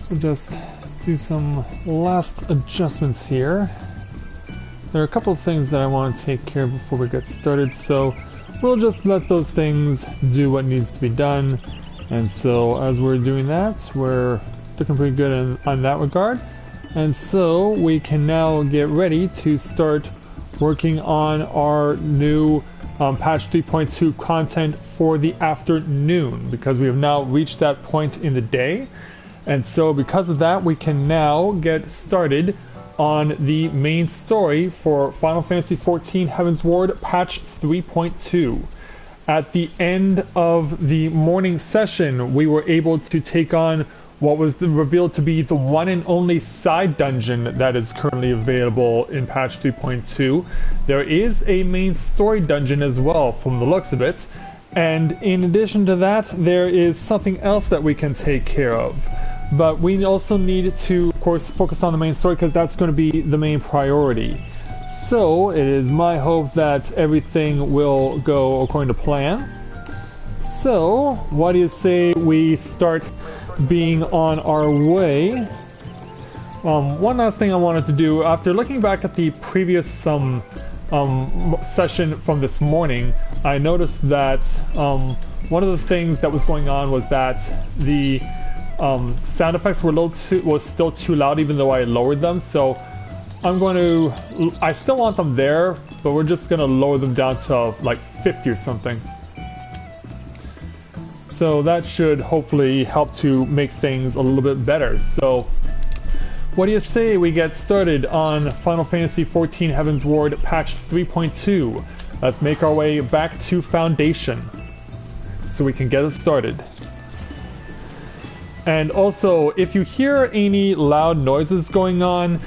So just do some last adjustments here. There are a couple of things that I want to take care of before we get started, so we'll just let those things do what needs to be done. And so as we're doing that, we're looking pretty good on that regard. And so we can now get ready to start working on our new patch 3.2 content for the afternoon, because we have now reached that point in the day. And so because of that, we can now get started on the main story for Final Fantasy XIV Heavensward patch 3.2. At the end of the morning session, we were able to take on what was revealed to be the one and only side dungeon that is currently available in patch 3.2. There is a main story dungeon as well, from the looks of it. And in addition to that, there is something else that we can take care of. But we also need to, of course, focus on the main story, because that's going to be the main priority. So it is my hope that everything will go according to plan. So what do you say we start being on our way? One last thing I wanted to do, after looking back at the previous session from this morning, I noticed that one of the things that was going on was that the sound effects were still too loud, even though I lowered them. So I still want them there, but we're just gonna lower them down to like 50 or something. So that should hopefully help to make things a little bit better. So what do you say we get started on Final Fantasy XIV Heavensward patch 3.2? Let's make our way back to Foundation so we can get it started. And also, if you hear any loud noises going on,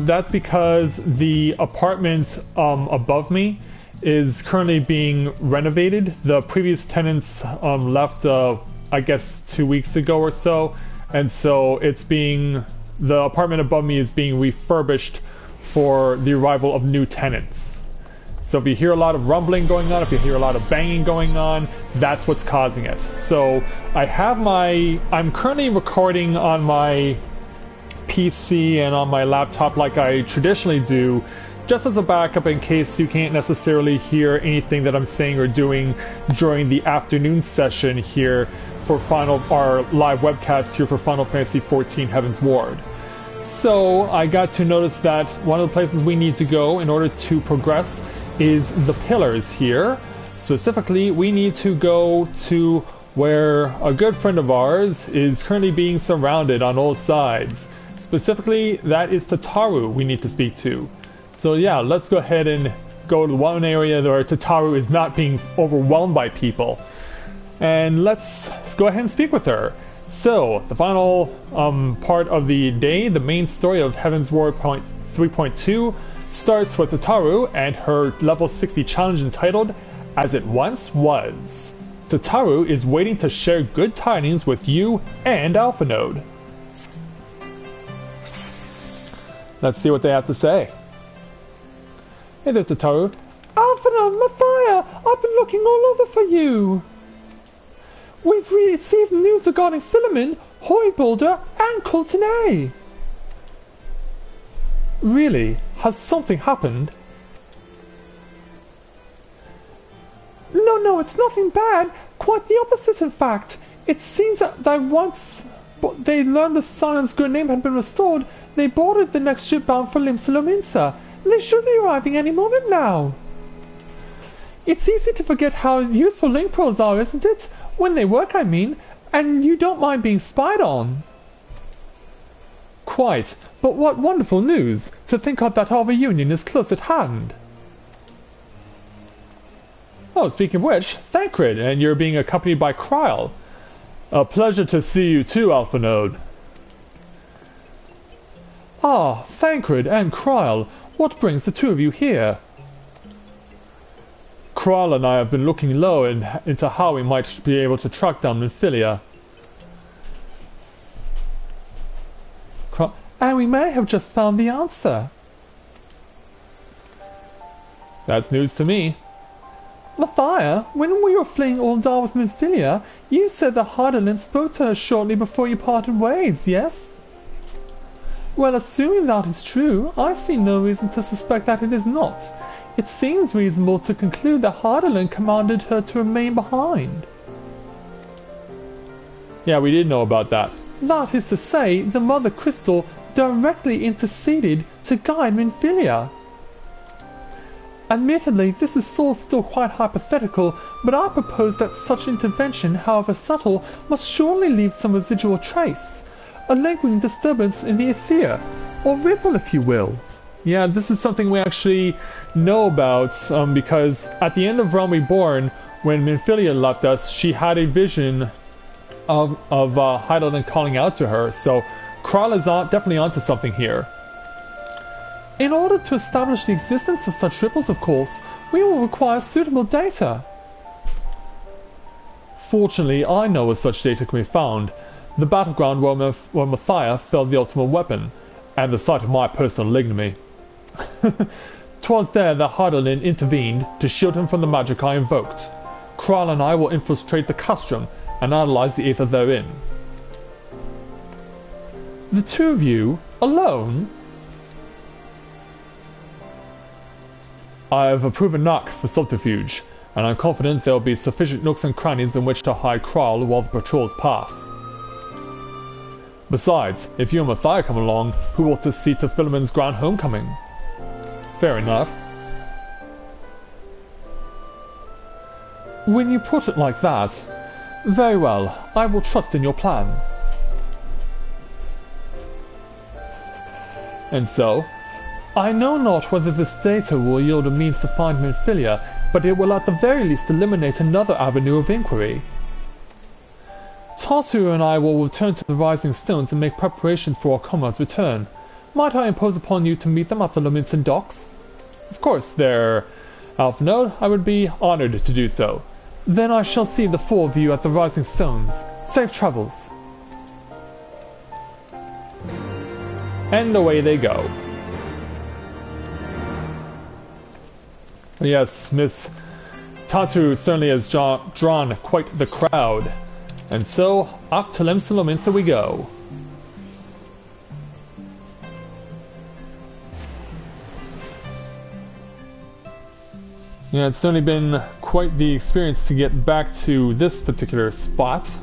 that's because the apartment above me is currently being renovated. The previous tenants left, I guess, 2 weeks ago or so, and so the apartment above me is being refurbished for the arrival of new tenants. So if you hear a lot of rumbling going on, if you hear a lot of banging going on, that's what's causing it. So I'm currently recording on my PC and on my laptop like I traditionally do, just as a backup in case you can't necessarily hear anything that I'm saying or doing during the afternoon session here for our live webcast here for Final Fantasy XIV Heavensward. So I got to notice that one of the places we need to go in order to progress is the pillars here. Specifically, we need to go to where a good friend of ours is currently being surrounded on all sides. Specifically, that is Tataru we need to speak to. So yeah, let's go ahead and go to the one area where Tataru is not being overwhelmed by people. And let's go ahead and speak with her. So, the final part of the day, the main story of Heavensward 3.2, starts with Tataru and her level 60 challenge entitled, As It Once Was. Tataru is waiting to share good tidings with you and Alpha Node. Let's see what they have to say. Hey there, Tataru. Alpha Node, Mathia, I've been looking all over for you. We've received news regarding Philemon, Hoyboulder, and Coultonay. Really? Has something happened? No, it's nothing bad. Quite the opposite, in fact. It seems that once they learned the Scions' good name had been restored, they boarded the next ship bound for Limsa. They should be arriving any moment now. It's easy to forget how useful link pearls are, isn't it? When they work, I mean. And you don't mind being spied on. Quite. But what wonderful news! To think that our reunion is close at hand. Oh, speaking of which, Thancred, and you're being accompanied by Kryl. A pleasure to see you too, Alpha Node. Ah, Thancred and Kryl, what brings the two of you here? Kryl and I have been looking low into how we might be able to track down Minfilia. And we may have just found the answer. That's news to me. Matthias, when we were fleeing Uldar with Minfilia, you said the Heidelin spoke to her shortly before you parted ways, yes? Well, assuming that is true, I see no reason to suspect that it is not. It seems reasonable to conclude that Heidelin commanded her to remain behind. Yeah, we did know about that. That is to say, the Mother Crystal directly interceded to guide Minfilia. Admittedly, this is all still quite hypothetical, but I propose that such intervention, however subtle, must surely leave some residual trace. A lingering disturbance in the ether, or ripple if you will. Yeah, this is something we actually know about, because at the end of Realm Reborn, when Minfilia left us, she had a vision of Heidelin calling out to her, so Kral is definitely onto something here. In order to establish the existence of such ripples, of course, we will require suitable data. Fortunately, I know where such data can be found. The battleground where Matthias felled the ultimate weapon, and the site of my personal ignominy. 'Twas there that Heidelin intervened to shield him from the magic I invoked. Kral and I will infiltrate the Castrum and analyze the ether therein. The two of you, alone? I have a proven knack for subterfuge, and I'm confident there will be sufficient nooks and crannies in which to hide Kral while the patrols pass. Besides, if you and Matthias come along, who ought to see to Philemon's grand homecoming? Fair enough. When you put it like that, very well, I will trust in your plan. And so? I know not whether this data will yield a means to find Minfilia, but it will at the very least eliminate another avenue of inquiry. Tataru and I will return to the Rising Stones and make preparations for our comrade's return. Might I impose upon you to meet them at the Lominsan docks? Of course, there, Alphanode, I would be honored to do so. Then I shall see the four of you at the Rising Stones. Safe travels. And away they go. Yes, Miss Tataru certainly has drawn quite the crowd. And so, off to Lominsa we go. Yeah, it's certainly been quite the experience to get back to this particular spot.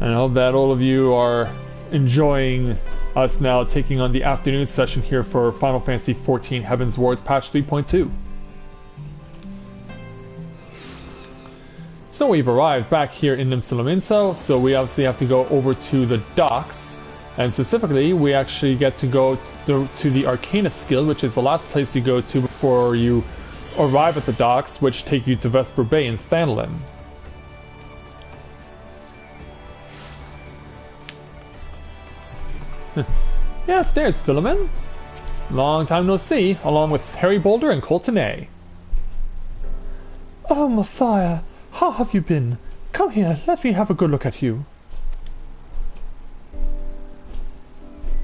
And I hope that all of you are enjoying us now taking on the afternoon session here for Final Fantasy XIV Heavensward's patch 3.2. So we've arrived back here in Lominsa, so we obviously have to go over to the docks. And specifically, we actually get to go to the Arcanist Guild, which is the last place you go to before you arrive at the docks, which take you to Vesper Bay in Thanlin. Yes, there's Philemon. Long time no see, along with Harry Boulder and Coltonay. Oh, Matthias, how have you been? Come here, let me have a good look at you.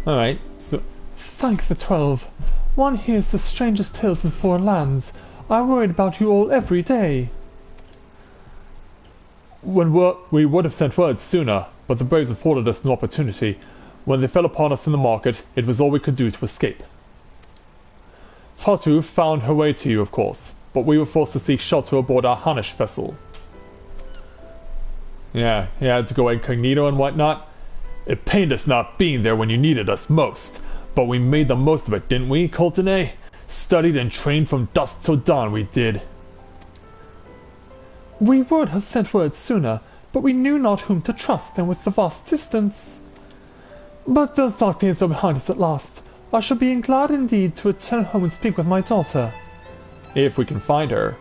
Alright, so... Thank the 12. One hears the strangest tales in foreign lands. I worried about you all every day. We would have sent word sooner, but the Braves afforded us no opportunity. When they fell upon us in the market, it was all we could do to escape. Tataru found her way to you, of course, but we were forced to seek shelter aboard our Hanish vessel. Yeah, you had to go incognito and whatnot. It pained us not being there when you needed us most, but we made the most of it, didn't we, Coltonay? Studied and trained from dusk till dawn, we did. We would have sent word sooner, but we knew not whom to trust, and with the vast distance... But those dark days are behind us at last. I shall be glad indeed to return home and speak with my daughter. If we can find her.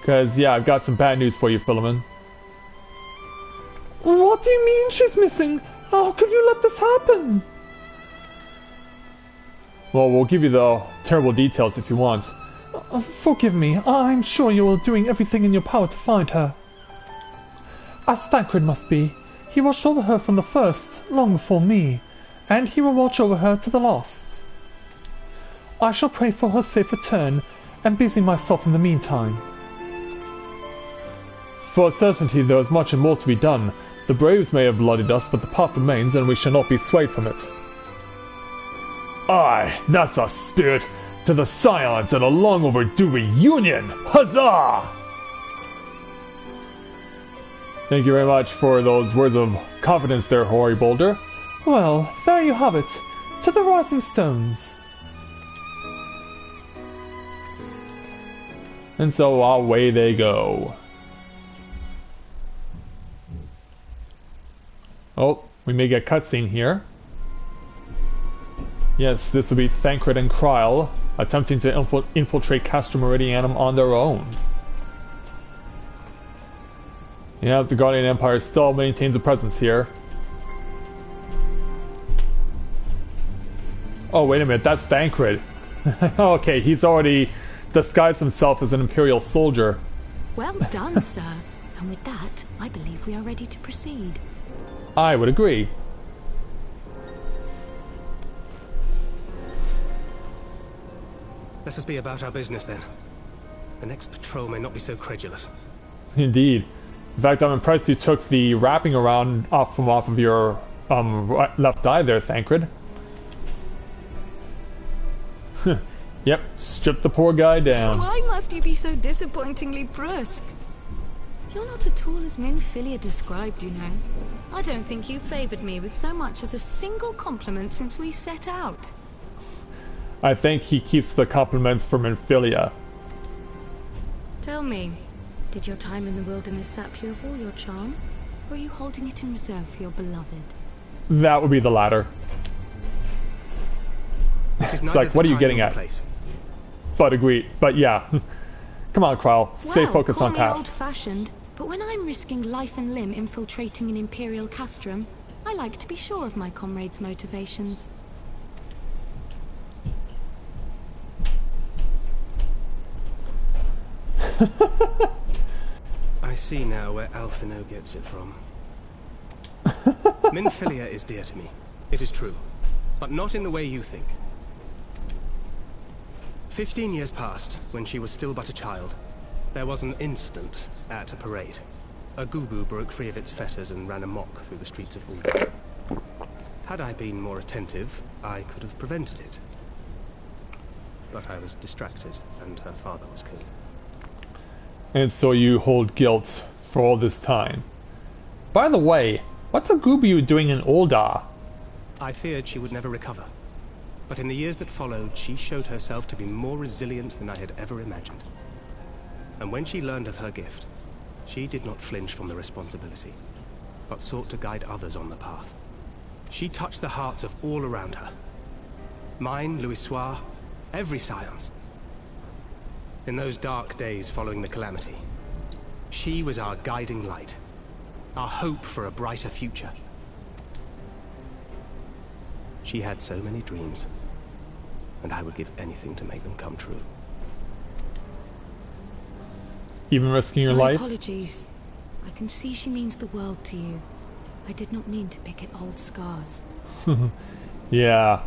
'Cause, yeah, I've got some bad news for you, Philemon. What do you mean she's missing? How could you let this happen? Well, we'll give you the terrible details if you want. Forgive me, I'm sure you are doing everything in your power to find her. As Thancred must be. He watched over her from the first, long before me, and he will watch over her to the last. I shall pray for her safe return, and busy myself in the meantime. For certainty there is much and more to be done. The braves may have bloodied us, but the path remains, and we shall not be swayed from it. Aye, that's the spirit! To the Scions and a long overdue reunion! Huzzah! Thank you very much for those words of confidence there, Hoary Boulder. Well, there you have it. To the Rising Stones. And so away they go. Oh, we may get cutscene here. Yes, this will be Thancred and Kryl attempting to infiltrate Castrum Meridianum on their own. Yeah, the Guardian Empire still maintains a presence here. Oh, wait a minute, that's Thancred. Okay, he's already disguised himself as an Imperial soldier. Well done, sir. And with that, I believe we are ready to proceed. I would agree. Let us be about our business then. The next patrol may not be so credulous. Indeed. In fact, I'm impressed you took the wrapping around off of your left eye there, Thancred. Yep, strip the poor guy down. Why must you be so disappointingly brusque? You're not at all as Minfilia described, you know. I don't think you favoured me with so much as a single compliment since we set out. I think he keeps the compliments for Minfilia. Tell me, did your time in the wilderness sap you of all your charm? Or are you holding it in reserve for your beloved? That would be the latter. This is It's like, what are you getting at? But agree. But yeah. Come on, Kryl. Stay focused on task. Old-fashioned, but when I'm risking life and limb infiltrating an Imperial Castrum, I like to be sure of my comrades' motivations. I see now where Alphino gets it from. Minfilia is dear to me. It is true. But not in the way you think. 15 years passed, when she was still but a child. There was an incident at a parade. A gubu broke free of its fetters and ran amok through the streets of Ulm. Had I been more attentive, I could have prevented it. But I was distracted, and her father was killed. And so you hold guilt for all this time. By the way, what's a Gubu doing in Ulda? I feared she would never recover. But in the years that followed, she showed herself to be more resilient than I had ever imagined. And when she learned of her gift, she did not flinch from the responsibility, but sought to guide others on the path. She touched the hearts of all around her. Mine, Louisoix, every Scions. In those dark days following the calamity, she was our guiding light, our hope for a brighter future. She had so many dreams, and I would give anything to make them come true. Even risking your My life? apologies. I can see she means the world to you. I did not mean to pick at old scars. Yeah.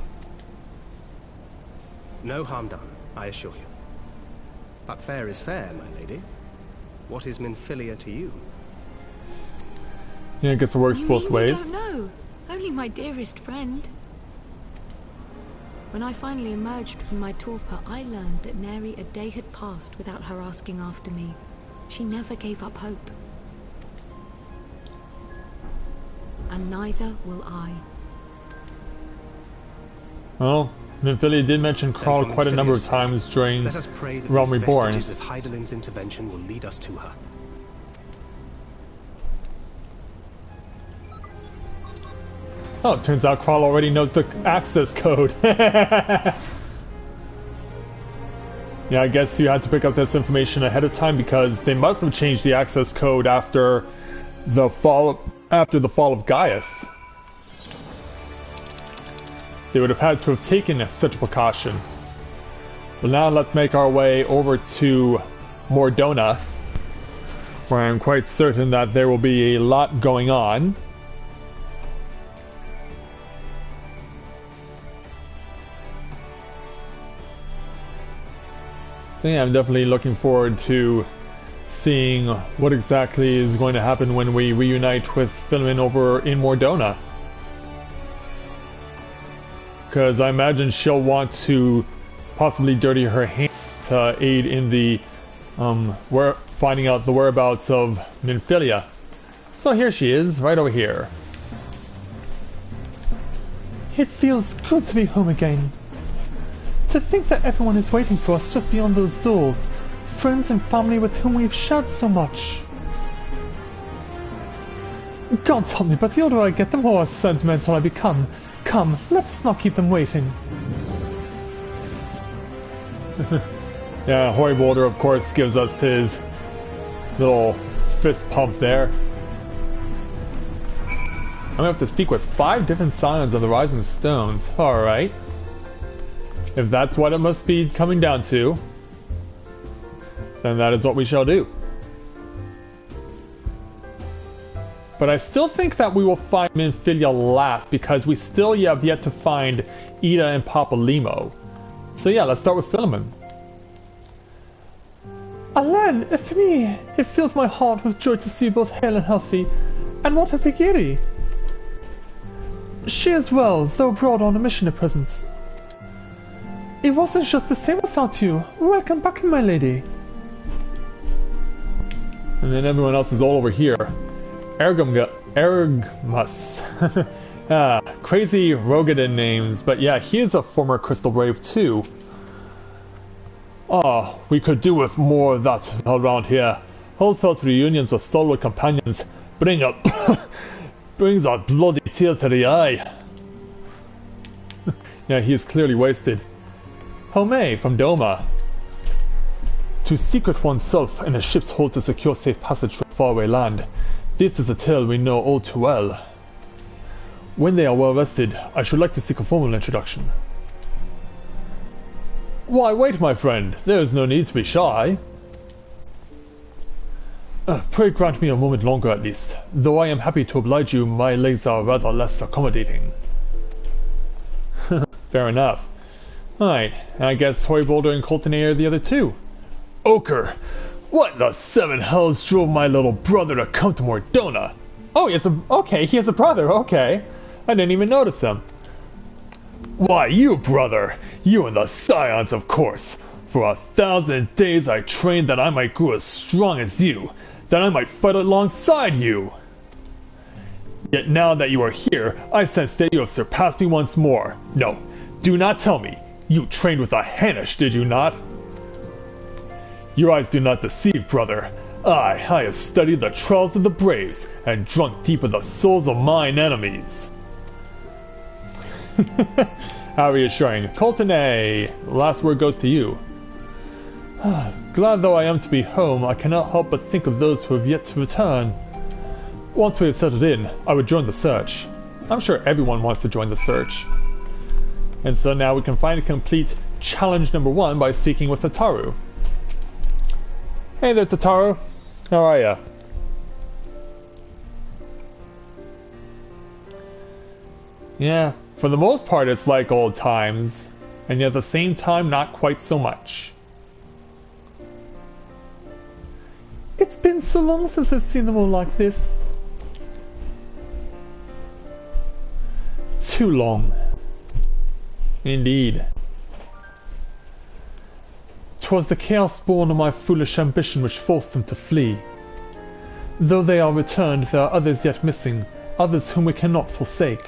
No harm done, I assure you. But fair is fair, my lady. What is Minfilia to you? Yeah, I guess it works You both mean ways. You don't know? Only my dearest friend. When I finally emerged from my torpor, I learned that nary a day had passed without her asking after me. She never gave up hope. And neither will I. Well, Minfilia did mention Kryl quite a number of times during Let us pray that Realm these Reborn. vestiges of Hydalin's intervention will lead us to her. Oh, it turns out Kryl already knows the access code. Yeah, I guess you had to pick up this information ahead of time because they must have changed the access code after the fall of Gaius. They would have had to have taken such a precaution. But now let's make our way over to Mordona, where I'm quite certain that there will be a lot going on. So yeah, I'm definitely looking forward to seeing what exactly is going to happen when we reunite with Philemon over in Mordona. Because I imagine she'll want to possibly dirty her hands to aid in the finding out the whereabouts of Nymphilia. So here she is, right over here. It feels good to be home again. To think that everyone is waiting for us just beyond those doors. Friends and family with whom we've shared so much. God help me, but the older I get, the more sentimental I become. Come, let us not keep them waiting. Yeah, Boulder, of course, gives us his little fist pump there. I'm gonna have to speak with 5 different Scions of the Rising Stones. Alright. If that's what it must be coming down to, then that is what we shall do. But I still think that we will find Nymphilia last, because we still have yet to find Ida and Papalymo. So yeah, let's start with Philemon. Alain, for me, it fills my heart with joy to see you both hale and healthy. And what of Vigiri? She is well, though abroad on a mission at present. It wasn't just the same without you. Welcome back, my lady. And then everyone else is all over here. Ergmus. Crazy Rogadin names, but yeah, he is a former Crystal Brave too. We could do with more of that around here. Heartfelt reunions with stalwart companions brings a bloody tear to the eye. Yeah, he is clearly wasted. Homei from Doma. To secret oneself in a ship's hold to secure safe passage from faraway land. This is a tale we know all too well. When they are well rested, I should like to seek a formal introduction. Why, wait, my friend. There is no need to be shy. Pray grant me a moment longer at least. Though I am happy to oblige you, my legs are rather less accommodating. Fair enough. Alright, and I guess Boulder and Coltonay are the other two. Ochre! What in the 7 hells drove my little brother to come to Mordona? Oh, he has a brother, okay. I didn't even notice him. Why, you brother! You and the Scions, of course! For 1,000 days I trained that I might grow as strong as you, that I might fight alongside you! Yet now that you are here, I sense that you have surpassed me once more. No, do not tell me! You trained with a Hanish, did you not? Your eyes do not deceive, brother. I have studied the trials of the braves, and drunk deep of the souls of mine enemies. How reassuring. Coltonay, the last word goes to you. Glad though I am to be home, I cannot help but think of those who have yet to return. Once we have settled in, I would join the search. I'm sure everyone wants to join the search. And so now we can finally complete challenge number 1 by speaking with Tataru. Hey there, Tataru. How are ya? Yeah, for the most part it's like old times, and yet at the same time not quite so much. It's been so long since I've seen them all like this. Too long. Indeed. 'Twas the chaos born of my foolish ambition which forced them to flee. Though they are returned, there are others yet missing, others whom we cannot forsake.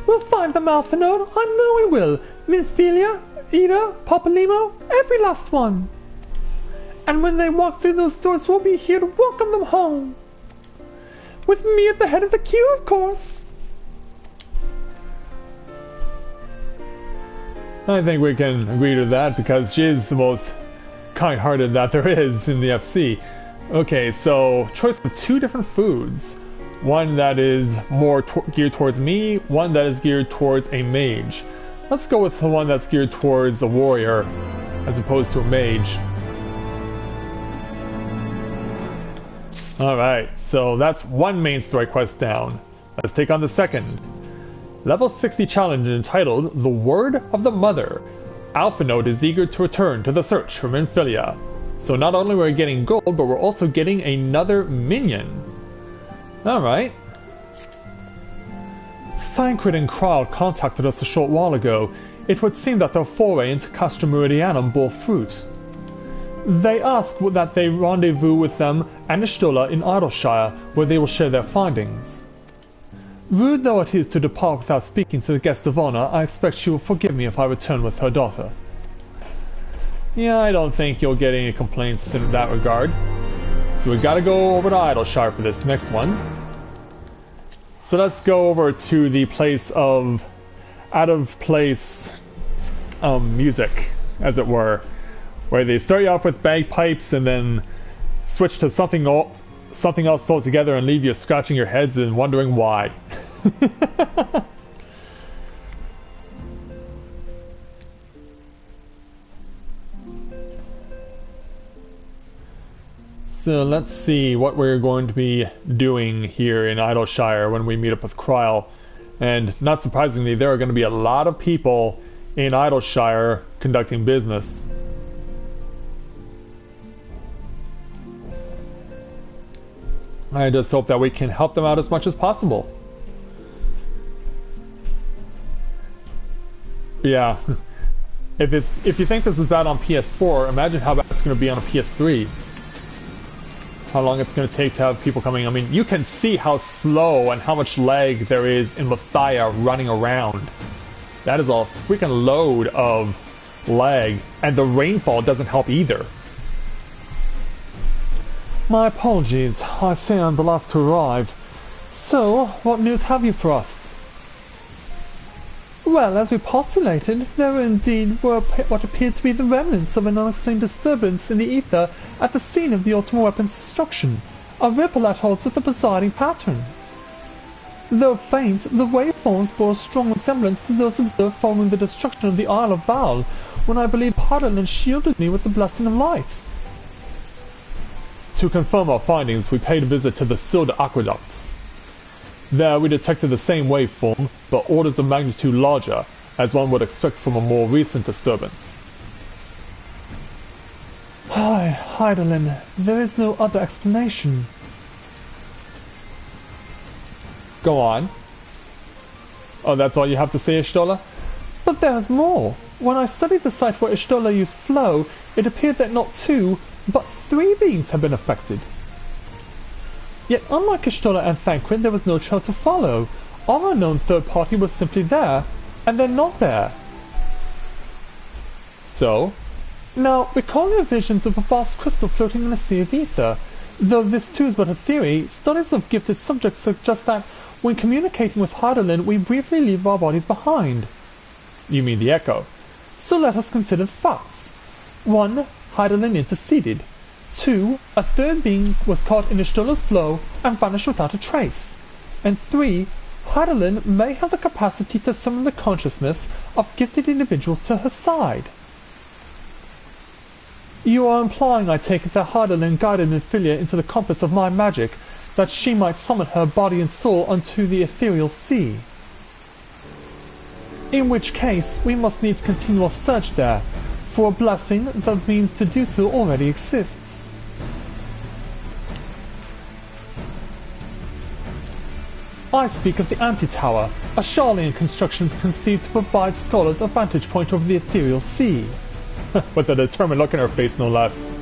We'll find them, Alphinaud. I know we will. Nymphilia, Ida, Papalymo, every last one. And when they walk through those doors, we'll be here to welcome them home. With me at the head of the queue, of course. I think we can agree to that because she is the most kind-hearted that there is in the FC. Okay, so choice of 2 different foods. One that is more geared towards me, one that is geared towards a mage. Let's go with the one that's geared towards a warrior as opposed to a mage. Alright, so that's 1 main story quest down. Let's take on the second. Level 60 challenge entitled The Word of the Mother. Alpha Node is eager to return to the search for Minfilia. So not only are we getting gold, but we're also getting another minion. Alright. Thancred and Kral contacted us a short while ago. It would seem that their foray into Castrum Meridianum bore fruit. They asked that they rendezvous with them and Ishtola in Idleshire, where they will share their findings. Rude though it is to depart without speaking to the guest of honor, I expect she will forgive me if I return with her daughter. Yeah, I don't think you'll get any complaints in that regard. So we gotta go over to Idleshire for this next one. So let's go over to the place of out-of-place music, as it were, where they start you off with bagpipes and then switch to something else altogether and leave you scratching your heads and wondering why. So let's see what we're going to be doing here in Idleshire when we meet up with Krile. And not surprisingly, there are going to be a lot of people in Idleshire conducting business. I just hope that we can help them out as much as possible. Yeah, if you think this is bad on PS4, imagine how bad it's going to be on a PS3. How long it's going to take to have people coming. I mean, you can see how slow and how much lag there is in Mathia running around. That is a freaking load of lag, and the rainfall doesn't help either. My apologies, I say I'm the last to arrive. So, what news have you for us? Well, as we postulated, there indeed were what appeared to be the remnants of an unexplained disturbance in the ether at the scene of the ultimate weapon's destruction, a ripple at odds with the presiding pattern. Though faint, the waveforms bore a strong resemblance to those observed following the destruction of the Isle of Val, when I believe Harlan shielded me with the blessing of light. To confirm our findings, we paid a visit to the sealed aqueducts. There we detected the same waveform, but orders of magnitude larger, as one would expect from a more recent disturbance. Heidelin, there is no other explanation. Go on. Oh, that's all you have to say, Ishtola? But there's more. When I studied the site where Ishtola used flow, it appeared that not 2, but 3 beings have been affected. Yet unlike Ishtola and Thancred, there was no trail to follow. Our unknown third party was simply there, and then not there. So? Now, recall your visions of a vast crystal floating in a sea of ether. Though this too is but a theory, studies of gifted subjects suggest that, when communicating with Heidelin, we briefly leave our bodies behind. You mean the echo? So let us consider the facts. 1. Heidelin interceded. 2. A third being was caught in Ishtola's flow and vanished without a trace. And 3. Heidelin may have the capacity to summon the consciousness of gifted individuals to her side. You are implying, I take it, that Heidelin guided Minfilia into the compass of my magic, that she might summon her body and soul unto the ethereal sea. In which case, we must needs continue our search there, for a blessing that means to do so already exists. I speak of the Anti-Tower, a Charlian construction conceived to provide scholars a vantage point over the ethereal sea. With a determined look in her face, no less.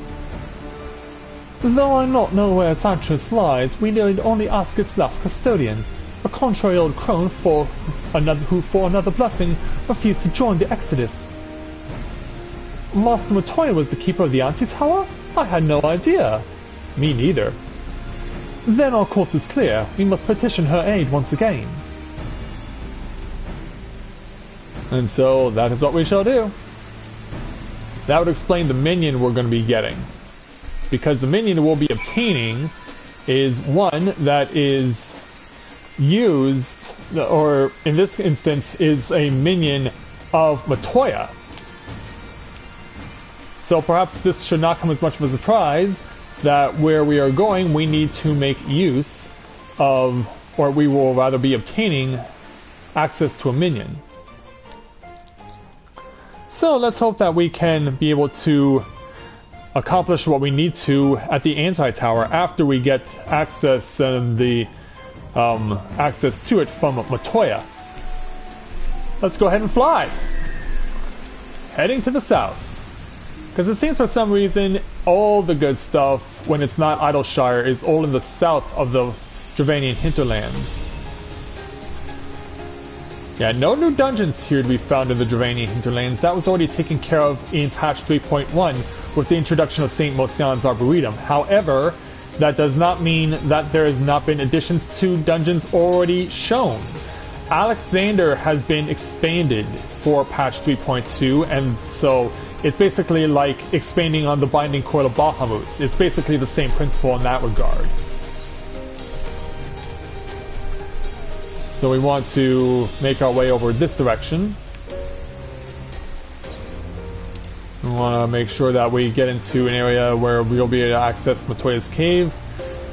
Though I not know where its address lies, we need only ask its last custodian, a contrary old crone who for another blessing refused to join the Exodus. Master Matoya was the keeper of the Anti-Tower? I had no idea. Me neither. Then our course is clear. We must petition her aid once again. And so that is what we shall do. That would explain the minion we're going to be getting. Because the minion we'll be obtaining is one that is used, or in this instance is a minion of Matoya. So perhaps this should not come as much of a surprise that where we are going we need to make use of, or we will rather be obtaining access to a minion. So let's hope that we can be able to accomplish what we need to at the anti-tower after we get access and the access to it from Matoya. Let's go ahead and fly. Heading to the south. Because it seems for some reason all the good stuff, when it's not Idleshire, is all in the south of the Dravanian hinterlands. Yeah, no new dungeons here to be found in the Dravanian hinterlands. That was already taken care of in patch 3.1 with the introduction of St. Mocian's Arboretum. However, that does not mean that there has not been additions to dungeons already shown. Alexander has been expanded for patch 3.2, and so it's basically like expanding on the Binding Coil of Bahamut. It's basically the same principle in that regard. So we want to make our way over this direction. We want to make sure that we get into an area where we'll be able to access Matoya's cave.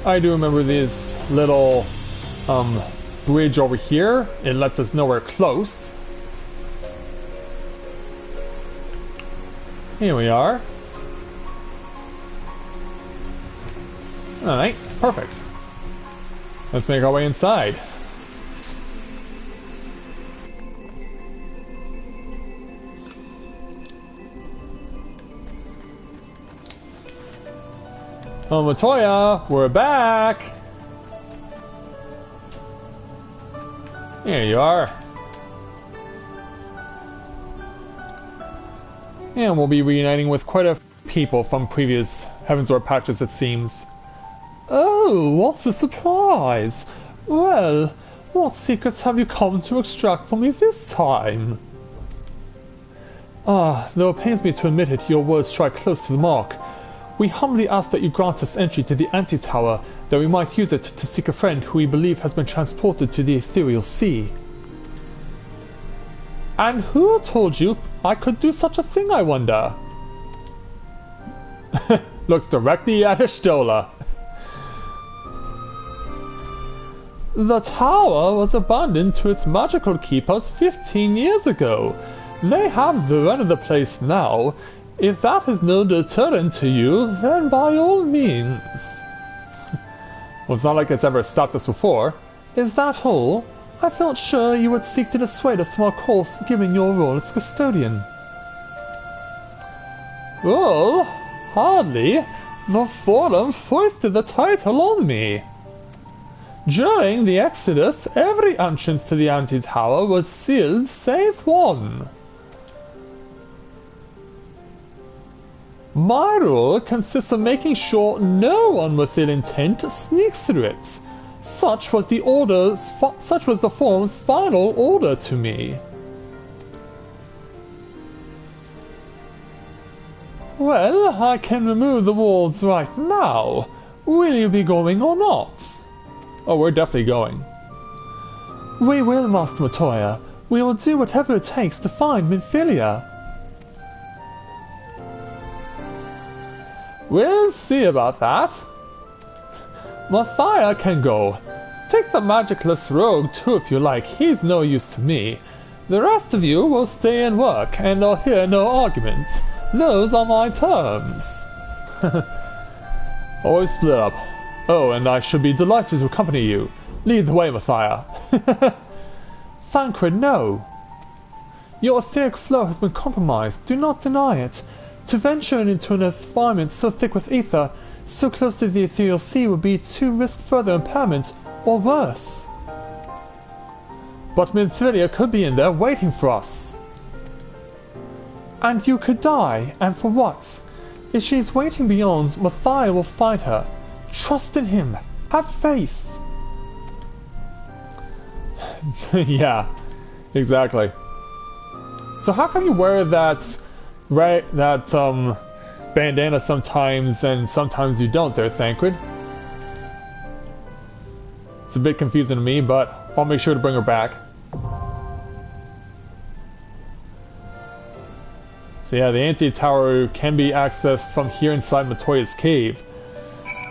I do remember this little bridge over here. It lets us know we're close. Here we are. Alright, perfect. Let's make our way inside. Oh, Matoya, we're back! Here you are. And we'll be reuniting with quite a few people from previous Heavensward patches, it seems. Oh, what a surprise! Well, what secrets have you come to extract from me this time? Ah, though it pains me to admit it, your words strike close to the mark. We humbly ask that you grant us entry to the anti-tower, that we might use it to seek a friend who we believe has been transported to the ethereal sea. And who told you I could do such a thing, I wonder? Looks directly at Ishtola. The tower was abandoned to its magical keepers 15 years ago. They have the run of the place now. If that is no deterrent to you, then by all means. Well, it's not like it's ever stopped us before. Is that all? I felt sure you would seek to dissuade us from our course, given your role as custodian. Well, hardly. The Forum foisted the title on me. During the Exodus, every entrance to the anti-tower was sealed save one. My role consists of making sure no one with ill intent sneaks through it. Such was the Forum's final order to me. Well, I can remove the walls right now. Will you be going or not? Oh, we're definitely going. We will, Master Matoya. We will do whatever it takes to find Minfilia. We'll see about that. Mathia can go. Take the magicless rogue too if you like, he's no use to me. The rest of you will stay and work, and I'll hear no argument. Those are my terms. Always split up. Oh, and I should be delighted to accompany you. Lead the way, Mathia. Thancred, no. Your etheric flow has been compromised, do not deny it. To venture into an environment so thick with ether, so close to the ethereal sea, would be to risk further impairment, or worse. But Minfilia could be in there waiting for us. And you could die, and for what? If she's waiting beyond, Mathia will find her. Trust in him. Have faith. Yeah, exactly. So how come you wear that bandana sometimes and sometimes you don't there, Thancred? It's a bit confusing to me, but I'll make sure to bring her back. So yeah, the anti-tower can be accessed from here inside Matoya's cave.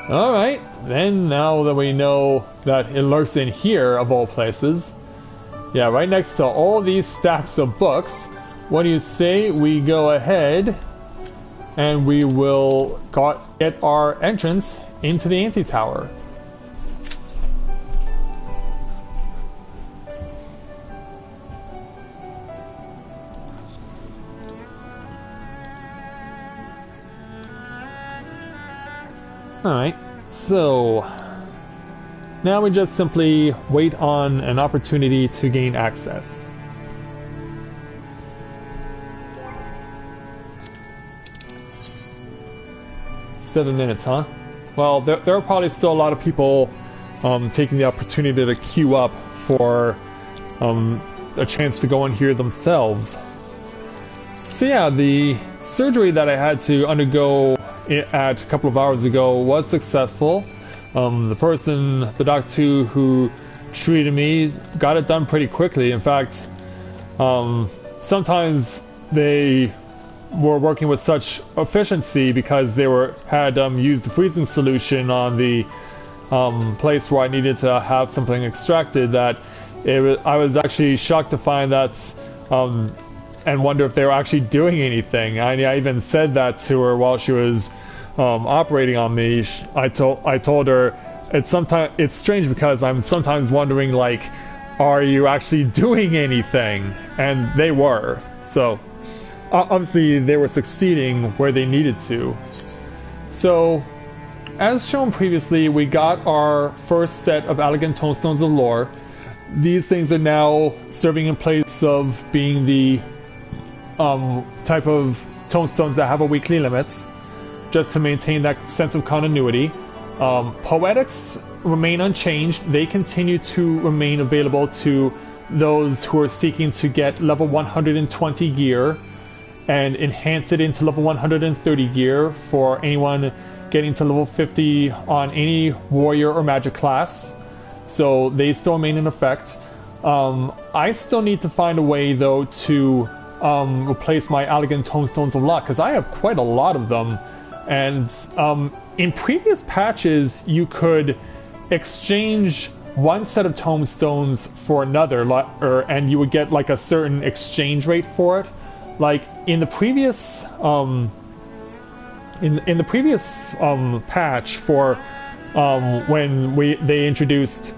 Alright, then now that we know that it lurks in here, of all places, yeah, right next to all these stacks of books, what do you say we go ahead and we will get our entrance into the anti-tower? Alright, so now we just simply wait on an opportunity to gain access. "7 minutes, huh? Well, there are probably still a lot of people taking the opportunity to queue up for a chance to go in here themselves. So yeah, the surgery that I had to undergo a couple of hours ago was successful. The doctor who treated me got it done pretty quickly. In fact, sometimes they were working with such efficiency because they had used the freezing solution on the place where I needed to have something extracted that I was actually shocked to find that and wonder if they were actually doing anything. I even said that to her while she was operating on me. I told her it's strange because I'm sometimes wondering, like, are you actually doing anything? And they were. So obviously they were succeeding where they needed to. So as shown previously, we got our first set of elegant tomestones of lore. These things are now serving in place of being the type of tomestones that have a weekly limit, just to maintain that sense of continuity. Poetics remain unchanged. They continue to remain available to those who are seeking to get level 120 gear and enhance it into level 130 gear for anyone getting to level 50 on any warrior or magic class. So they still remain in effect. I still need to find a way, though, to replace my elegant tomestones of luck, because I have quite a lot of them. And in previous patches, you could exchange one set of tomestones for another, and you would get like a certain exchange rate for it. Like in the previous patch for when they introduced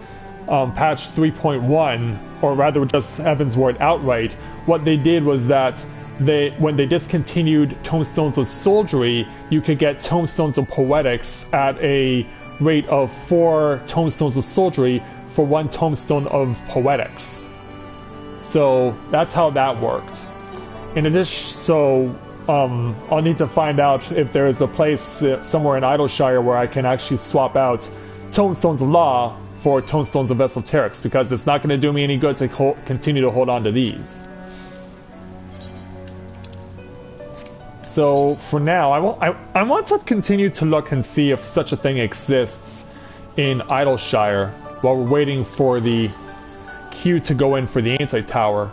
patch 3.1, or rather just Heavensward outright, what they did was that when they discontinued Tomestones of Soldiery, you could get Tomestones of Poetics at a rate of 4 Tomestones of Soldiery for 1 Tombstone of Poetics. So that's how that worked. In addition, I'll need to find out if there's a place somewhere in Idleshire where I can actually swap out Tomestones of Law for Tomestones of Esoterics, because it's not going to do me any good to continue to hold on to these. So for now, I want to continue to look and see if such a thing exists in Idleshire while we're waiting for the queue to go in for the anti-tower.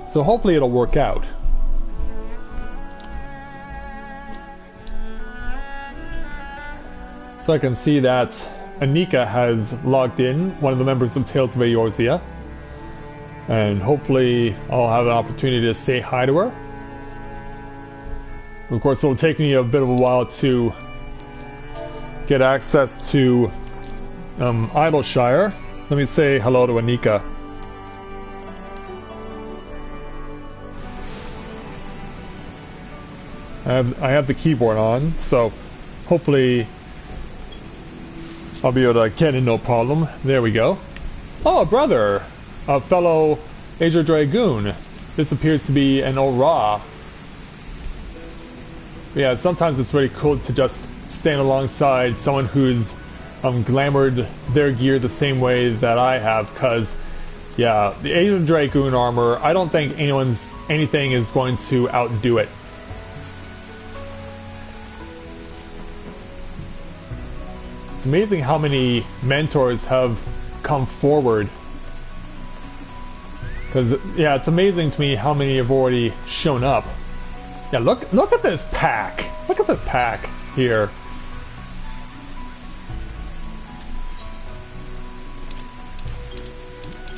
So hopefully it'll work out. So I can see that Anika has logged in, one of the members of Tales of Eorzea. And hopefully I'll have an opportunity to say hi to her. Of course, it'll take me a bit of a while to get access to Idleshire. Let me say hello to Anika. I have the keyboard on, so hopefully I'll be able to get in no problem. There we go. Oh, a brother! A fellow Azure Dragoon. This appears to be an Ora. Yeah, sometimes it's really cool to just stand alongside someone who's glamored their gear the same way that I have, because yeah, the Azure Dragoon armor, I don't think anything is going to outdo it. It's amazing how many mentors have come forward. Because, yeah, it's amazing to me how many have already shown up. Yeah, look at this pack. Look at this pack. here.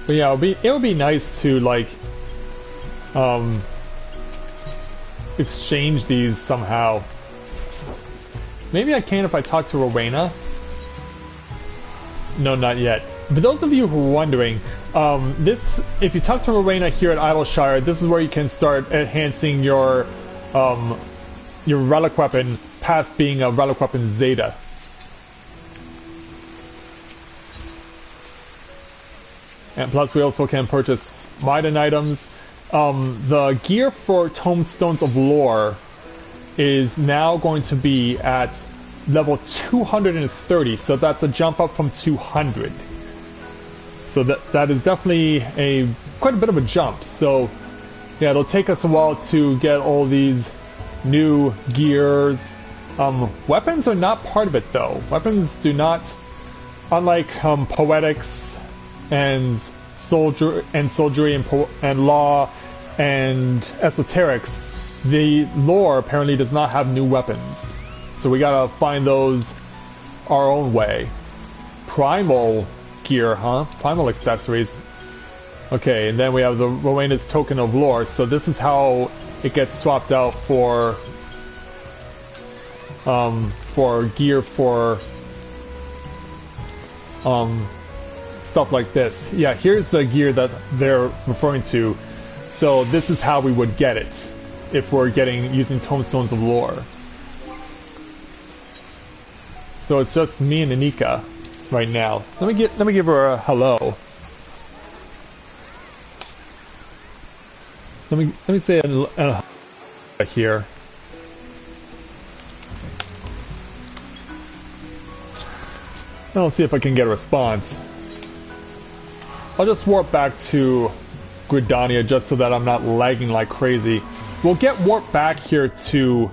But yeah, it would be nice to like exchange these somehow. Maybe I can if I talk to Rowena. No, not yet. For those of you who are wondering, if you talk to Rowena here at Idleshire, this is where you can start enhancing your relic weapon past being a relic weapon Zeta. And plus we also can purchase Maiden items. The gear for Tomestones of Lore is now going to be at level 230, so that's a jump up from 200. So that is definitely quite a bit of a jump. So yeah, it'll take us a while to get all these new gears. Weapons are not part of it though. Weapons do not, unlike poetics and soldiery and law and esoterics, the lore apparently does not have new weapons. So we gotta find those our own way. Primal gear, huh? Primal accessories. Okay, and then we have the Rowena's Token of Lore, so this is how it gets swapped out for gear for stuff like this. Yeah, here's the gear that they're referring to. So this is how we would get it if we're using Tomestones of Lore. So it's just me and Anika right now. Let me give her a hello. Let me say a here. I'll see if I can get a response. I'll just warp back to Gridania just so that I'm not lagging like crazy. We'll get warped back here to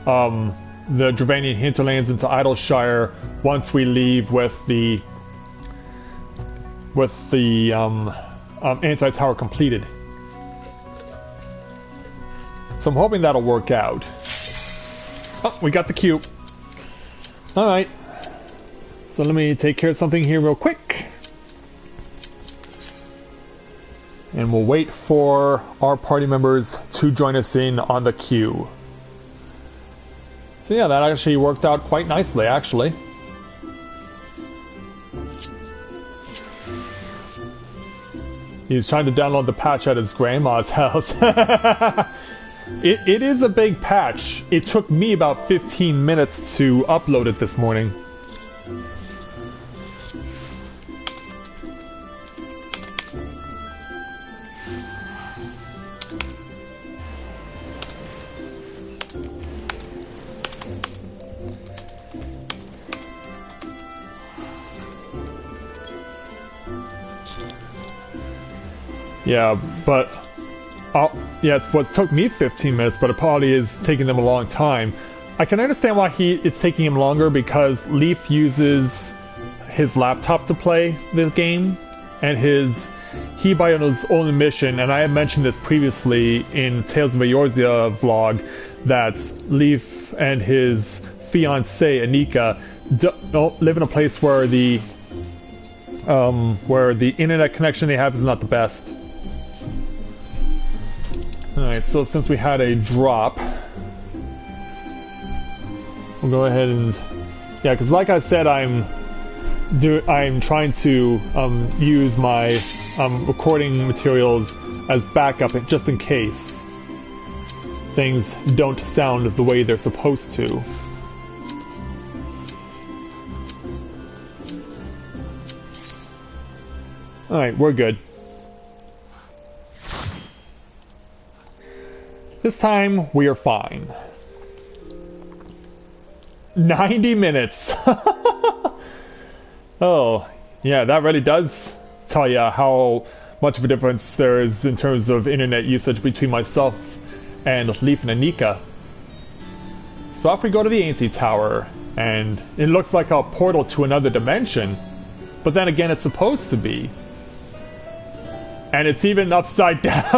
the Dravanian hinterlands into Idleshire once we leave with the anti-tower completed. So I'm hoping that'll work out. Oh, we got the cube. Alright. So let me take care of something here real quick. And we'll wait for our party members to join us in on the queue. So yeah, that actually worked out quite nicely, actually. He's trying to download the patch at his grandma's house. It is a big patch. It took me about 15 minutes to upload it this morning. Yeah, but yeah, it's what took me 15 minutes, but it probably is taking them a long time. I can understand why it's taking him longer, because Leaf uses his laptop to play the game, and he by his own admission, and I had mentioned this previously in Tales of Eorzea vlog, that Leaf and his fiancée Anika don't live in a place where the internet connection they have is not the best. Alright, so since we had a drop, we'll go ahead and... Yeah, because like I said, I'm trying to use my recording materials as backup just in case things don't sound the way they're supposed to. Alright, we're good. This time, we are fine. 90 minutes! Oh, yeah, that really does tell you how much of a difference there is in terms of internet usage between myself and Leaf and Anika. So off we go to the Anti-Tower, and it looks like a portal to another dimension, but then again it's supposed to be. And it's even upside down.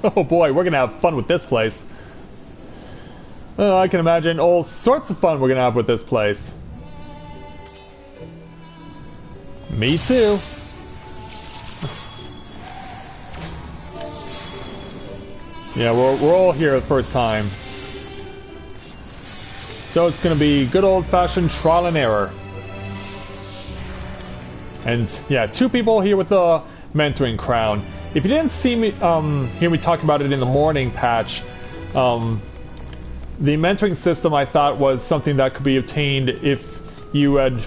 Oh boy, we're gonna have fun with this place. Oh, I can imagine all sorts of fun we're gonna have with this place. Me too. Yeah, we're all here the first time. So it's gonna be good old-fashioned trial and error. And yeah, 2 people here with the mentoring crown. If you didn't see me, hear me talk about it in the morning patch, the mentoring system I thought was something that could be obtained if you had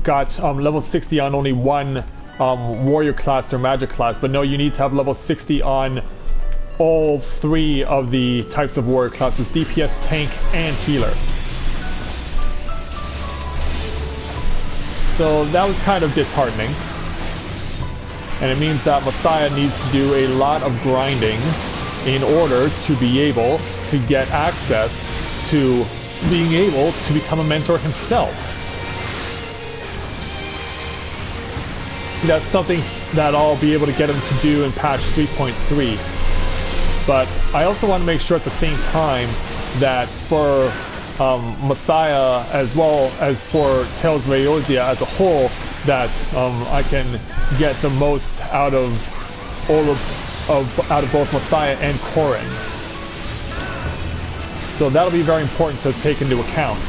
got level 60 on only one warrior class or magic class, but no, you need to have level 60 on all 3 of the types of warrior classes: DPS, tank, and healer. So that was kind of disheartening. And it means that Mathia needs to do a lot of grinding in order to be able to get access to being able to become a mentor himself. That's something that I'll be able to get him to do in patch 3.3. But I also want to make sure at the same time that for Mathia as well as for Tales of Eorzea as a whole, that I can get the most out of out of both Mathia and Corrin. So that'll be very important to take into account.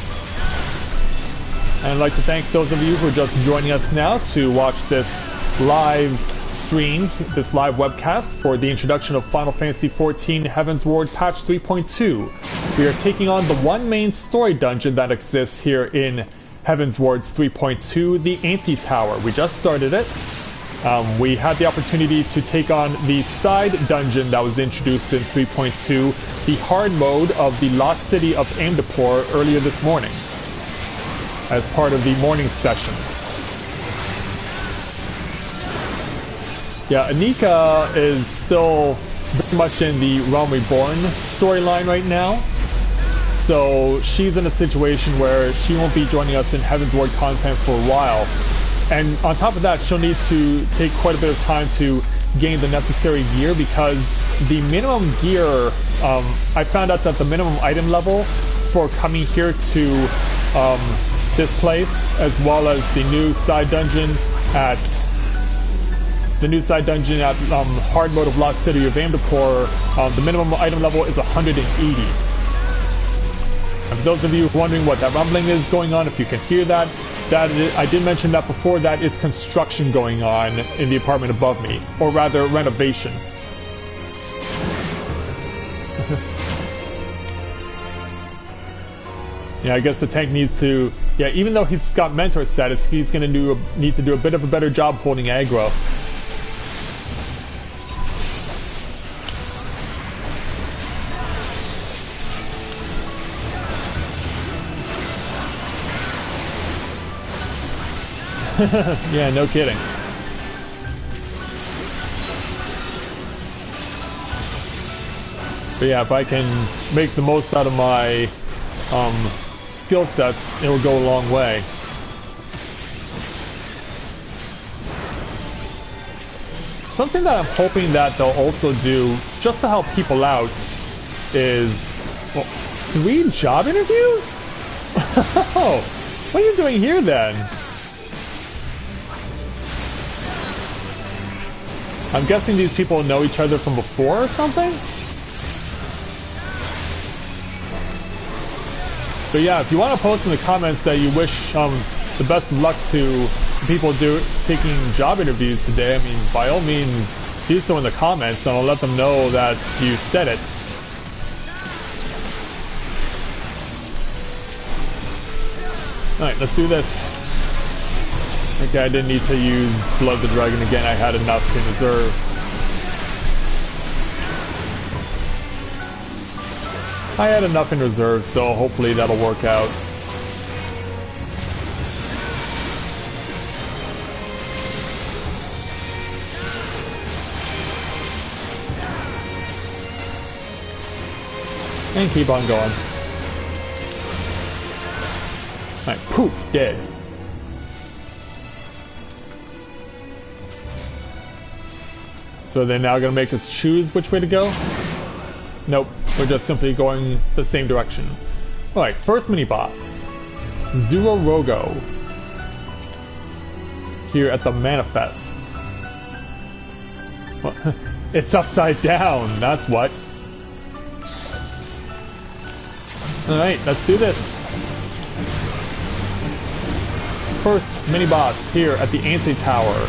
And I'd like to thank those of you who are just joining us now to watch this live stream, this live webcast for the introduction of Final Fantasy XIV Heavensward Patch 3.2. We are taking on the one main story dungeon that exists here in Heavensward's 3.2, the Anti-Tower. We just started it. We had the opportunity to take on the side dungeon that was introduced in 3.2, the hard mode of the Lost City of Amdapor, earlier this morning, as part of the morning session. Yeah, Anika is still very much in the Realm Reborn storyline right now. So she's in a situation where she won't be joining us in Heavensward content for a while. And on top of that, she'll need to take quite a bit of time to gain the necessary gear, because the minimum gear, I found out that the minimum item level for coming here to this place, as well as the new side dungeon at hard mode of Lost City of Amdapor, the minimum item level is 180. And for those of you wondering what that rumbling is going on, if you can hear that, I did mention that before, that is construction going on in the apartment above me, or rather renovation. Yeah, I guess the tank needs to, yeah, even though he's got mentor status, he's going to need to do a bit of a better job holding aggro. Yeah, no kidding. But yeah, if I can make the most out of my skill sets, it'll go a long way. Something that I'm hoping that they'll also do, just to help people out, is, well, 3 job interviews? Oh, what are you doing here then? I'm guessing these people know each other from before or something? But yeah, if you want to post in the comments that you wish the best of luck to people taking job interviews today, I mean, by all means, do so in the comments, and I'll let them know that you said it. Alright, let's do this. Okay, I didn't need to use Blood the Dragon again, I had enough in reserve. I had enough in reserve, so hopefully that'll work out. And keep on going. Alright, poof, dead. So they're now going to make us choose which way to go? Nope, we're just simply going the same direction. Alright, first mini-boss. Zero Rogo. Here at the Manifest. Well, it's upside down, that's what. Alright, let's do this. First mini-boss here at the Anti-Tower.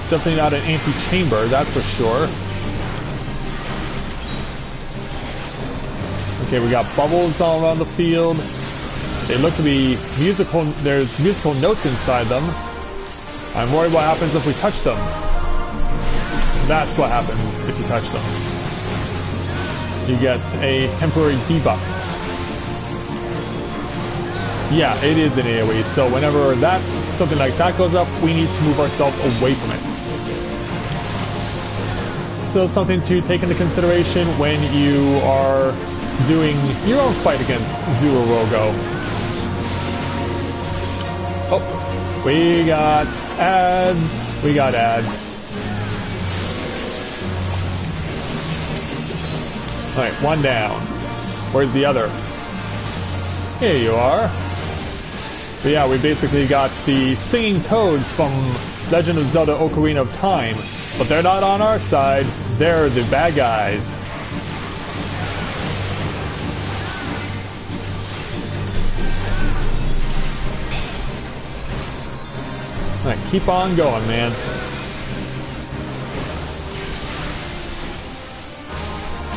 Definitely not an anti-chamber, that's for sure. Okay, we got bubbles all around the field. They look to be musical, there's musical notes inside them. I'm worried what happens if we touch them. That's what happens if you touch them. You get a temporary debuff. Yeah, it is an AoE, so whenever something like that goes up, we need to move ourselves away from it. So something to take into consideration when you are doing your own fight against Zero Rogo. Oh, we got ads. We got ads. Alright, one down. Where's the other? Here you are. But yeah, we basically got the singing toads from Legend of Zelda Ocarina of Time. But they're not on our side. They're the bad guys. Alright, keep on going, man.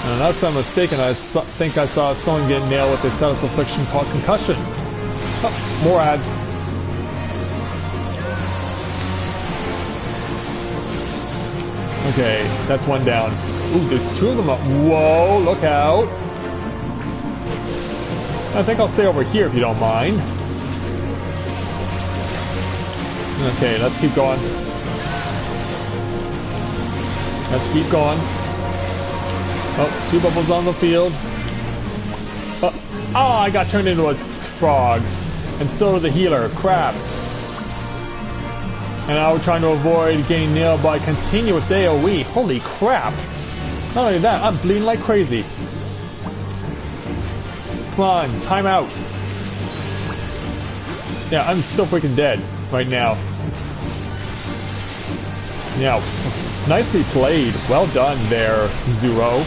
And unless I'm mistaken, I think I saw someone get nailed with a status affliction called concussion. Oh, more ads. Okay, that's one down. Ooh, there's two of them up. Whoa, look out. I think I'll stay over here if you don't mind. Okay, let's keep going. Let's keep going. Oh, two bubbles on the field. Oh, I got turned into a frog. And so did the healer. Crap. And I was trying to avoid getting nailed by continuous AoE. Holy crap. Not only that, I'm bleeding like crazy. Come on, time out. Yeah, I'm so freaking dead right now. Yeah, nicely played. Well done there, Zero.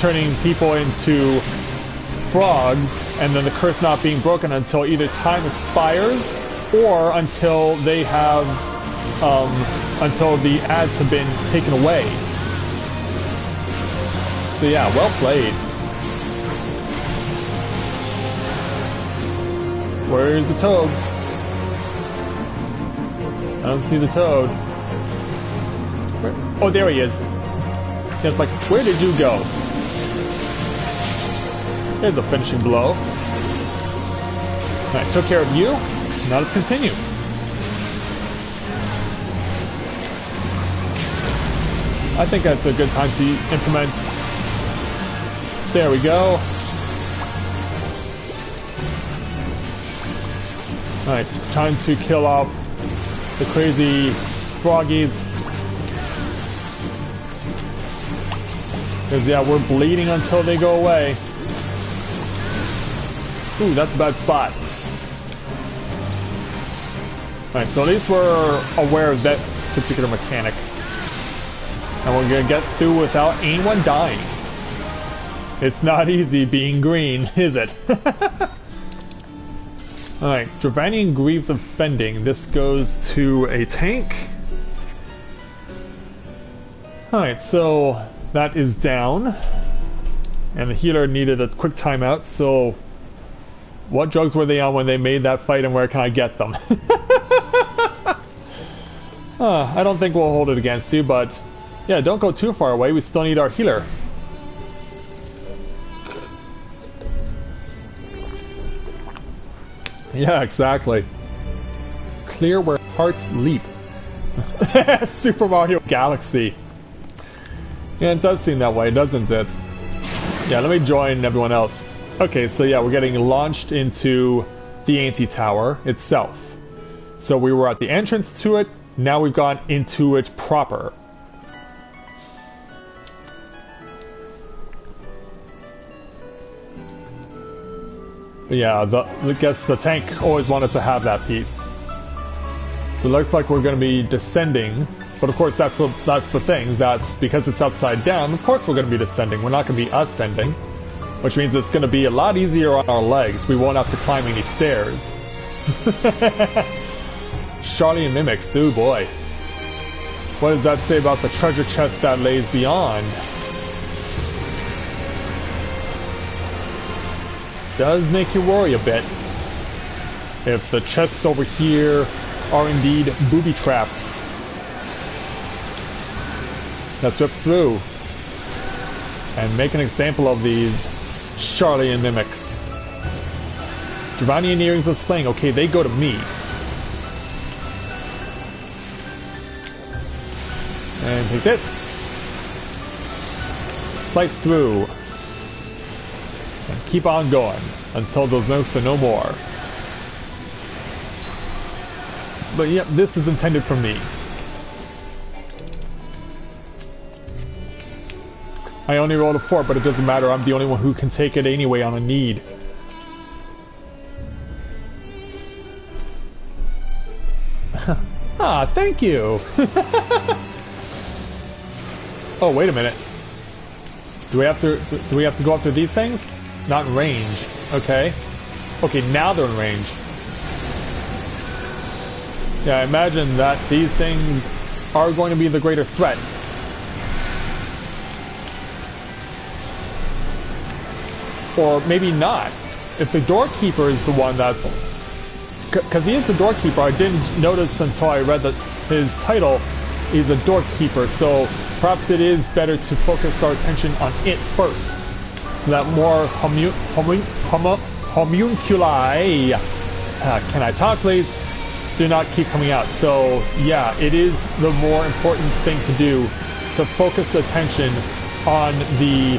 Turning people into frogs, and then the curse not being broken until either time expires or until they have, until the ads have been taken away. So yeah, well played. Where's the toad? I don't see the toad. Oh, there he is. It's like, where did you go? There's the finishing blow. Alright, took care of you. Now let's continue. I think that's a good time to implement. There we go. Alright, time to kill off the crazy froggies. Because yeah, we're bleeding until they go away. Ooh, that's a bad spot. Alright, so at least we're aware of this particular mechanic. And we're gonna get through without anyone dying. It's not easy being green, is it? Alright, Dravanian Greaves of Fending. This goes to a tank. Alright, so that is down. And the healer needed a quick timeout, so what drugs were they on when they made that fight, and where can I get them? I don't think we'll hold it against you, but yeah, don't go too far away. We still need our healer. Yeah, exactly. Clear where hearts leap. Super Mario Galaxy. Yeah, it does seem that way, doesn't it? Yeah, let me join everyone else. Okay, so yeah, we're getting launched into the Anti-Tower itself. So we were at the entrance to it, now we've gone into it proper. Yeah, I guess the tank always wanted to have that piece. So it looks like we're going to be descending, but of course that's the thing, that because it's upside down, of course we're going to be descending. We're not going to be ascending, which means it's going to be a lot easier on our legs. We won't have to climb any stairs. Charlie and Mimics, oh boy. What does that say about the treasure chest that lays beyond? Does make you worry a bit. If the chests over here are indeed booby traps. Let's rip through and make an example of these Charlie and Mimics. Dravanian Earrings of Slaying. Okay, they go to me. And take this. Slice through. And keep on going until those notes are no more. But yep, this is intended for me. I only rolled a 4, but it doesn't matter. I'm the only one who can take it anyway on a need. Ah, thank you. Oh, wait a minute. Do we have to go after these things? Not in range. Okay. Okay, now they're in range. Yeah, I imagine that these things are going to be the greater threat. Or maybe not. If the doorkeeper is the one that's... Because he is the doorkeeper. I didn't notice until I read that his title is a doorkeeper. So perhaps it is better to focus our attention on it first. So that more homunculi, can I talk please, do not keep coming out. So yeah, it is the more important thing to do, to focus attention on the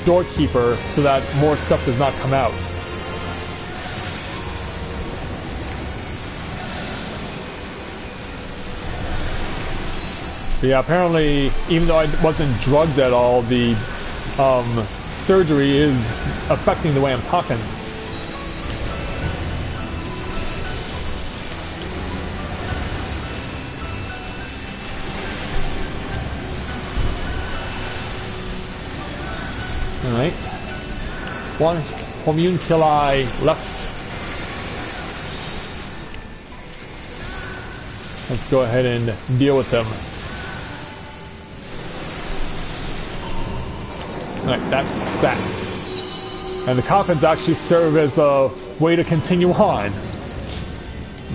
doorkeeper so that more stuff does not come out. But yeah, apparently, even though I wasn't drugged at all, the surgery is affecting the way I'm talking. Alright. One homunculi left. Let's go ahead and deal with them. Alright, that's that. And the coffins actually serve as a way to continue on.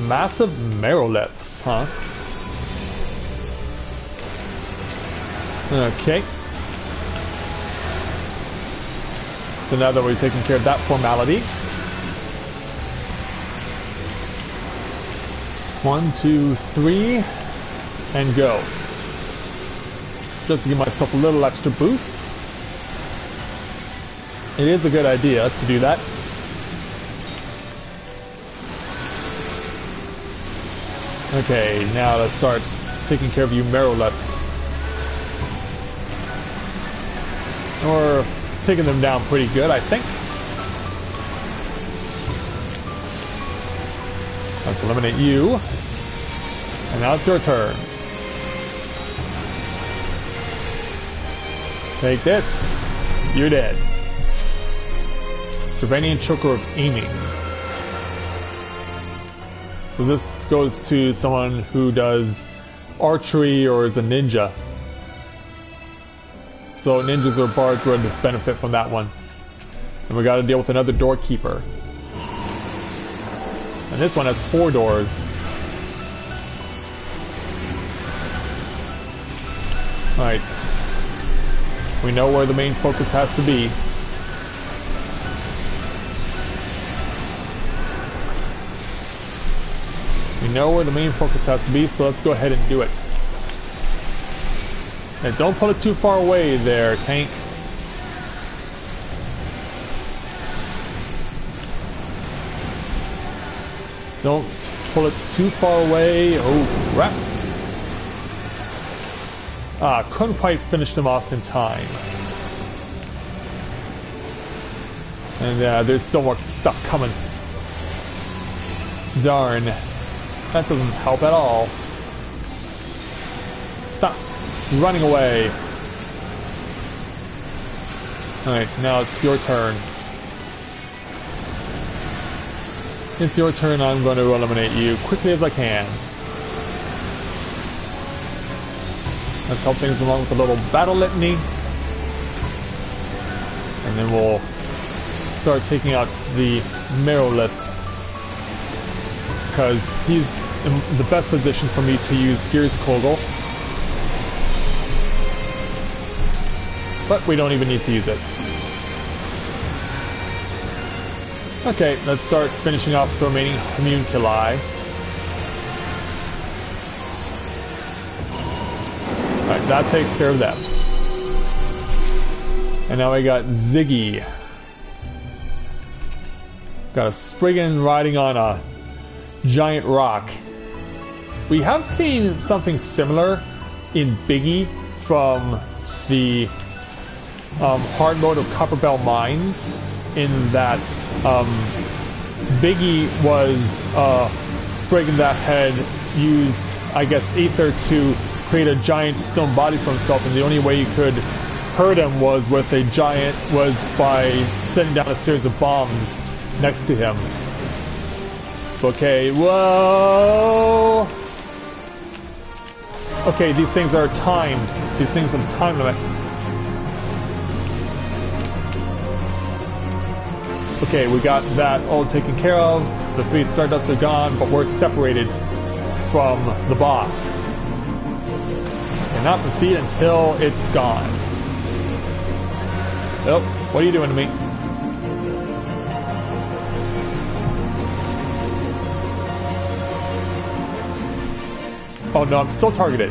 Massive marrowliths, huh? Okay. So now that we've taken care of that formality. 1, 2, 3, and go. Just to give myself a little extra boost. It is a good idea to do that. Okay, now let's start taking care of you marrowliths. Or taking them down pretty good, I think. Let's eliminate you. And now it's your turn. Take this. You're dead. Dravanian Choker of Aiming. So this goes to someone who does archery or is a ninja. So ninjas or bards would benefit from that one. And we gotta deal with another doorkeeper. And this one has 4 doors. Alright. We know where the main focus has to be. We know where the main focus has to be, so let's go ahead and do it. And don't put it too far away there, tank. Don't pull it too far away. Oh, crap. Ah, couldn't quite finish them off in time. And there's still more stuff coming. Darn. That doesn't help at all. Stop running away. Alright, now it's your turn. It's your turn. I'm going to eliminate you quickly as I can. Let's help things along with a little battle litany. And then we'll start taking out the Merolith. Because he's in the best position for me to use Gears Kogel. But we don't even need to use it. Okay, let's start finishing off the remaining homunculi. Alright, that takes care of them. And now we got Ziggy. Got a Spriggan riding on a giant rock. We have seen something similar in Biggie from the hard mode of Copperbell Mines, in that Biggie was a Spriggan that had used, I guess, Aether to create a giant stone body for himself, and the only way you could hurt him was by setting down a series of bombs next to him. Okay, whoa! Okay, these things are timed. These things have a time limit. Okay, we got that all taken care of. The 3 Stardust are gone, but we're separated from the boss. And not proceed until it's gone. Oh, what are you doing to me? Oh no, I'm still targeted.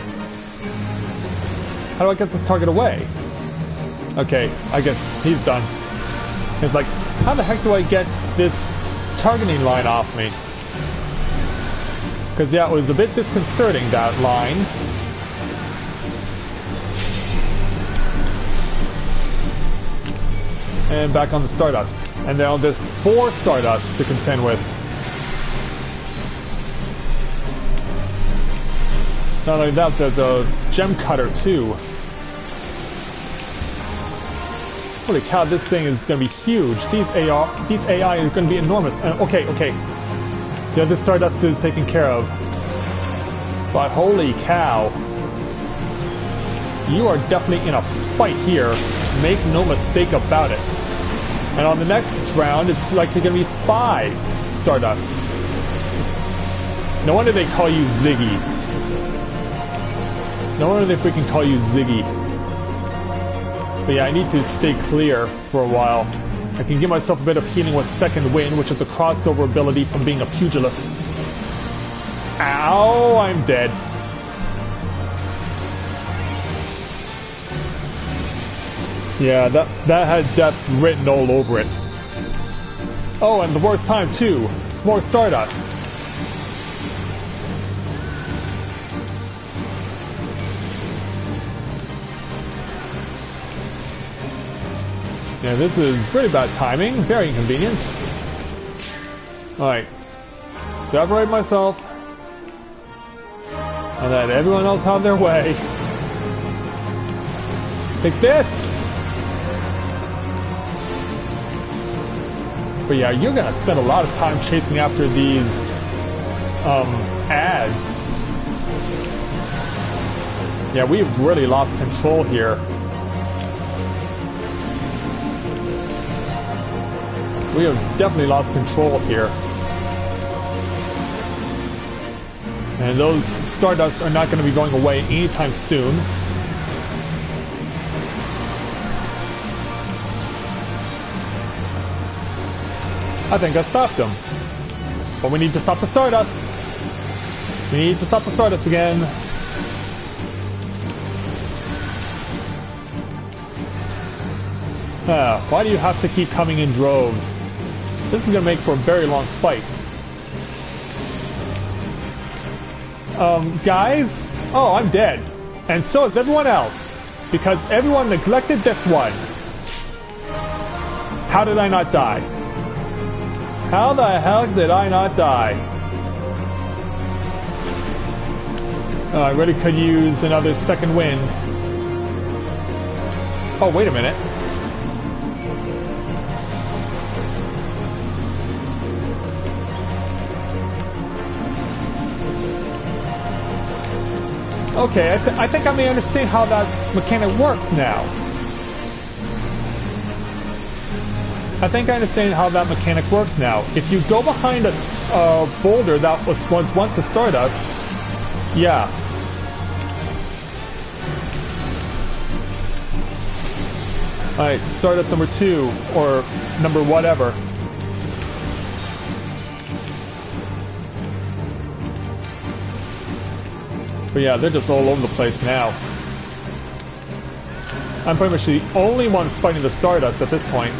How do I get this target away? Okay, I guess he's done. It's like, how the heck do I get this targeting line off me? Because yeah, it was a bit disconcerting, that line. And back on the Stardust. And now there's 4 Stardust to contend with. Not only that, there's a Gem Cutter too. Holy cow, this thing is going to be huge. These AI are going to be enormous. Okay. The other Stardust is taken care of. But holy cow. You are definitely in a fight here. Make no mistake about it. And on the next round, it's likely going to be 5 Stardusts. No wonder they call you Ziggy. No wonder they freaking call you Ziggy. But yeah, I need to stay clear for a while. I can give myself a bit of healing with Second Wind, which is a crossover ability from being a pugilist. Ow, I'm dead. Yeah, that had death written all over it. Oh, and the worst time too. More Stardust. Yeah, this is pretty bad timing. Very inconvenient. Alright. Separate myself. And let everyone else have their way. Take this! But yeah, you're gonna spend a lot of time chasing after these ads. Yeah, we've really lost control here. We have definitely lost control here. And those Stardust are not going to be going away anytime soon. I think I stopped them. But we need to stop the Stardust. We need to stop the Stardust again. Why do you have to keep coming in droves? This is going to make for a very long fight. Guys? Oh, I'm dead. And so is everyone else. Because everyone neglected this one. How did I not die? How the heck did I not die? Oh, I really could use another second wind. Oh, wait a minute. Okay, I think I may understand how that mechanic works now. I think I understand how that mechanic works now. If you go behind a boulder that was once a Stardust, yeah. Alright, Stardust number 2, or number whatever. But yeah, they're just all over the place now. I'm pretty much the only one fighting the Stardust at this point.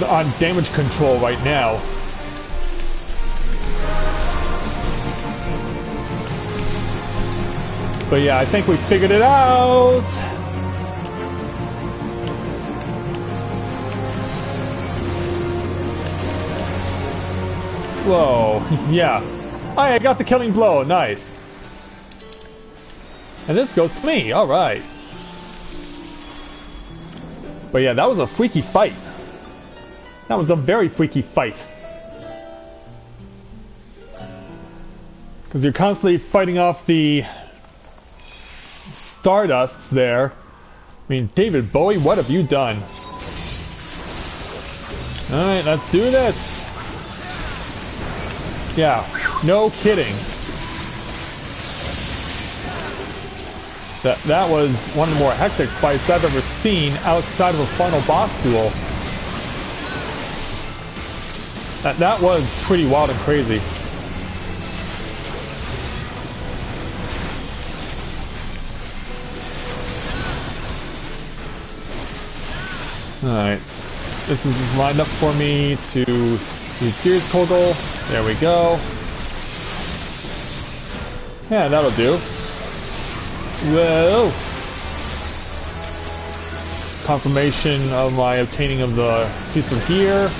On damage control right now. But yeah, I think we figured it out! Whoa, yeah. I got the killing blow, nice. And this goes to me, alright. But yeah, that was a freaky fight. That was a very freaky fight. Because you're constantly fighting off the Stardusts there. I mean, David Bowie, what have you done? Alright, let's do this. Yeah, no kidding. That was one of the more hectic fights I've ever seen outside of a final boss duel. That was pretty wild and crazy. Alright. This is lined up for me to use Gears Kogel. There we go. Yeah, that'll do. Whoa! Confirmation of my obtaining of the piece of gear.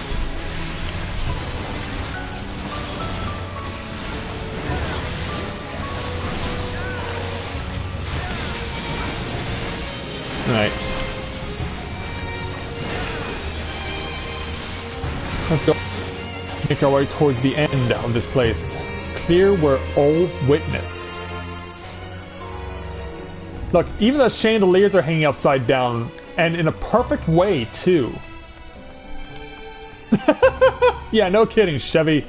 Alright. Let's go. Make our way towards the end of this place. Clear where all witness. Look, even the chandeliers are hanging upside down, and in a perfect way, too. Yeah, no kidding, Chevy.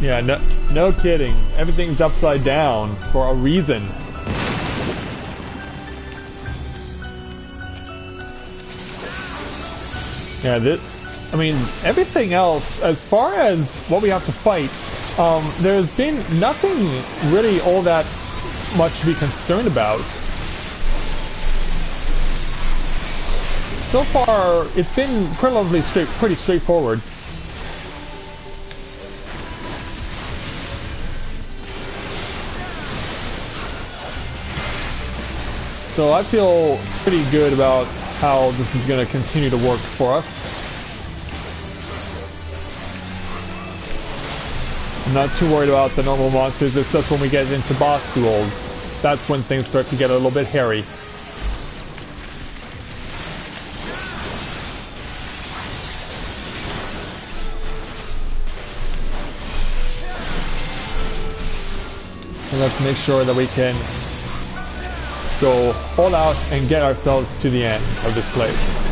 Yeah, no kidding. Everything's upside down for a reason. Yeah, I mean, everything else, as far as what we have to fight, there's been nothing really all that much to be concerned about. So far, it's been pretty straightforward. So I feel pretty good about how this is going to continue to work for us. I'm not too worried about the normal monsters, it's just when we get into boss duels, that's when things start to get a little bit hairy. So let's make sure that we can go all out and get ourselves to the end of this place.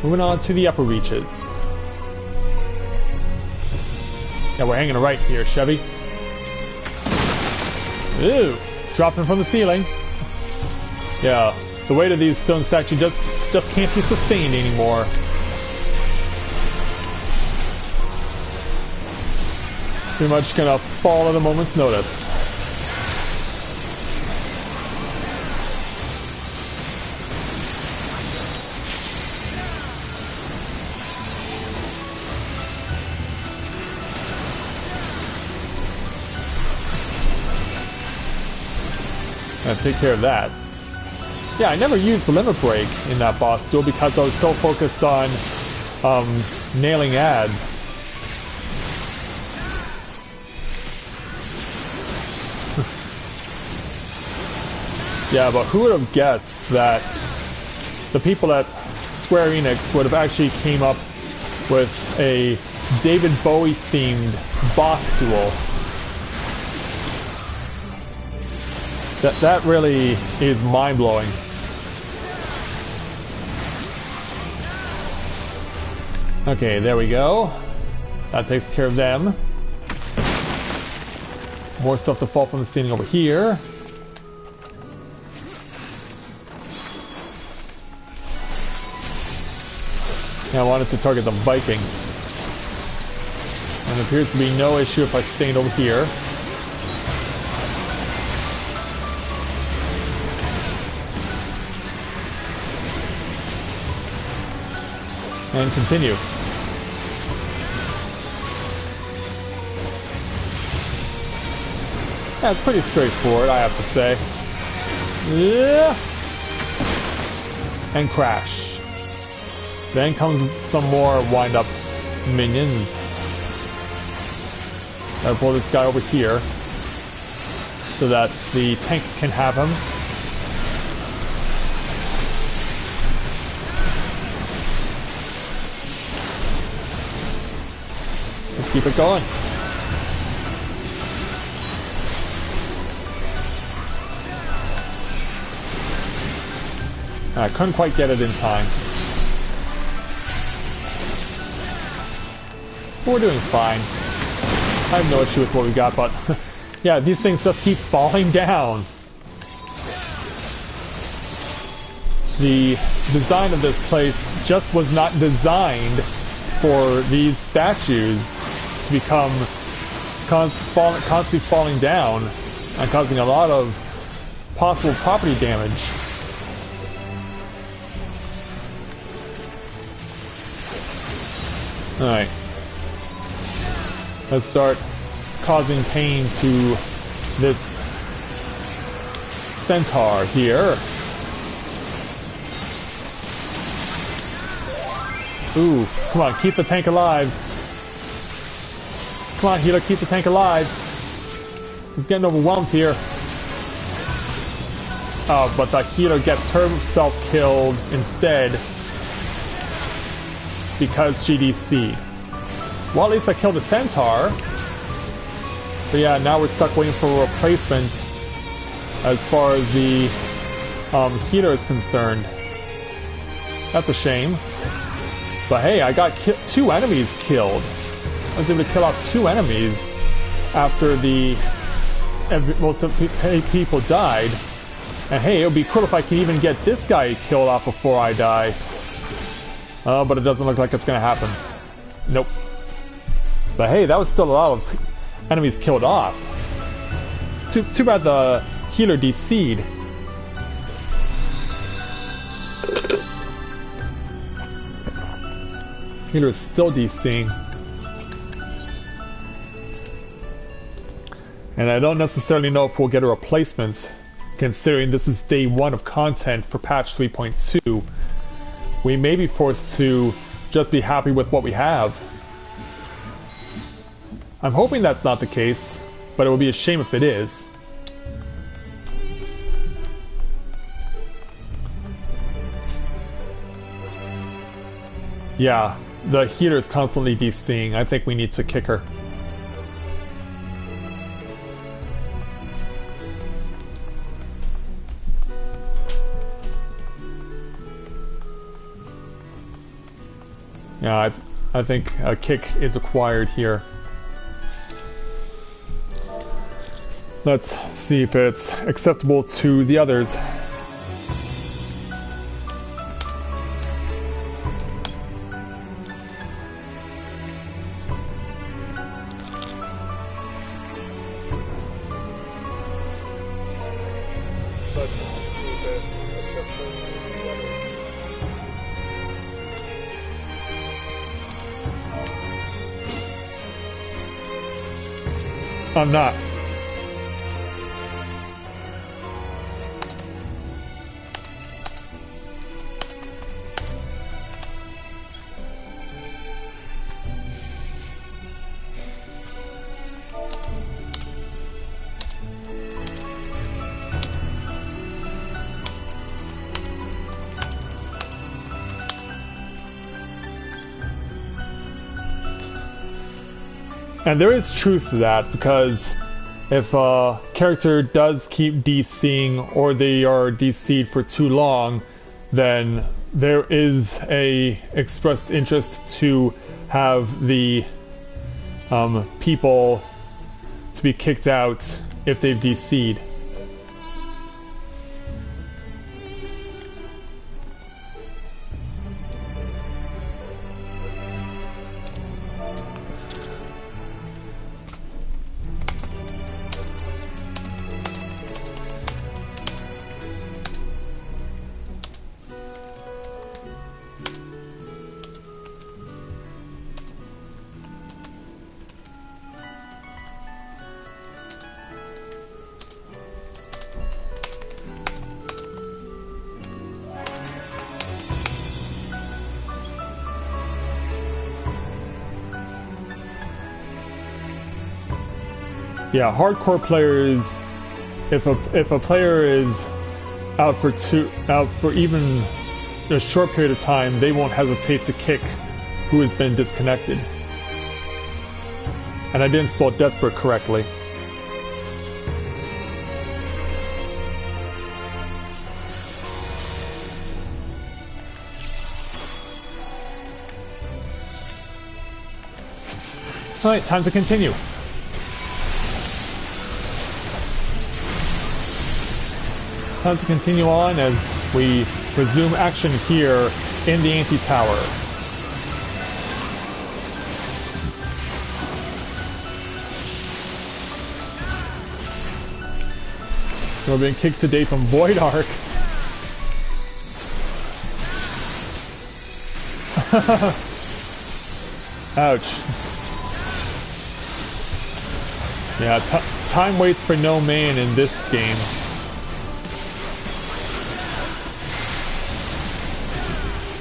Moving on to the upper reaches. Yeah, we're hanging right here, Chevy. Ooh, dropping from the ceiling. Yeah, the weight of these stone statues just can't be sustained anymore. Pretty much gonna fall at a moment's notice. Gonna take care of that. Yeah, I never used the limit break in that boss duel because I was so focused on nailing ads. Yeah, but who would have guessed that the people at Square Enix would have actually came up with a David Bowie themed boss duel? That really is mind-blowing. Okay, there we go. That takes care of them. More stuff to fall from the ceiling over here. I wanted to target the Viking. And it appears to be no issue if I stand over here. And continue. Yeah, it's pretty straightforward, I have to say. Yeah. And crash. Then comes some more wind-up minions. Gotta pull this guy over here so that the tank can have him. Let's keep it going. I couldn't quite get it in time. We're doing fine. I have no issue with what we got, but yeah, these things just keep falling down. The design of this place just was not designed for these statues to become constantly falling down and causing a lot of possible property damage. Alright. Let's start causing pain to this centaur here. Ooh, come on, keep the tank alive. Come on, healer, keep the tank alive. He's getting overwhelmed here. Oh, but the healer gets herself killed instead because she DC'd. Well, at least I killed the centaur. But yeah, now we're stuck waiting for a replacement as far as the healer is concerned. That's a shame. But hey, I got 2 enemies killed. I was able to kill off 2 enemies after most of the people died. And hey, it would be cool if I could even get this guy killed off before I die. But it doesn't look like it's gonna happen. Nope. But hey, that was still a lot of enemies killed off. Too bad the healer DC'd. Healer is still DCing. And I don't necessarily know if we'll get a replacement, considering this is day 1 of content for patch 3.2. We may be forced to just be happy with what we have. I'm hoping that's not the case, but it would be a shame if it is. Yeah, the healer is constantly DCing. I think we need to kick her. Yeah, I think a kick is required here. Let's see if it's acceptable to the others. I'm not. And there is truth to that, because if a character does keep DCing or they are DC'd for too long, then there is a expressed interest to have the people to be kicked out if they've DC'd. Yeah, hardcore players, if a player is out for even a short period of time, they won't hesitate to kick who has been disconnected. And I didn't spell desperate correctly. Alright, time to continue. Time to continue on as we resume action here in the anti-tower. We're being kicked today from Void Ark. Ouch. Yeah, time waits for no man in this game.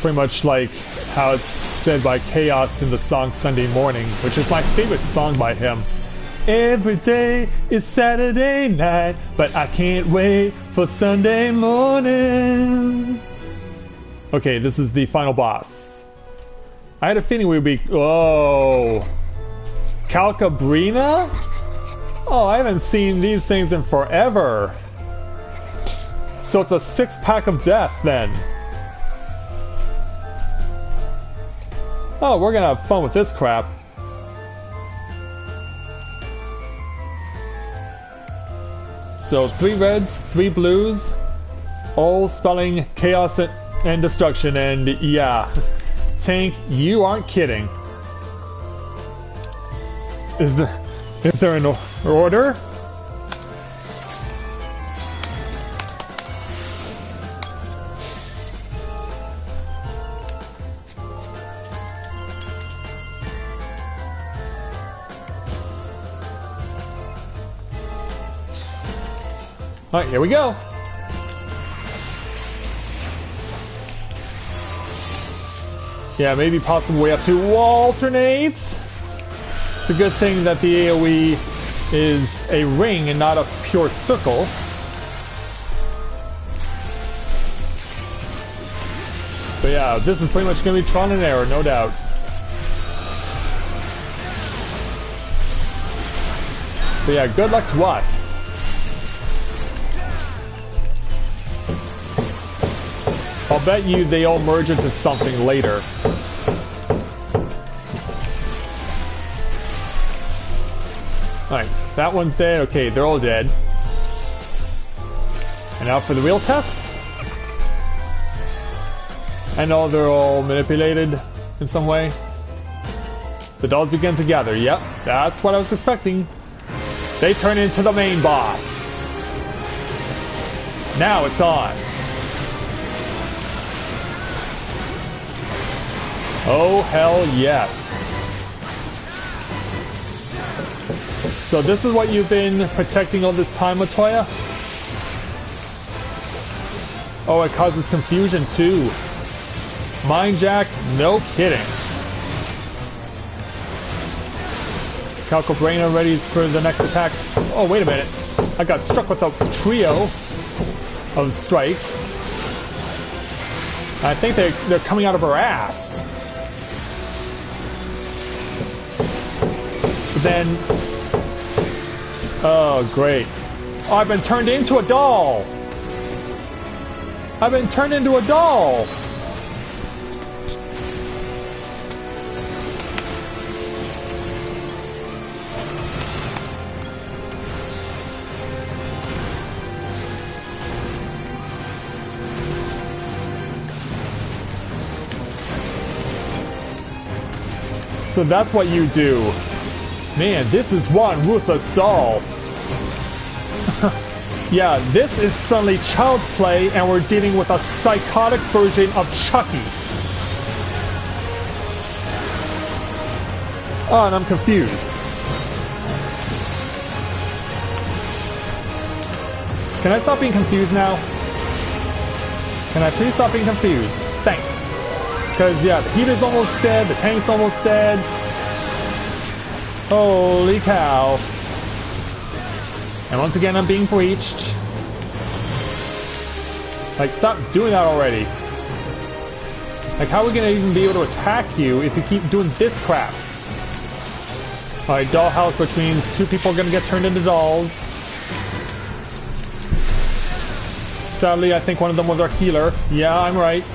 Pretty much like how it's said by Chaos in the song Sunday Morning, which is my favorite song by him. Every day is Saturday night, but I can't wait for Sunday morning. Okay, this is the final boss. I had a feeling we'd be... Oh. Calcabrina? Oh, I haven't seen these things in forever. So it's a 6-pack of death then. Oh, we're gonna have fun with this crap. So 3 reds, 3 blues, all spelling chaos and destruction, and yeah, Tank, you aren't kidding. Is there an order? Alright, here we go. Yeah, maybe possibly we have to alternate. It's a good thing that the AoE is a ring and not a pure circle. But yeah, this is pretty much going to be trial and error, no doubt. But yeah, good luck to us. I'll bet you they all merge into something later. Alright, that one's dead. Okay, they're all dead. And now for the real test. I know they're all manipulated in some way. The dolls begin to gather. Yep, that's what I was expecting. They turn into the main boss. Now it's on. Oh, hell yes. So this is what you've been protecting all this time, Latoya? Oh, it causes confusion too. Mind Jack, no kidding. Calcabrina ready for the next attack. Oh, wait a minute. I got struck with a trio of strikes. I think they're coming out of her ass. then... Oh, great. Oh, I've been turned into a doll! I've been turned into a doll! So that's what you do. Man, this is one ruthless doll. Yeah, this is suddenly child's play and we're dealing with a psychotic version of Chucky. Oh, and I'm confused. Can I stop being confused now? Can I please stop being confused? Thanks. Because, yeah, the heater's almost dead, the tank's almost dead. Holy cow. And once again, I'm being breached. Like, stop doing that already. Like, how are we gonna even be able to attack you if you keep doing this crap? Alright, dollhouse, which means two people are gonna get turned into dolls. Sadly, I think one of them was our healer. Yeah, I'm right.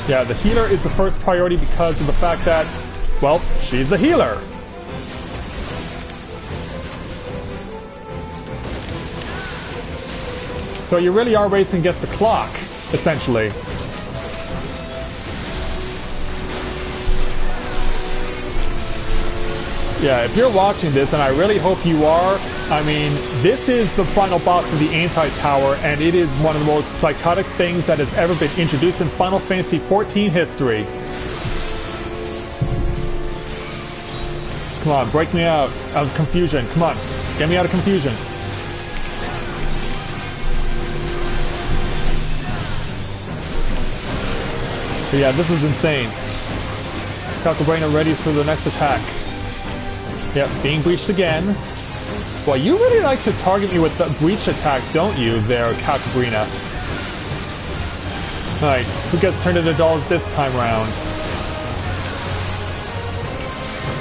Yeah, the healer is the first priority because of the fact that, well, she's the healer. So you really are racing against the clock, essentially. Yeah, if you're watching this, and I really hope you are, I mean, this is the final boss of the Anti-Tower, and it is one of the most psychotic things that has ever been introduced in Final Fantasy XIV history. Come on, break me out of confusion. Come on, get me out of confusion. But yeah, this is insane. Calcabrina ready for the next attack. Yep, being breached again. Well, you really like to target me with the breach attack, don't you, there, Calcabrina? Alright, who gets turned into dolls this time round?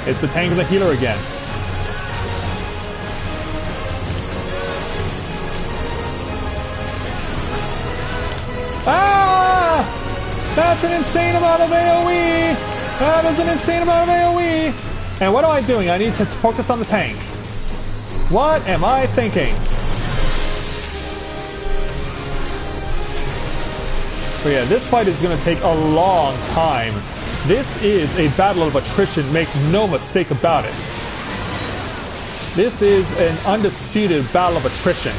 It's the tank and the healer again. Ah! That's an insane amount of AoE! That is an insane amount of AoE! And what am I doing? I need to focus on the tank. What am I thinking? But yeah, this fight is going to take a long time. This is a battle of attrition, make no mistake about it. This is an undisputed battle of attrition.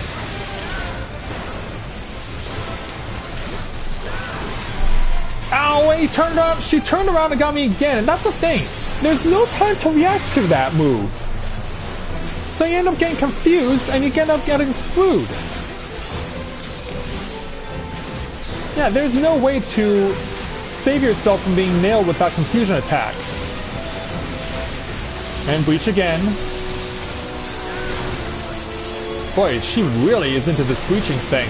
Ow, he turned around, she turned around and got me again, and that's the thing. There's no time to react to that move. So you end up getting confused and you end up getting screwed. Yeah, there's no way to save yourself from being nailed with that confusion attack. And breach again. Boy, she really is into this breaching thing.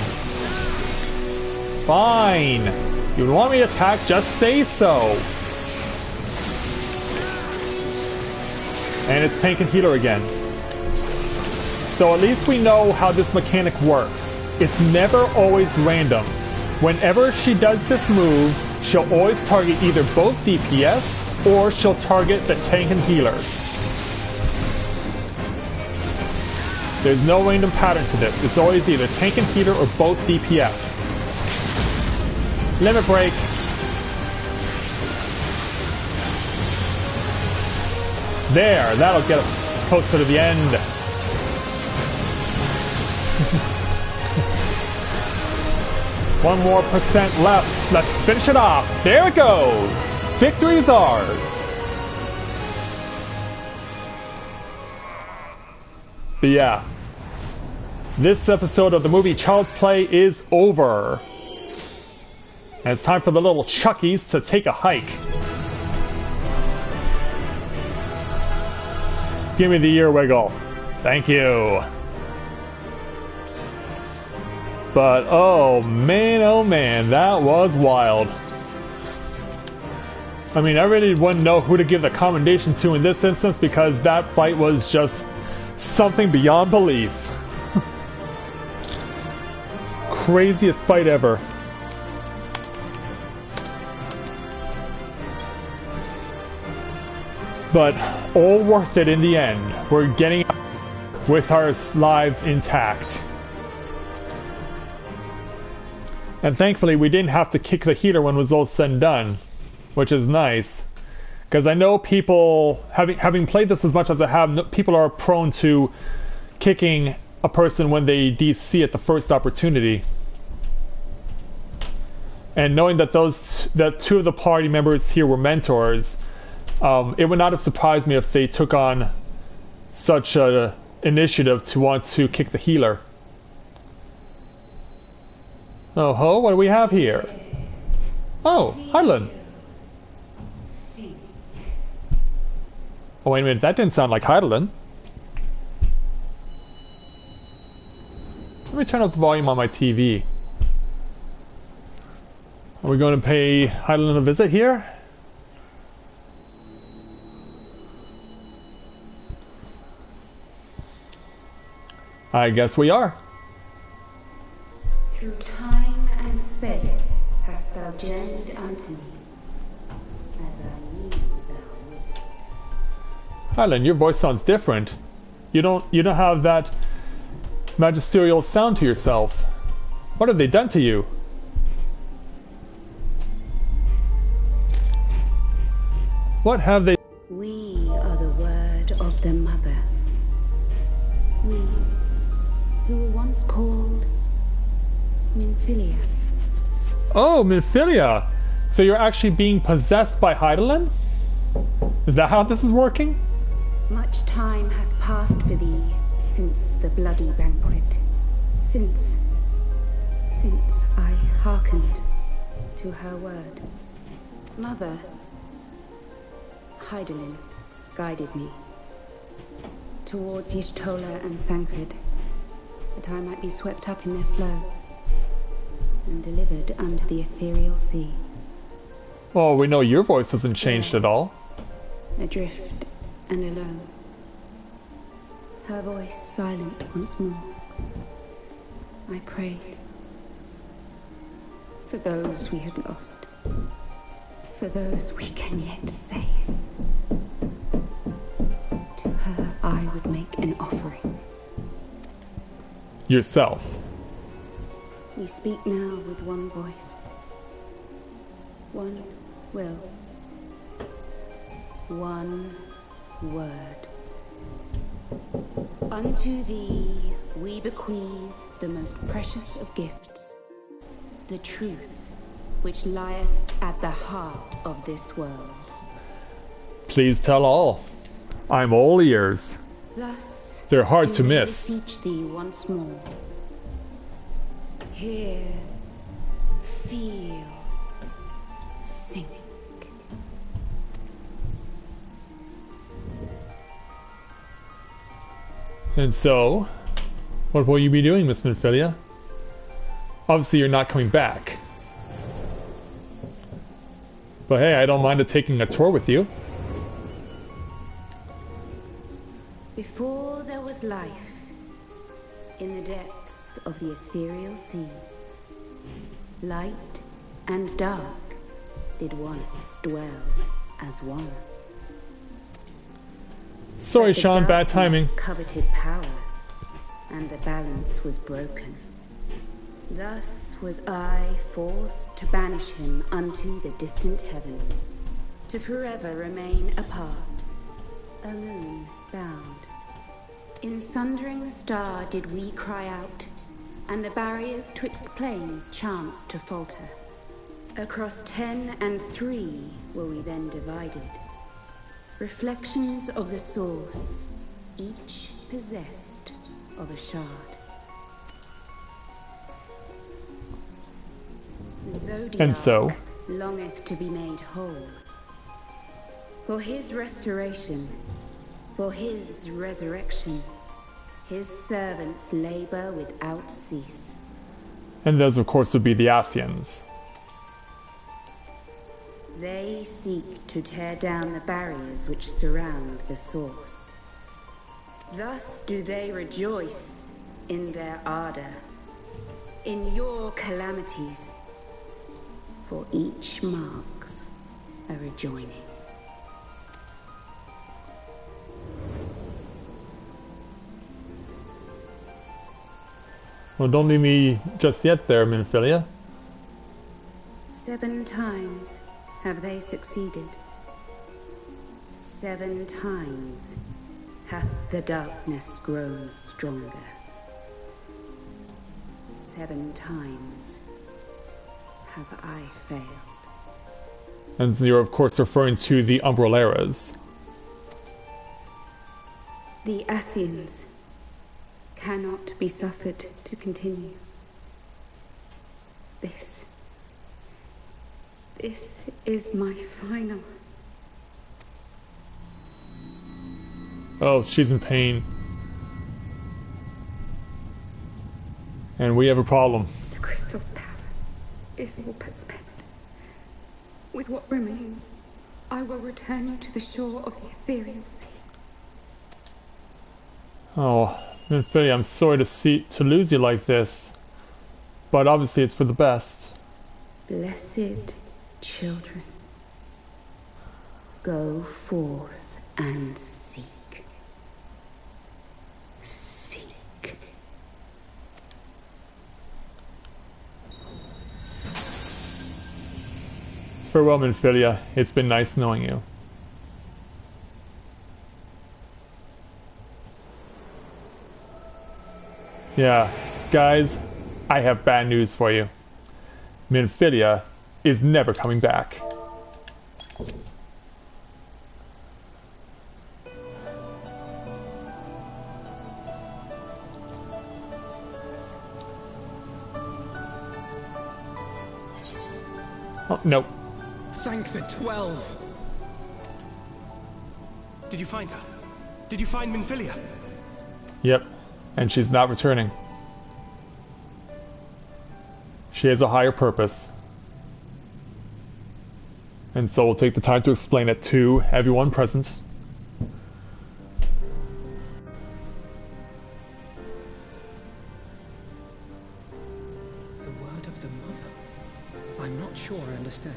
Fine. You want me to attack? Just say so. And it's tank and healer again. So at least we know how this mechanic works. It's never always random. Whenever she does this move, she'll always target either both DPS or she'll target the tank and healer. There's no random pattern to this. It's always either tank and healer or both DPS. Limit break. There, that'll get us closer to the end. One more percent left. Let's finish it off. There it goes. Victory is ours. But yeah, this episode of the movie Child's Play is over. And it's time for the little Chuckies to take a hike. Give me the ear wiggle. Thank you. But oh man, that was wild. I mean, I really wouldn't know who to give the commendation to in this instance because that fight was just something beyond belief. Craziest fight ever. But all worth it in the end. We're getting out with our lives intact. And thankfully we didn't have to kick the healer when it was all said and done, which is nice. Because I know people, having played this as much as I have, people are prone to kicking a person when they DC at the first opportunity. And knowing that that two of the party members here were mentors, it would not have surprised me if they took on such an initiative to want to kick the healer. Oh ho, what do we have here? Oh, Hydaelyn. Oh wait a minute, that didn't sound like Hydaelyn. Let me turn up the volume on my TV. Are we going to pay Hydaelyn a visit here? I guess we are. Through time and space hast thou journeyed unto me, as I knew thou wouldst. Hydaelyn, your voice sounds different. You don't have that magisterial sound to yourself. What have they done to you? What have they... We are the word of the mother. We, who were once called Minfilia. Oh, Minfilia! So you're actually being possessed by Hydaelyn? Is that how this is working? Much time hath passed for thee since the bloody banquet. Since I hearkened to her word. Mother, Hydaelyn guided me towards Y'shtola and Thancred, that I might be swept up in their flow and delivered unto the ethereal sea. Well, we know your voice hasn't changed at all. Adrift and alone, her voice silent once more, I prayed for those we had lost, for those we can yet save. To her I would make an offering. Yourself. We speak now with one voice, one will, one word. Unto thee we bequeath the most precious of gifts, the truth which lieth at the heart of this world. Please tell all. I'm all ears. Thus They're hard do to we miss. beseech thee once more. Hear, feel, think. And so, what will you be doing, Miss Minfilia? Obviously you're not coming back. But hey, I don't mind taking a tour with you. Before there was life, in the depths of the ethereal sea, light and dark did once dwell as one. Sorry, But the Sean, bad darkness timing. coveted power, and the balance was broken. Thus was I forced to banish him unto the distant heavens, to forever remain apart, alone bound. In sundering the star did we cry out, and the barriers twixt planes chanced to falter. Across 10 and 3 were we then divided. Reflections of the source, each possessed of a shard. Zodiac And so? longeth to be made whole. For his restoration, for his resurrection, his servants labor without cease. And those, of course, would be the Ascians. They seek to tear down the barriers which surround the source. Thus do they rejoice in their ardor, in your calamities, for each marks a rejoining. Well, don't leave me just yet there, Minfilia. 7 times have they succeeded. 7 times hath the darkness grown stronger. 7 times have I failed. And you're of course referring to the Umbrelleras. The Scions cannot be suffered to continue. This is my final. Oh, she's in pain. And we have a problem. The crystal's power is all but spent. With what remains, I will return you to the shore of the ethereal sea. Oh, Minfilia, I'm sorry to lose you like this. But obviously it's for the best. Blessed children, go forth and seek. Seek. Farewell, Minfilia. It's been nice knowing you. Yeah, guys, I have bad news for you. Minfilia is never coming back. Oh, no. Thank the 12! Did you find her? Did you find Minfilia? Yep, and she's not returning. She has a higher purpose. And so we'll take the time to explain it to everyone present. The word of the mother? I'm not sure I understand.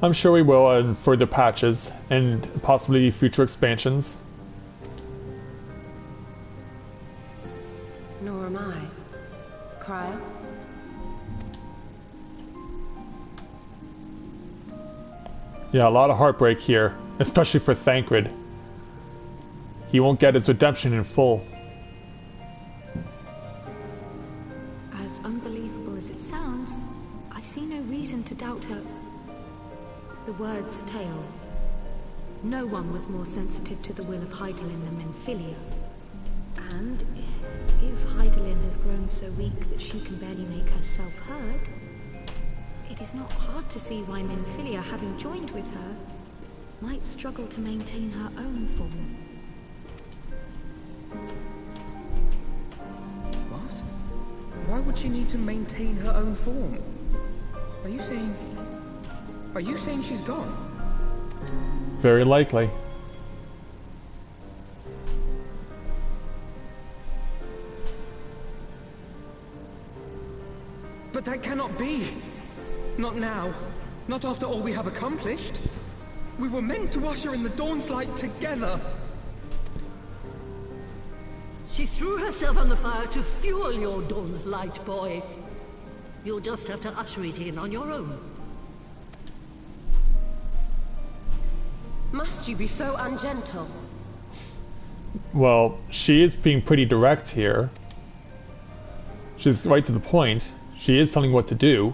I'm sure we will in further patches and possibly future expansions. Nor am I. Cryo? Yeah, a lot of heartbreak here, especially for Thancred. He won't get his redemption in full. As unbelievable as it sounds, I see no reason to doubt her. The word's tale. No one was more sensitive to the will of Hydaelyn than Minfilia. And if Hydaelyn has grown so weak that she can barely make herself heard, it is not hard to see why Minfilia, having joined with her, might struggle to maintain her own form. What? Why would she need to maintain her own form? Are you saying she's gone? Very likely. But that cannot be! Not now. Not after all we have accomplished. We were meant to usher in the dawn's light together. She threw herself on the fire to fuel your dawn's light, boy. You'll just have to usher it in on your own. Must you be so ungentle? Well, she is being pretty direct here. She's right to the point. She is telling what to do.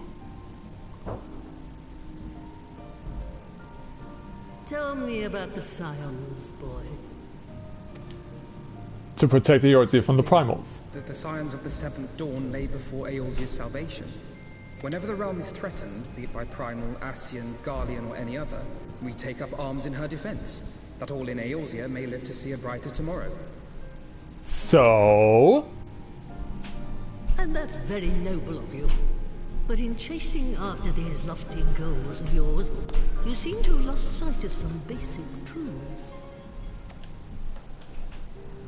Tell me about the Scions, boy. To protect Eorzea from the Primals. That the Scions of the Seventh Dawn lay before Eorzea's salvation. Whenever the realm is threatened, be it by Primal, Ascian, Garlean, or any other, we take up arms in her defense, that all in Eorzea may live to see a brighter tomorrow. So... And that's very noble of you. But in chasing after these lofty goals of yours, you seem to have lost sight of some basic truths.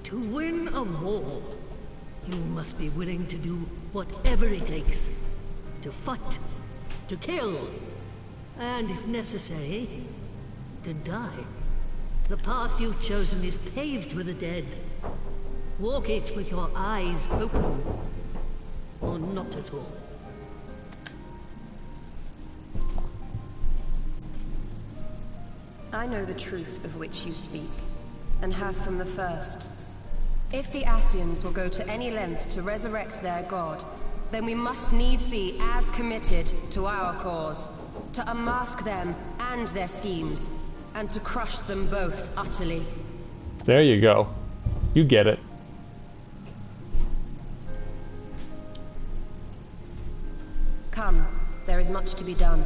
To win a war, you must be willing to do whatever it takes. To fight, to kill, and if necessary, to die. The path you've chosen is paved with the dead. Walk it with your eyes open, or not at all. I know the truth of which you speak, and have from the first. If the Scions will go to any length to resurrect their god, then we must needs be as committed to our cause, to unmask them and their schemes, and to crush them both utterly. There you go. You get it. Come, there is much to be done.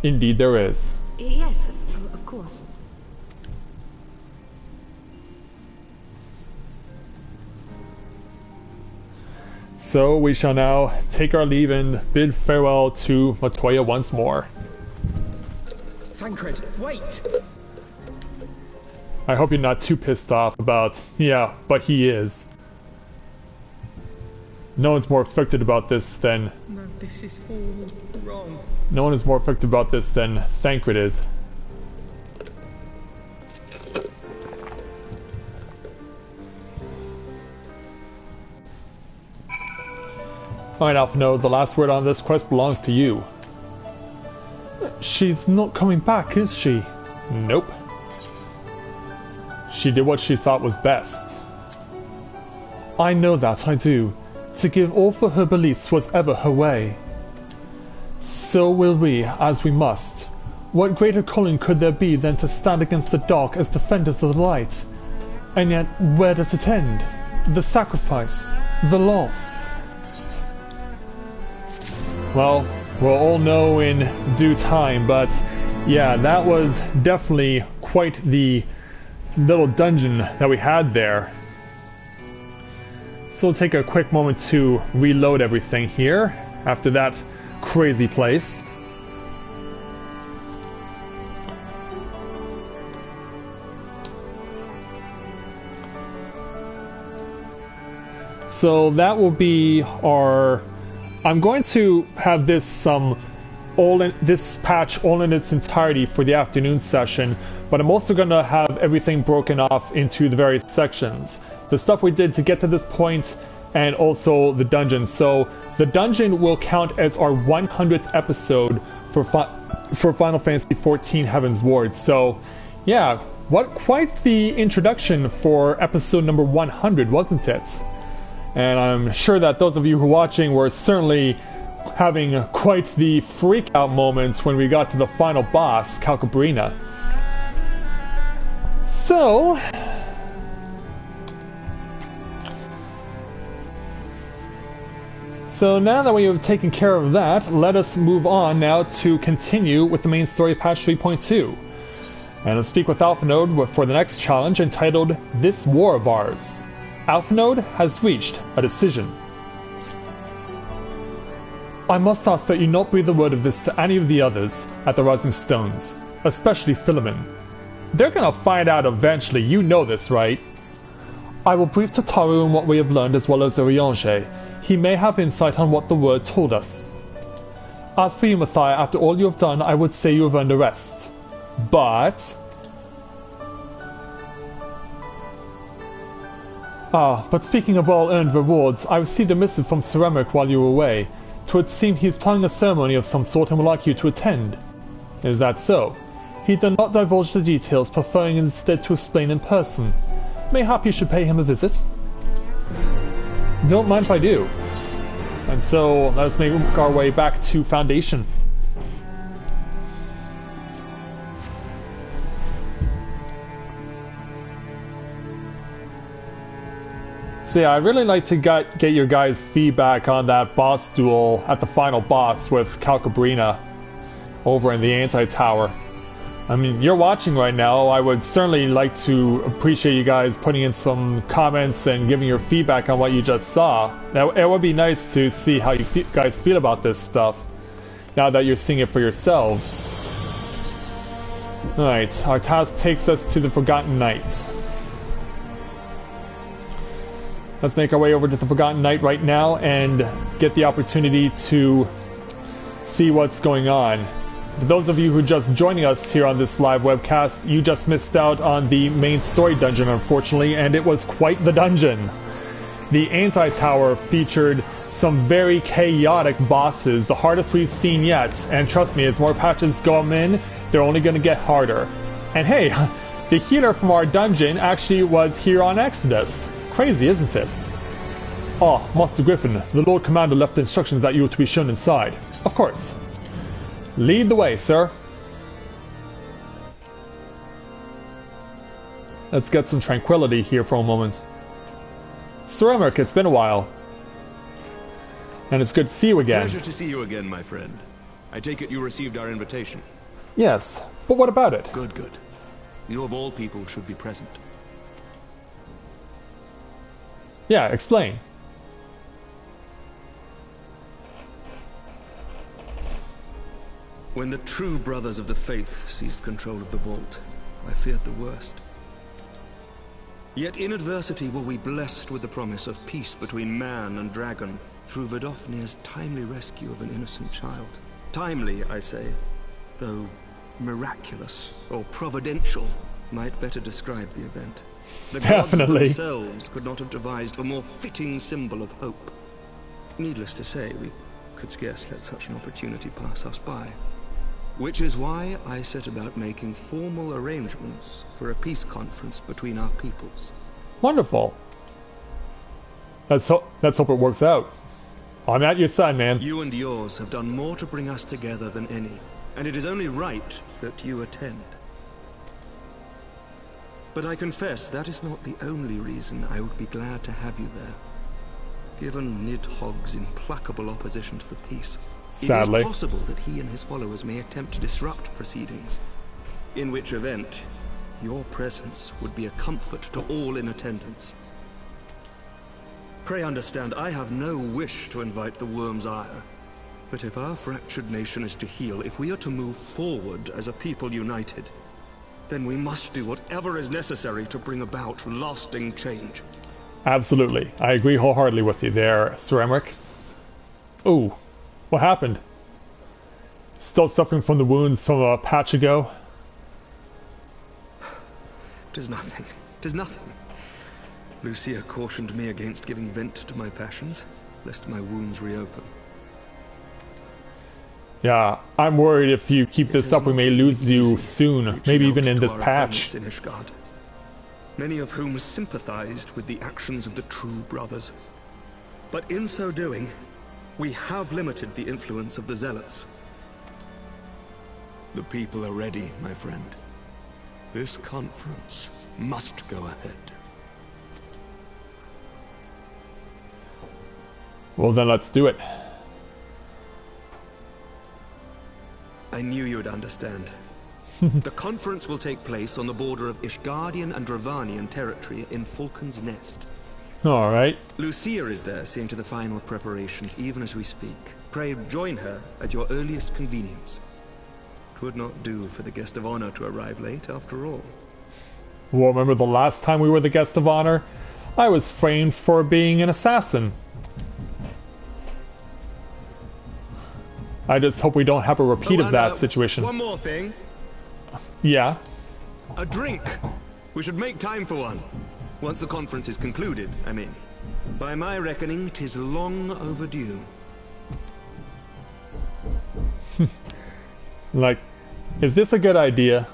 Indeed there is. Yes, of course. So we shall now take our leave and bid farewell to Matoya once more. Thancred, wait! I hope you're not too pissed off about, yeah, but he is. No one's more affected about this than... No, this is all wrong. No one is more affected about this than Thancred is. Alright, Alphino, the last word on this quest belongs to you. She's not coming back, is she? Nope. She did what she thought was best. I know that, I do. To give all for her beliefs was ever her way. So will we, as we must. What greater calling could there be than to stand against the dark as defenders of the light? And yet, where does it end? The sacrifice, the loss. Well, we'll all know in due time, but yeah, that was definitely quite the little dungeon that we had there. So we'll take a quick moment to reload everything here after that crazy place. So that will be our... I'm going to have this this patch all in its entirety for the afternoon session, but I'm also going to have everything broken off into the various sections. The stuff we did to get to this point, and also the dungeon. So the dungeon will count as our 100th episode for Final Fantasy XIV Heavensward. So yeah, quite the introduction for episode number 100, wasn't it? And I'm sure that those of you who are watching were certainly having quite the freak-out moments when we got to the final boss, Calcabrina. So... now that we have taken care of that, let us move on now to continue with the main story patch 3.2. And let's speak with Alphanode for the next challenge entitled This War of Ours. Alphanode has reached a decision. I must ask that you not breathe a word of this to any of the others at the Rising Stones, especially Philemon. They're gonna find out eventually, you know this, right? I will brief Tataru on what we have learned as well as Urianger. He may have insight on what the word told us. As for you, Mathia, after all you have done, I would say you have earned a rest. But... but speaking of well-earned rewards, I received a missive from Sir Emmerich while you were away. 'Twould seem he is planning a ceremony of some sort and would like you to attend. Is that so? He did not divulge the details, preferring instead to explain in person. Mayhap you should pay him a visit? Don't mind if I do. And so, let's make our way back to Foundation. So yeah, I'd really like to get your guys' feedback on that boss duel at the final boss with Calcabrina over in the Anti-Tower. I mean, you're watching right now. I would certainly like to appreciate you guys putting in some comments and giving your feedback on what you just saw. Now, it would be nice to see how you guys feel about this stuff now that you're seeing it for yourselves. Alright, our task takes us to the Forgotten Knights. Let's make our way over to the Forgotten Knight right now and get the opportunity to see what's going on. For those of you who are just joining us here on this live webcast, you just missed out on the main story dungeon, unfortunately, and it was quite the dungeon. The Anti-Tower featured some very chaotic bosses, the hardest we've seen yet, and trust me, as more patches go in, they're only going to get harder. And hey, the healer from our dungeon actually was here on Exodus. Crazy, isn't it? Ah, Master Griffin, the Lord Commander left instructions that you were to be shown inside. Of course. Lead the way, sir. Let's get some tranquility here for a moment. Sir Emmerich, it's been a while. And it's good to see you again. Pleasure to see you again, my friend. I take it you received our invitation. Yes, but what about it? Good, good. You of all people should be present. Yeah, explain. When the true brothers of the faith seized control of the vault, I feared the worst. Yet in adversity were we blessed with the promise of peace between man and dragon through Vidofnir's timely rescue of an innocent child. Timely, I say, though miraculous or providential might better describe the event. The gods themselves could not have devised a more fitting symbol of hope. Needless to say, we could scarce let such an opportunity pass us by. Which is why I set about making formal arrangements for a peace conference between our peoples. Wonderful. Let's hope it works out. I'm at your side, man. You and yours have done more to bring us together than any, and it is only right that you attend. But I confess that is not the only reason I would be glad to have you there. Given Nidhogg's implacable opposition to the peace, sadly, it is possible that he and his followers may attempt to disrupt proceedings. In which event, your presence would be a comfort to all in attendance. Pray understand, I have no wish to invite the worm's ire. But if our fractured nation is to heal, if we are to move forward as a people united, then we must do whatever is necessary to bring about lasting change. Absolutely. I agree wholeheartedly with you there, Sir Emmerich. Ooh, what happened? Still suffering from the wounds from a patch ago? 'Tis nothing. 'Tis nothing. Lucia cautioned me against giving vent to my passions, lest my wounds reopen. Yeah, I'm worried if you keep this up we may lose you soon, maybe even in this patch. In Ishgard, many of whom sympathized with the actions of the true brothers. But in so doing, we have limited the influence of the zealots. The people are ready, my friend. This conference must go ahead. Well then, let's do it. I knew you would understand. The conference will take place on the border of Ishgardian and Dravanian territory in Falcon's Nest. Alright. Lucia is there, seeing to the final preparations even as we speak. Pray join her at your earliest convenience. 'Twould not do for the guest of honor to arrive late, after all. Well, remember the last time we were the guest of honor? I was framed for being an assassin. I just hope we don't have a repeat of that situation. One more thing. Yeah? A drink! We should make time for one. Once the conference is concluded, I mean. By my reckoning, 'tis long overdue. Like, is this a good idea?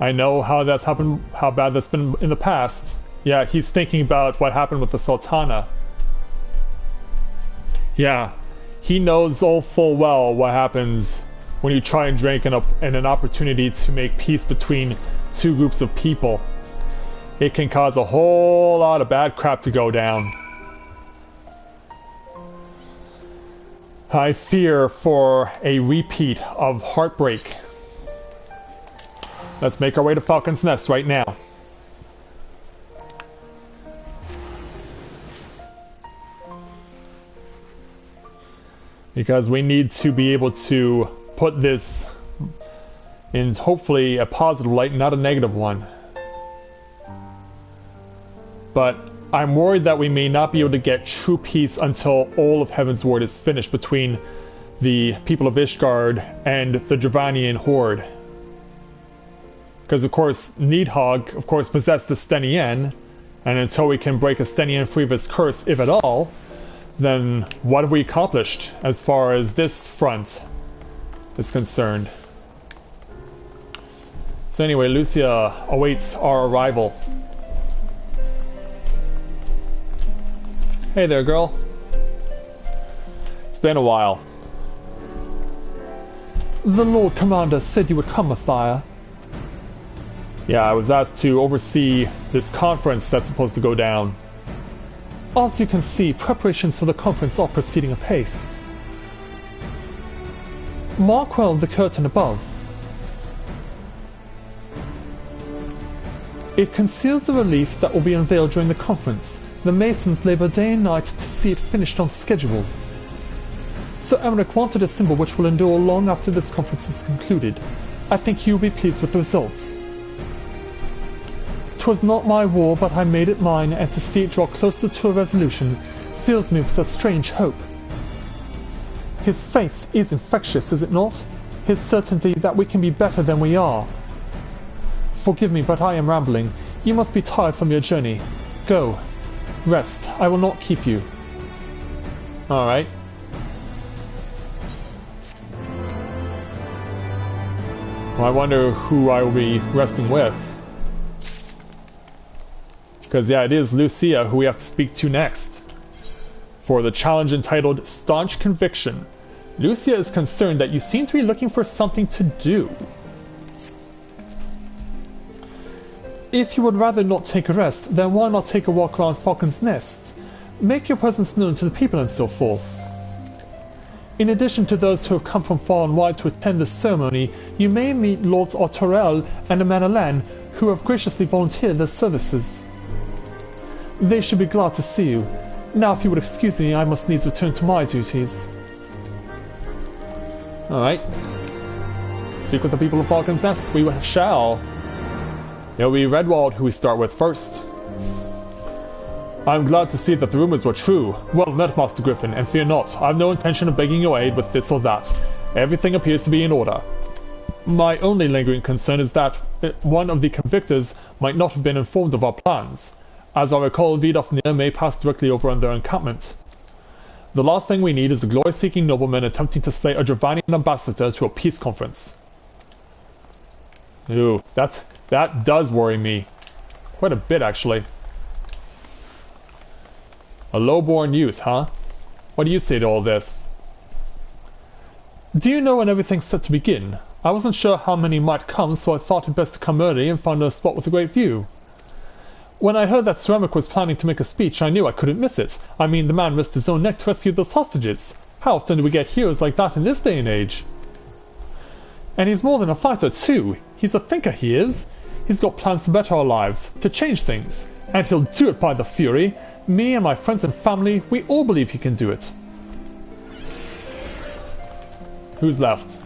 I know how that's happened, how bad that's been in the past. Yeah, he's thinking about what happened with the Sultana. Yeah, he knows all full well what happens when you try and drink in an opportunity to make peace between two groups of people. It can cause a whole lot of bad crap to go down. I fear for a repeat of Heartbreak. Let's make our way to Falcon's Nest right now. Because we need to be able to put this in hopefully a positive light, not a negative one. But I'm worried that we may not be able to get true peace until all of Heavensward is finished between the people of Ishgard and the Dravanian Horde. Because of course, Needhogg, of course, possessed the Stenien, and until we can break a Stenien free of his curse, if at all, then what have we accomplished as far as this front is concerned? So anyway, Lucia awaits our arrival. Hey there, girl. It's been a while. The Lord Commander said you would come, Mathia. Yeah, I was asked to oversee this conference that's supposed to go down. As you can see, preparations for the conference are proceeding apace. Mark well the curtain above. It conceals the relief that will be unveiled during the conference. The Masons labor day and night to see it finished on schedule. Sir Emmerich wanted a symbol which will endure long after this conference is concluded. I think he will be pleased with the results. 'Twas not my war, but I made it mine, and to see it draw closer to a resolution fills me with a strange hope. His faith is infectious, is it not? His certainty that we can be better than we are. Forgive me, but I am rambling. You must be tired from your journey. Go. Rest. I will not keep you. Alright. Well, I wonder who I will be resting with. Because, yeah, it is Lucia who we have to speak to next. For the challenge entitled Staunch Conviction. Lucia is concerned that you seem to be looking for something to do. If you would rather not take a rest, then why not take a walk around Falcon's Nest? Make your presence known to the people and so forth. In addition to those who have come from far and wide to attend this ceremony, you may meet Lords Autorel and Amanalan, who have graciously volunteered their services. They should be glad to see you. Now, if you would excuse me, I must needs return to my duties. Alright. Speak with the people of Falcon's Nest. We shall. It'll be Redwald who we start with first. I'm glad to see that the rumors were true. Well met, Master Griffin, and fear not. I have no intention of begging your aid with this or that. Everything appears to be in order. My only lingering concern is that one of the convictors might not have been informed of our plans. As I recall, Vidofnir may pass directly over on their encampment. The last thing we need is a glory-seeking nobleman attempting to slay a Dravanian ambassador to a peace conference. Ooh, that does worry me. Quite a bit, actually. A low-born youth, huh? What do you say to all this? Do you know when everything's set to begin? I wasn't sure how many might come, so I thought it best to come early and find a spot with a great view. When I heard that Sir Emmerich was planning to make a speech, I knew I couldn't miss it. I mean, the man risked his own neck to rescue those hostages. How often do we get heroes like that in this day and age? And he's more than a fighter, too. He's a thinker, he is. He's got plans to better our lives, to change things. And he'll do it by the Fury. Me and my friends and family, we all believe he can do it. Who's left?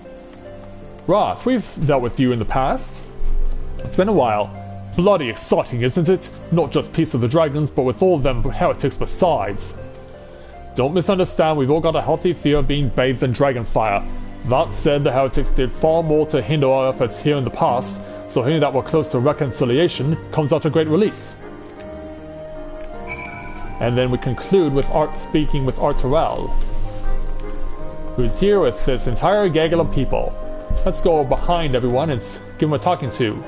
Wrath, we've dealt with you in the past. It's been a while. Bloody exciting, isn't it? Not just Peace of the Dragons, but with all them heretics besides. Don't misunderstand, we've all got a healthy fear of being bathed in dragon fire. That said, the heretics did far more to hinder our efforts here in the past, so hearing that we're close to reconciliation comes out a great relief. And then we conclude with speaking with Arturel, who's here with this entire gaggle of people. Let's go behind everyone and give him a talking to.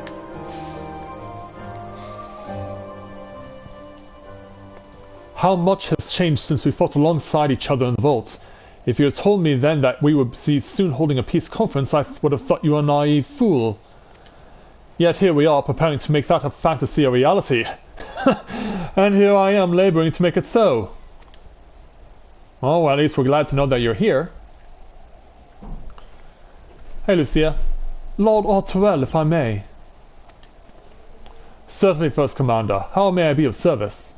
How much has changed since we fought alongside each other in the vault. If you had told me then that we would be soon holding a peace conference, I would have thought you a naive fool. Yet here we are, preparing to make that a fantasy a reality. And here I am, laboring to make it so. Oh, well, at least we're glad to know that you're here. Hey, Lucia. Lord Autorel, if I may. Certainly, First Commander. How may I be of service?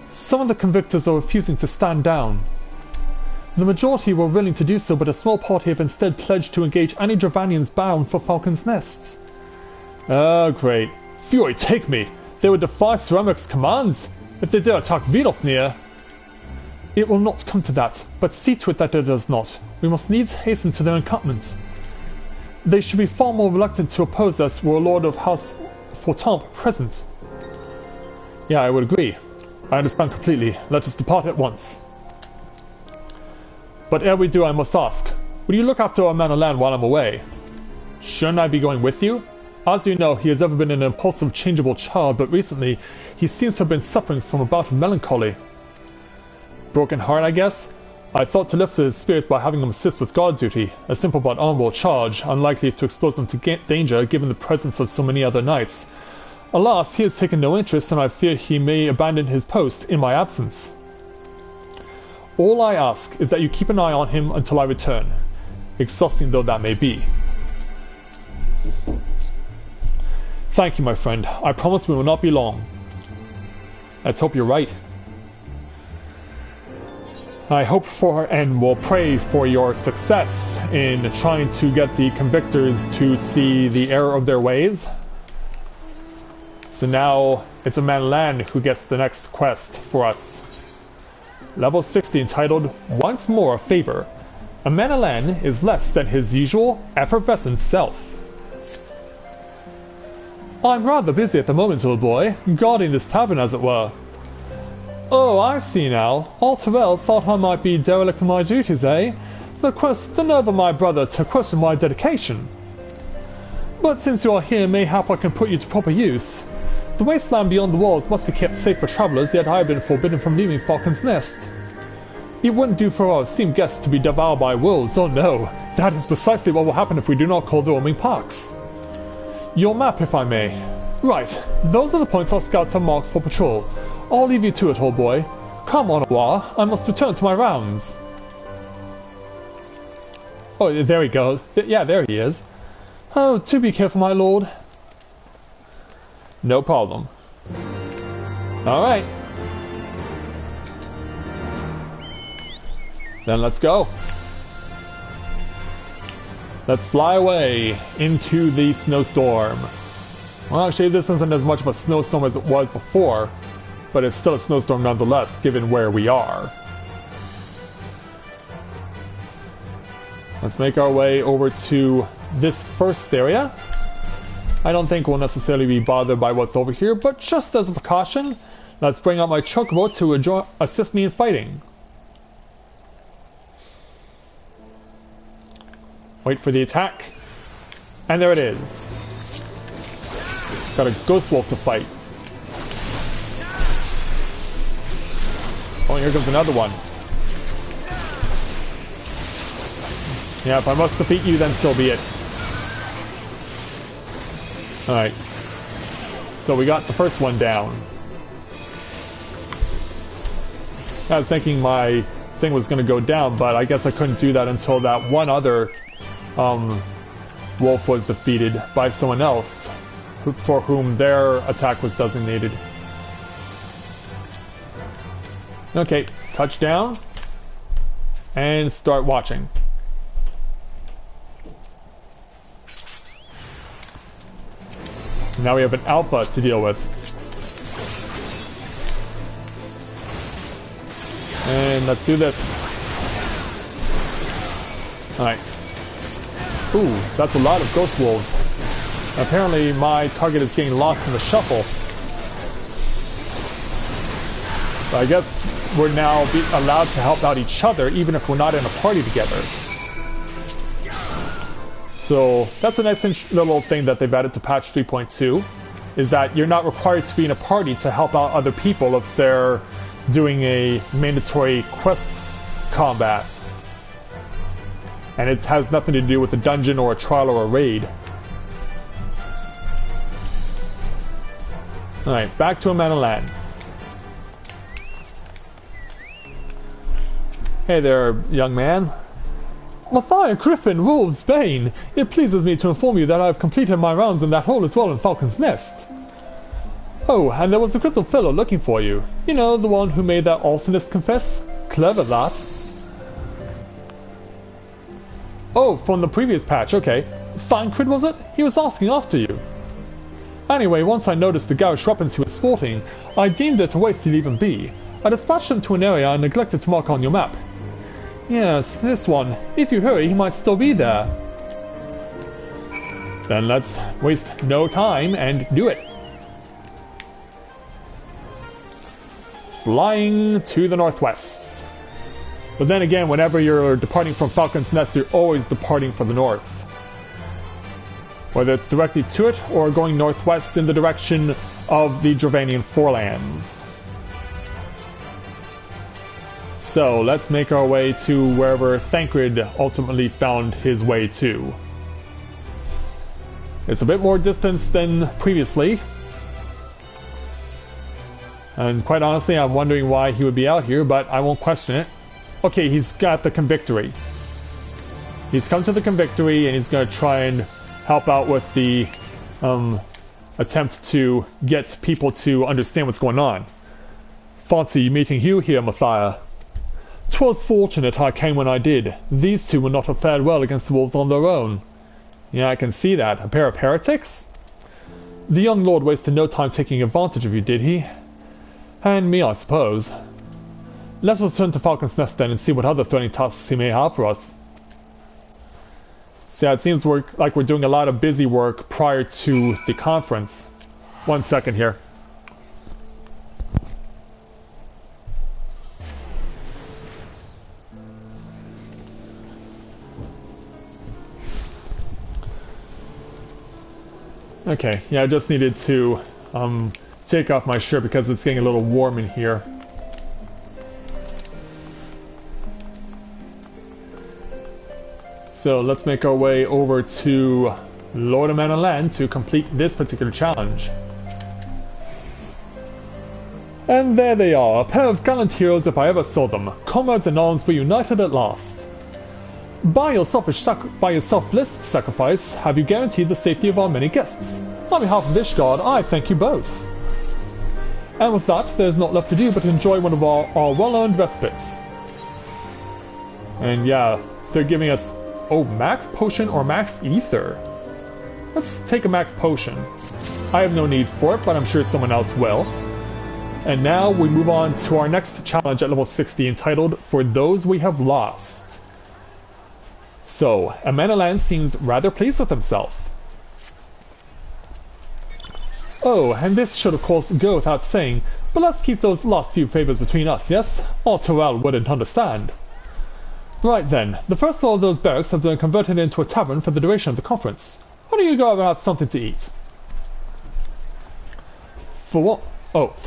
Some of the convictors are refusing to stand down. The majority were willing to do so, but a small party have instead pledged to engage any Dravanians bound for Falcon's Nest. Ah, great. Fury, take me! They would defy Ceramic's commands if they dare attack Vidofnir. It will not come to that, but see to it that it does not. We must needs hasten to their encampment. They should be far more reluctant to oppose us were a Lord of House Fortamp present. Yeah, I would agree. I understand completely. Let us depart at once. But ere we do, I must ask, will you look after our man of land while I'm away? Shouldn't I be going with you? As you know, he has ever been an impulsive, changeable child, but recently he seems to have been suffering from a bout of melancholy. Broken heart, I guess? I thought to lift his spirits by having him assist with guard duty, a simple but honorable charge, unlikely to expose them to danger given the presence of so many other knights. Alas, he has taken no interest, and I fear he may abandon his post in my absence. All I ask is that you keep an eye on him until I return, exhausting though that may be. Thank you, my friend. I promise we will not be long. Let's hope you're right. I hope for and will pray for your success in trying to get the convictors to see the error of their ways. So now it's a man land who gets the next quest for us. Level 60 entitled Once More a Favor. A Manalan is less than his usual effervescent self. I'm rather busy at the moment, old boy, guarding this tavern as it were. Oh, I see now. Autorel thought I might be derelict in my duties, eh? The nerve of my brother to question my dedication. But since you are here, mayhap I can put you to proper use. The wasteland beyond the walls must be kept safe for travelers, yet I have been forbidden from leaving Falcon's Nest. It wouldn't do for our esteemed guests to be devoured by wolves, oh no. That is precisely what will happen if we do not call the roaming parks. Your map, if I may. Right, those are the points our scouts have marked for patrol. I'll leave you to it, old boy. Come on, Novaura, I must return to my rounds. Oh, there he goes. Yeah, there he is. Oh, do be careful, my lord. No problem. Alright. Then let's go. Let's fly away into the snowstorm. Well, actually, this isn't as much of a snowstorm as it was before, but it's still a snowstorm nonetheless, given where we are. Let's make our way over to this first area. I don't think we'll necessarily be bothered by what's over here, but just as a precaution, let's bring out my chocobo to assist me in fighting. Wait for the attack. And there it is. Got a ghost wolf to fight. Oh, here comes another one. Yeah, if I must defeat you, then so be it. Alright. So we got the first one down. I was thinking my thing was going to go down, but I guess I couldn't do that until that one other wolf was defeated by someone else for whom their attack was designated. Okay, touchdown and start watching. Now we have an alpha to deal with. And let's do this. Alright. Ooh, that's a lot of ghost wolves. Apparently my target is getting lost in the shuffle. But I guess we're now allowed to help out each other even if we're not in a party together. So that's a nice little thing that they've added to patch 3.2, is that you're not required to be in a party to help out other people if they're doing a mandatory quests combat. And it has nothing to do with a dungeon or a trial or a raid. Alright, back to Amanalan. Hey there, young man. Matthias Griffin, Wolf's Bane. It pleases me to inform you that I have completed my rounds in that hole as well in Falcon's Nest. Oh, and there was a crystal fellow looking for you. You know, the one who made that arsonist confess? Clever, that. Oh, from the previous patch, okay. Thancred, was it? He was asking after you. Anyway, once I noticed the garish weapons he was sporting, I deemed it a waste to leave him be. I dispatched him to an area I neglected to mark on your map. Yes, this one. If you hurry, he might still be there. Then let's waste no time and do it. Flying to the northwest. But then again, whenever you're departing from Falcon's Nest, you're always departing for the north. Whether it's directly to it, or going northwest in the direction of the Dravanian Forelands. So, let's make our way to wherever Thancred ultimately found his way to. It's a bit more distance than previously. And quite honestly, I'm wondering why he would be out here, but I won't question it. Okay, he's got the Convictory. He's come to the Convictory, and he's going to try and help out with the attempt to get people to understand what's going on. Fancy meeting you here, Matthias. 'Twas fortunate I came when I did. These two would not have fared well against the wolves on their own. Yeah, I can see that. A pair of heretics? The young lord wasted no time taking advantage of you, did he? And me, I suppose. Let us return to Falcon's Nest then and see what other threatening tasks he may have for us. So yeah, it seems like we're doing a lot of busy work prior to the conference. 1 second here. Okay, yeah, I just needed to take off my shirt because it's getting a little warm in here. So let's make our way over to Lord of Man and Land to complete this particular challenge. And there they are, a pair of gallant heroes if I ever saw them. Comrades in arms were united at last. By your selfless sacrifice, have you guaranteed the safety of our many guests. On behalf of Ishgard, I thank you both. And with that, there's not left to do but enjoy one of our well-earned respites. And yeah, they're giving us, oh, max potion or max ether. Let's take a max potion. I have no need for it, but I'm sure someone else will. And now we move on to our next challenge at level 60, entitled For Those We Have Lost. So, Amanalan seems rather pleased with himself. Oh, and this should of course go without saying, but let's keep those last few favors between us, yes? Or Terrell wouldn't understand. Right then, the first floor of those barracks have been converted into a tavern for the duration of the conference. Why don't you go out and have something to eat? For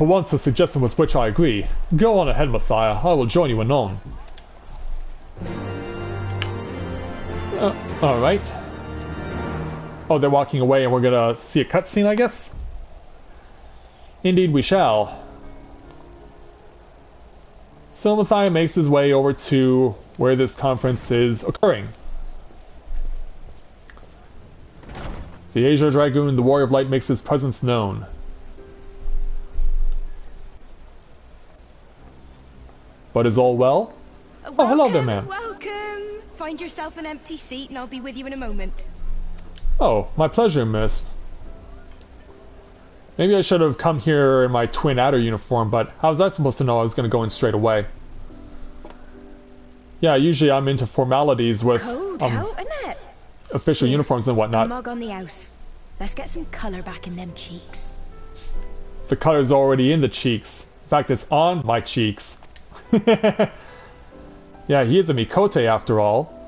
once a suggestion with which I agree. Go on ahead, Matthias, I will join you anon. Alright. Oh, they're walking away and we're gonna see a cutscene, I guess? Indeed we shall. So Matthias makes his way over to where this conference is occurring. The Azure Dragoon, the Warrior of Light, makes his presence known. But is all well? Oh, hello there, ma'am. Welcome! Find yourself an empty seat and I'll be with you in a moment. Oh, my pleasure, miss. Maybe I should have come here in my Twin Adder uniform, but how was I supposed to know I was going to go in straight away? Yeah, usually I'm into formalities with official uniforms and whatnot. Mug on the house. Let's get some colour back in them cheeks. The color's already in the cheeks. In fact, it's on my cheeks. Yeah, he is a Mikote after all.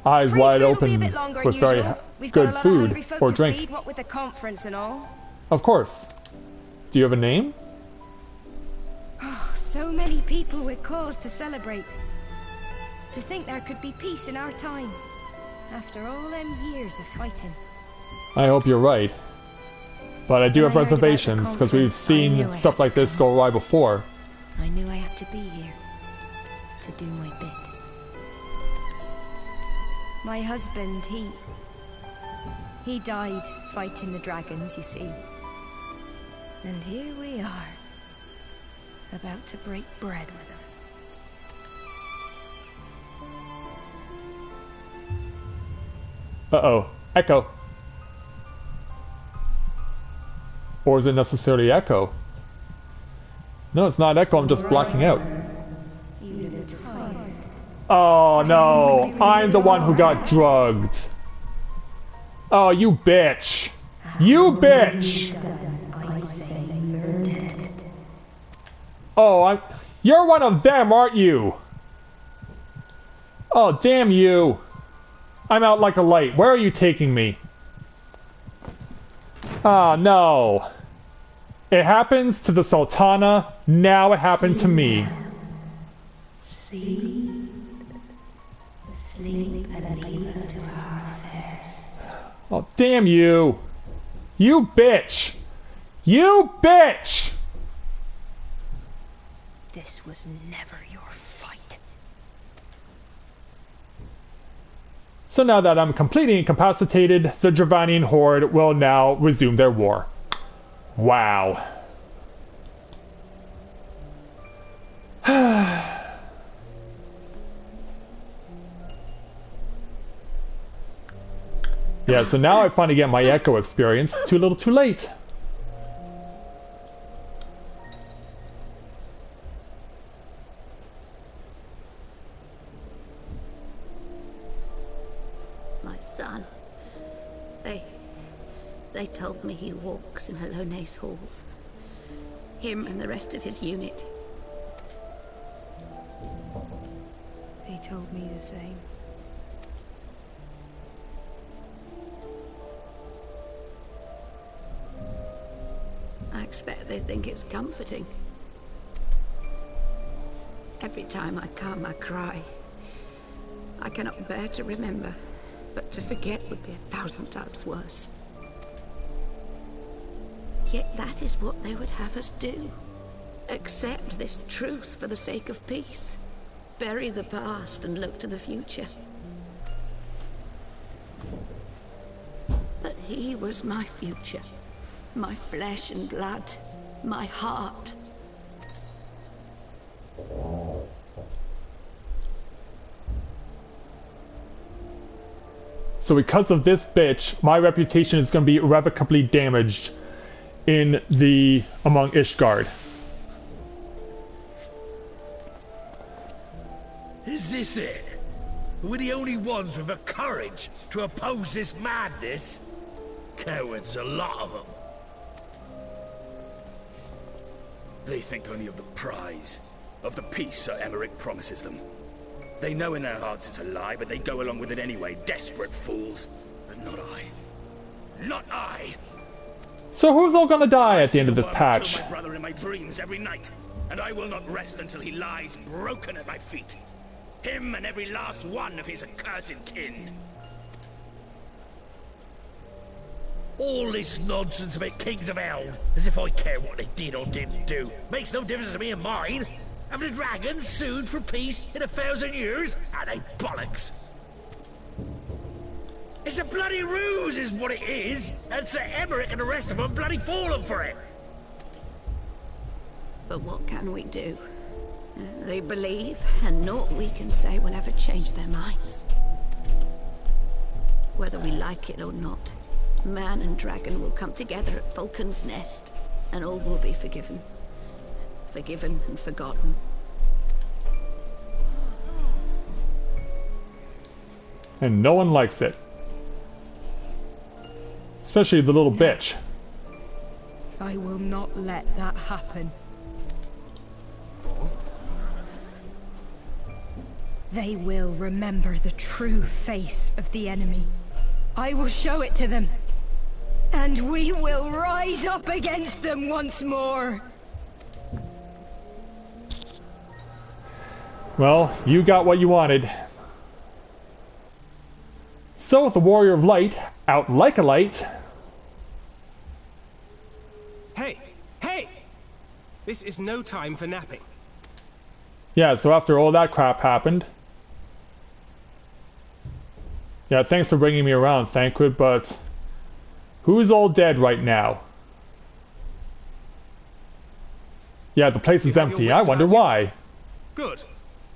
Eyes wide open with very good food or drink. What with the conference and all. Of course. Do you have a name? Oh, so many people with cause to celebrate. To think there could be peace in our time, after all them years of fighting. I hope you're right. But I do When have I heard about the reservations, because we've conference, I knew seen I stuff had like to this come. go by before. I knew I had to be here to do my bit. My husband, he died fighting the dragons, you see. And here we are, about to break bread with him. Uh-oh. Echo. Or is it necessarily Echo? No, it's not Echo, I'm just blacking out. Oh no, I'm the one who got drugged. Oh, you bitch. You bitch! Oh, you're one of them, aren't you? Oh, damn you. I'm out like a light. Where are you taking me? Ah, no. It happens to the Sultana, now it happened to me. Sleep and leave us to our affairs. Oh, damn you. You bitch. You bitch! This was never your fight. So now that I'm completely incapacitated, the Dravanian Horde will now resume their war. Wow. Yeah, so now I finally get my Echo experience. Too little too late. My son. They told me he walks in Halone's halls. Him and the rest of his unit. He told me the same. I expect they think it's comforting. Every time I come, I cry. I cannot bear to remember, but to forget would be 1,000 times worse. Yet that is what they would have us do. Accept this truth for the sake of peace. Bury the past and look to the future. But he was my future. My flesh and blood. My heart. So because of this bitch, my reputation is going to be irrevocably damaged among Ishgard. Is this it? We're the only ones with the courage to oppose this madness? Cowards, a lot of them. They think only of the prize, of the peace Sir Emmerich promises them. They know in their hearts it's a lie, but they go along with it anyway, desperate fools. But not I. Not I! So who's all gonna die at the end of this I patch? kill my brother in my dreams every night, and I will not rest until he lies broken at my feet. Him and every last one of his accursed kin. All this nonsense about Kings of Eld, as if I care what they did or didn't do. Makes no difference to me and mine. Have the dragons sued for peace in 1,000 years? Are they bollocks? It's a bloody ruse is what it is, and Sir Emmerich and the rest of them bloody fallen for it. But what can we do? They believe, and naught we can say will ever change their minds. Whether we like it or not, man and dragon will come together at Vulcan's Nest, and all will be forgiven. Forgiven and forgotten. And no one likes it. Especially the little bitch. I will not let that happen. They will remember the true face of the enemy. I will show it to them. And we will rise up against them once more. Well, you got what you wanted. So with the Warrior of Light out like a light, This is no time for napping. Yeah, so after all that crap happened... Yeah, thanks for bringing me around, Thancred, but... Who's all dead right now? Yeah, the place is empty. I wonder why. Good.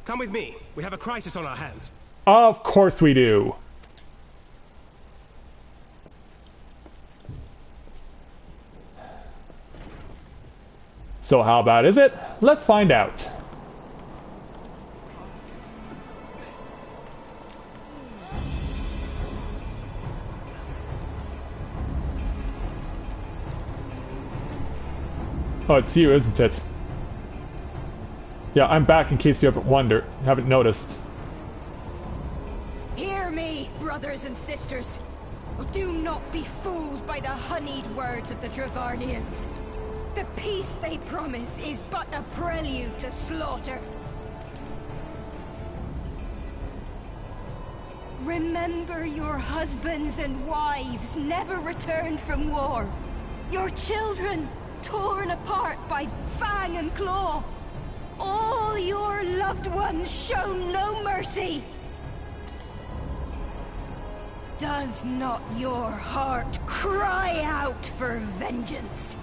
Come with me. We have a crisis on our hands. Of course we do. So how bad is it? Let's find out. Oh, it's you, isn't it? Yeah, I'm back in case you haven't noticed. Hear me, brothers and sisters. Do not be fooled by the honeyed words of the Dravarnians. The peace they promise is but a prelude to slaughter. Remember, your husbands and wives never returned from war. Your children, torn apart by fang and claw. All your loved ones shown no mercy. Does not your heart cry out for vengeance?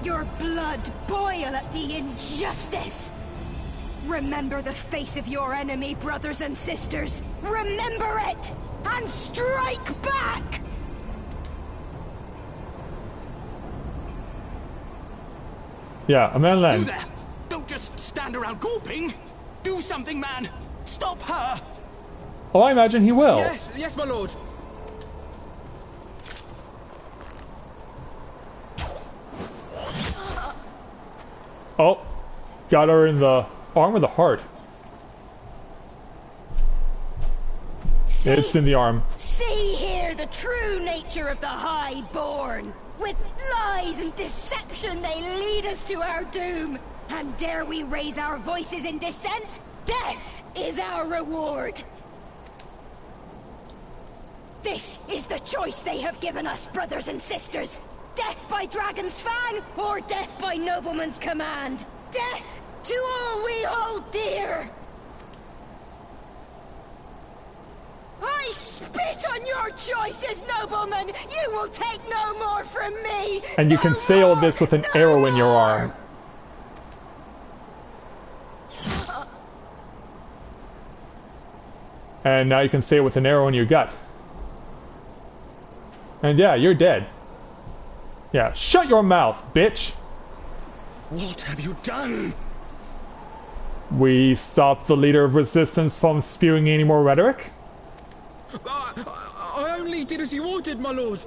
Your blood boil at the injustice? Remember the face of your enemy, brothers and sisters. Remember it, and strike back! Yeah, Amanda You there! Don't just stand around gawping! Do something, man! Stop her! Oh, I imagine he will. Yes, yes, my lord. Oh, got her in the arm or the heart? It's in the arm. See here the true nature of the Highborn. With lies and deception they lead us to our doom. And dare we raise our voices in dissent? Death is our reward. This is the choice they have given us, brothers and sisters. Death by dragon's fang, or death by nobleman's command. Death to all we hold dear. I spit on your choices, noblemen! You will take no more from me! And you can say all this with an arrow in your arm. And now you can say it with an arrow in your gut. And yeah, you're dead. Yeah, shut your mouth, bitch! What have you done? We stopped the leader of resistance from spewing any more rhetoric? I only did as you ordered, my lord.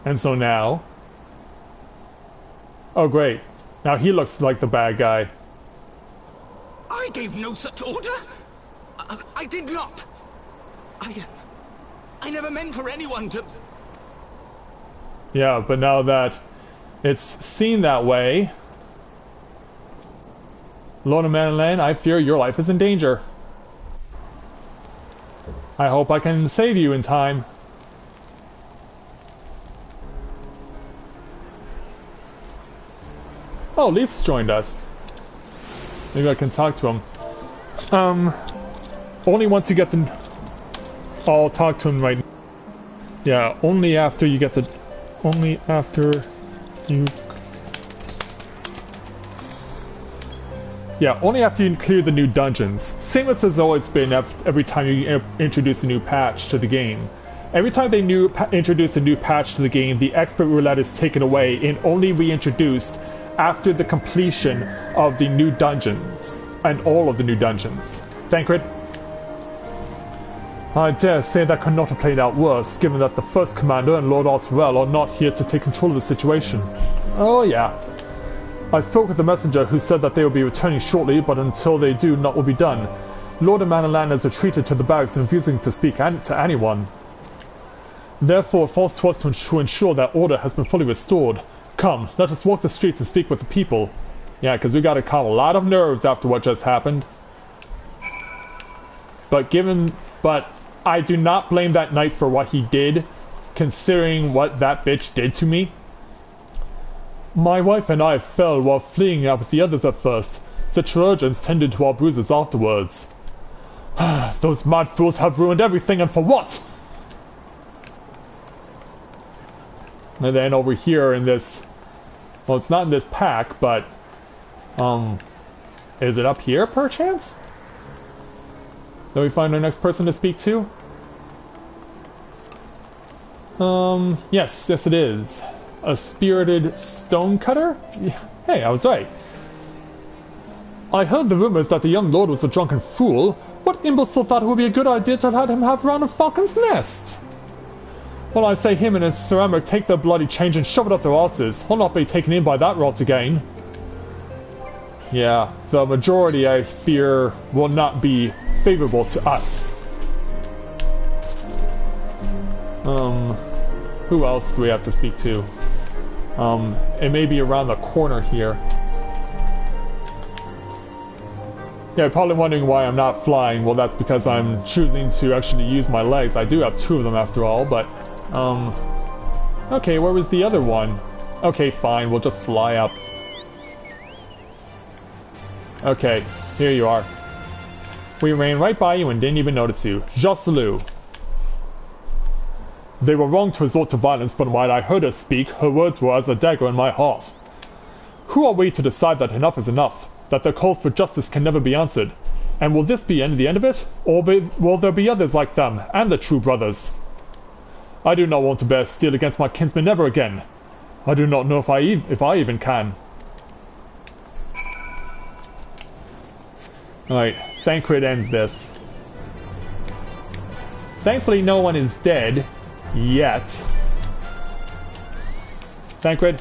And so now... Oh great, now he looks like the bad guy. I gave no such order. I did not. I never meant for anyone to... Yeah, but now that it's seen that way... Lord of Manland, I fear your life is in danger. I hope I can save you in time. Oh, Leaf's joined us. Maybe I can talk to him. Only once you get the... I'll talk to him right now. Yeah, only after you get the... Only after you... Yeah, only after you clear the new dungeons. Same as has always been every time you introduce a new patch to the game. Every time they introduce a new patch to the game, the expert roulette is taken away and only reintroduced after the completion of the new dungeons. And all of the new dungeons. Thancred? I dare say that could not have played out worse, given that the First Commander and Lord Alterel are not here to take control of the situation. Oh yeah. I spoke with the messenger who said that they will be returning shortly, but until they do, naught will be done. Lord of Manalan has retreated to the barracks, refusing to speak to anyone. Therefore, it falls to us to ensure that order has been fully restored. Come, let us walk the streets and speak with the people. Yeah, because we gotta calm a lot of nerves after what just happened. But I do not blame that knight for what he did, considering what that bitch did to me. My wife and I fell while fleeing out with the others at first. The Trojans tended to our bruises afterwards. Those mad fools have ruined everything, and for what? And then over here in this... Well, it's not in this pack, but... Is it up here, perchance? Then we find our next person to speak to? Yes it is. A spirited stonecutter? Hey, I was right. I heard the rumors that the young lord was a drunken fool. What imbecile thought it would be a good idea to let him have round a falcon's nest? Well, I say him and his ceramic take their bloody change and shove it up their asses. I'll not be taken in by that rot again. Yeah, the majority, I fear, will not be favorable to us. Who else do we have to speak to? It may be around the corner here. Yeah, you're probably wondering why I'm not flying. Well, that's because I'm choosing to actually use my legs. I do have 2 of them after all, but... Okay, where was the other one? Okay, fine, we'll just fly up. Okay, here you are. We ran right by you and didn't even notice you. Josselou. They were wrong to resort to violence, but when I heard her speak, her words were as a dagger in my heart. Who are we to decide that enough is enough? That their calls for justice can never be answered? And will this be the end of it? Or will there be others like them, and the true brothers? I do not want to bear steel against my kinsmen ever again. I do not know if I even can. Alright, Thancred ends this. Thankfully no one is dead. Yet. Thancred?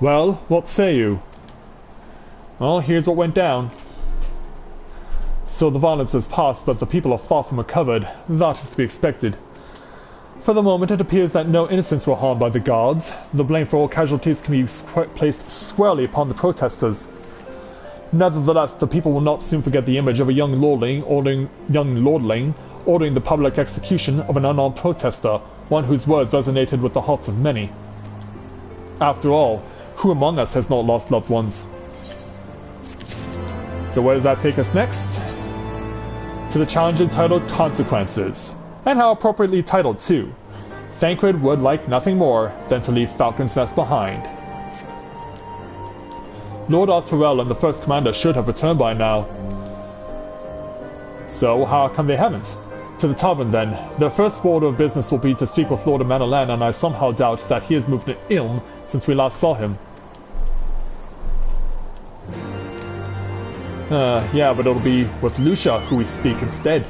Well, what say you? Well, here's what went down. So the violence has passed, but the people are far from recovered. That is to be expected. For the moment, it appears that no innocents were harmed by the guards. The blame for all casualties can be placed squarely upon the protesters. Nevertheless, the people will not soon forget the image of a young lordling ordering the public execution of an unarmed protester, one whose words resonated with the hearts of many. After all, who among us has not lost loved ones? So where does that take us next? To the challenge entitled Consequences. And how appropriately titled too. Thancred would like nothing more than to leave Falcon's Nest behind. Lord Arturel and the First Commander should have returned by now. So how come they haven't? To the tavern then. Their first order of business will be to speak with Lord Manalan, and I somehow doubt that he has moved to Ilm since we last saw him. Yeah, but it'll be with Lucia who we speak instead.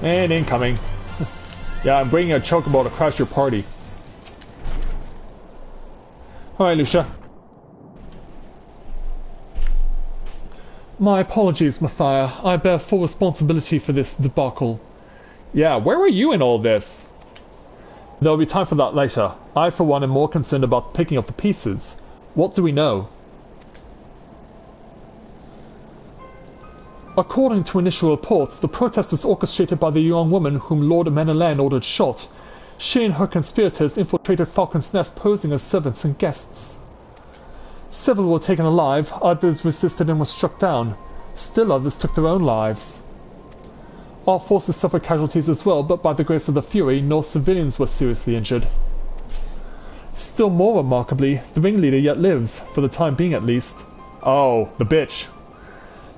And incoming. Yeah, I'm bringing a chocobo to crash your party. Alright, Lucia. My apologies, Mathia. I bear full responsibility for this debacle. Yeah, where were you in all this? There'll be time for that later. I, for one, am more concerned about picking up the pieces. What do we know? According to initial reports, the protest was orchestrated by the young woman whom Lord Manalan ordered shot. She and her conspirators infiltrated Falcon's Nest posing as servants and guests. Several were taken alive, others resisted and were struck down. Still others took their own lives. Our forces suffered casualties as well, but by the grace of the Fury, no civilians were seriously injured. Still more remarkably, the ringleader yet lives, for the time being at least. Oh, the bitch.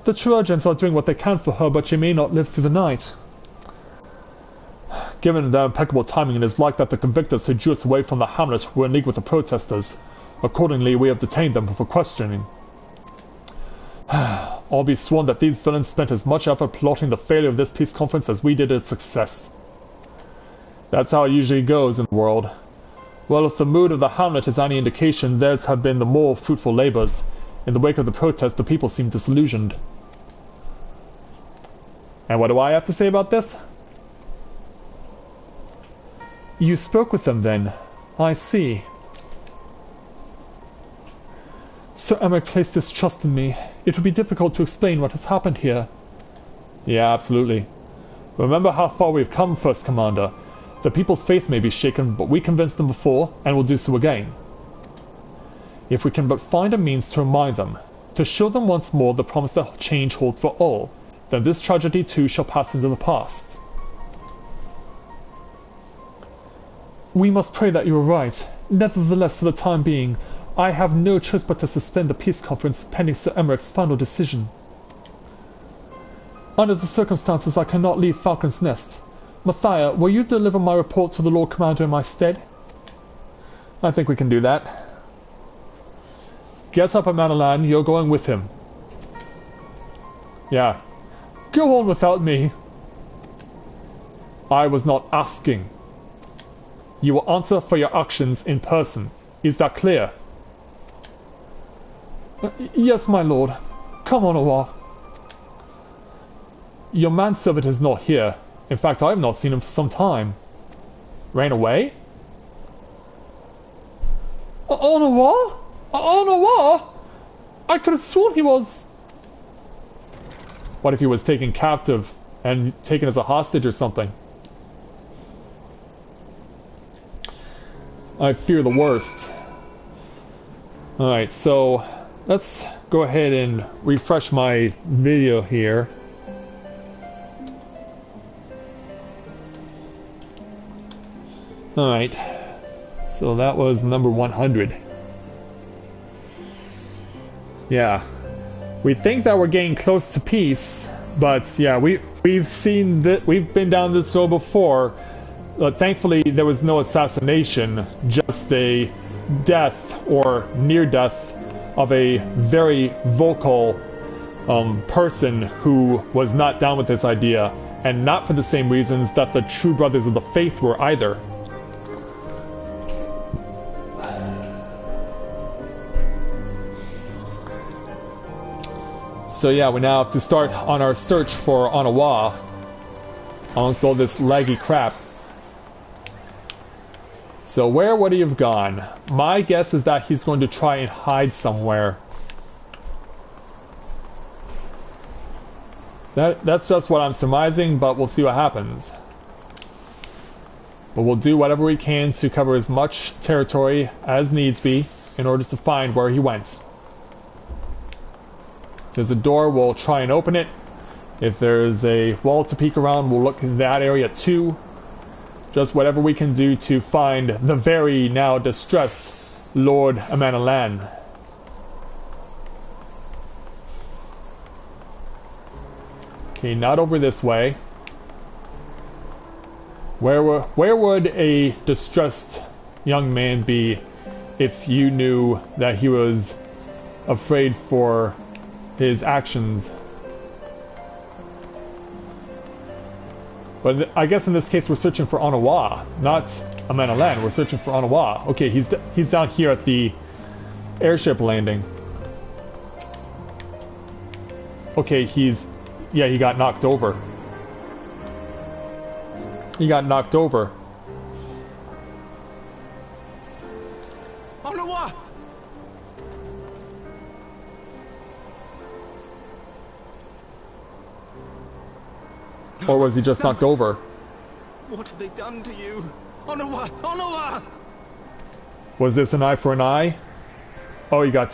The Trojans are doing what they can for her, but she may not live through the night. Given their impeccable timing, it is like that the convictors who drew us away from the hamlet were in league with the protesters. Accordingly, we have detained them for questioning. I'll be sworn that these villains spent as much effort plotting the failure of this peace conference as we did its success. That's how it usually goes in the world. Well, if the mood of the hamlet is any indication, theirs have been the more fruitful labors. In the wake of the protest, the people seem disillusioned. And what do I have to say about this? You spoke with them then. I see. Sir Emmerich placed this trust in me. It would be difficult to explain what has happened here. Yeah, absolutely. Remember how far we've come, First Commander. The people's faith may be shaken, but we convinced them before, and will do so again. If we can but find a means to remind them, to show them once more the promise that change holds for all, then this tragedy too shall pass into the past. We must pray that you are right. Nevertheless, for the time being, I have no choice but to suspend the peace conference pending Sir Emmerich's final decision. Under the circumstances, I cannot leave Falcon's Nest. Mathia, will you deliver my report to the Lord Commander in my stead? I think we can do that. Get up, Amanalan, you're going with him. Yeah. Go on without me. I was not asking. You will answer for your actions in person. Is that clear? Yes, my lord. Come on, Awa. Your manservant is not here. In fact, I have not seen him for some time. Ran away? Onawa? Onawa? I could have sworn he was... What if he was taken captive and taken as a hostage or something? I fear the worst. Alright, so let's go ahead and refresh my video here. Alright, so that was number 100. Yeah, we think that we're getting close to peace, but yeah, we've seen that, we've been down this road before. Thankfully, there was no assassination, just a death or near death of a very vocal person who was not down with this idea, and not for the same reasons that the true brothers of the faith were either. So yeah, we now have to start on our search for Onawa amongst all this laggy crap. So where would he have gone? My guess is that he's going to try and hide somewhere. That's just what I'm surmising, but we'll see what happens. But we'll do whatever we can to cover as much territory as needs be in order to find where he went. If there's a door, we'll try and open it. If there's a wall to peek around, we'll look in that area too. Just whatever we can do to find the very now distressed Lord Amanalan. Okay, not over this way. Where would a distressed young man be if you knew that he was afraid for his actions? But I guess in this case we're searching for Onawa, not Amanalan. We're searching for Onawa. Okay, he's down here at the airship landing. Okay, he got knocked over. He got knocked over. Onawa! Or was he just knocked over? What have they done to you? Onawa! Onawa! Was this an eye for an eye? Oh, he got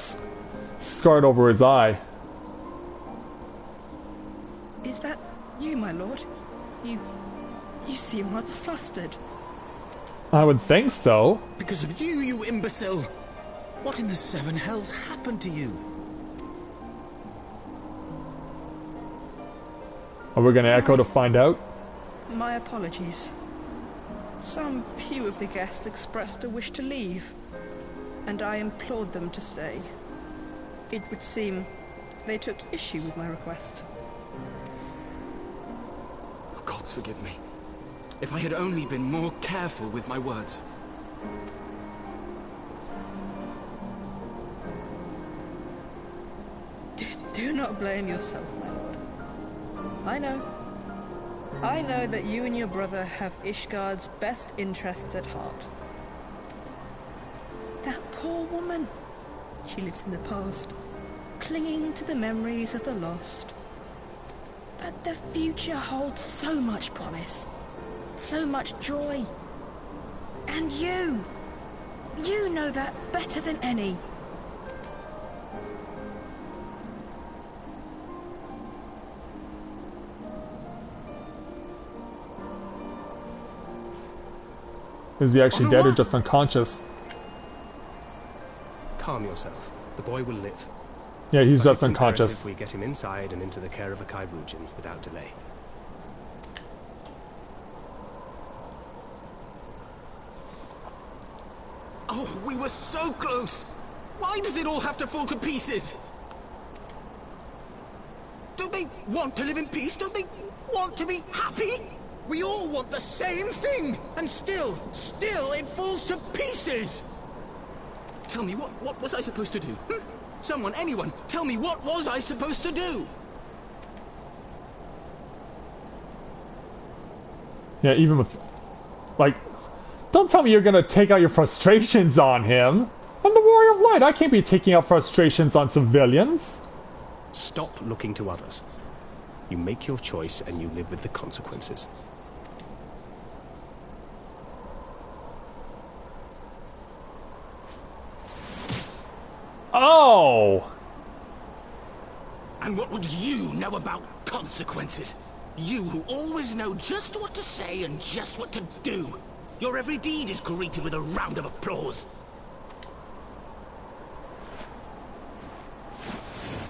scarred over his eye. Is that you, my lord? You seem rather flustered. I would think so. Because of you, you imbecile! What in the seven hells happened to you? Are we going to echo to find out? My apologies. Some few of the guests expressed a wish to leave, and I implored them to stay. It would seem they took issue with my request. Oh, gods forgive me. If I had only been more careful with my words. Do not blame yourself, my lord. I know that you and your brother have Ishgard's best interests at heart. That poor woman. She lives in the past, clinging to the memories of the lost. But the future holds so much promise, so much joy. And you know that better than any. Is he actually dead or just unconscious? Calm yourself. The boy will live. Yeah, he's But just it's unconscious. imperative we get him inside and into the care of a Kairujin without delay. Oh, we were so close! Why does it all have to fall to pieces? Don't they want to live in peace? Don't they want to be happy? We all want the same thing! And still it falls to pieces! Tell me, what was I supposed to do? Someone, anyone, tell me, what was I supposed to do? Yeah, even with... Like... Don't tell me you're gonna take out your frustrations on him! I'm the Warrior of Light! I can't be taking out frustrations on civilians! Stop looking to others. You make your choice and you live with the consequences. Oh! And what would you know about consequences? You who always know just what to say and just what to do. Your every deed is greeted with a round of applause.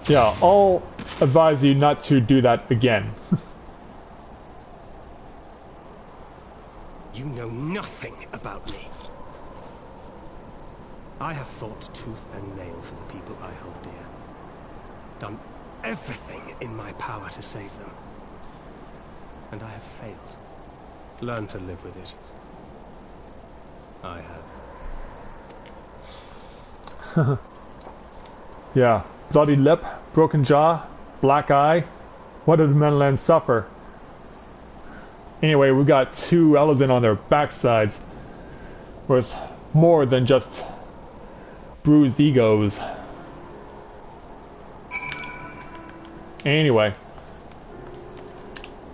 Yeah, I'll advise you not to do that again. You know nothing about me. I have fought tooth and nail for the people I hold dear. Done everything in my power to save them. And I have failed. Learn to live with it. I have. Yeah, bloody lip, broken jaw, black eye. What did Menland suffer? Anyway, we got two Ellison on their backsides with more than just bruised egos. Anyway.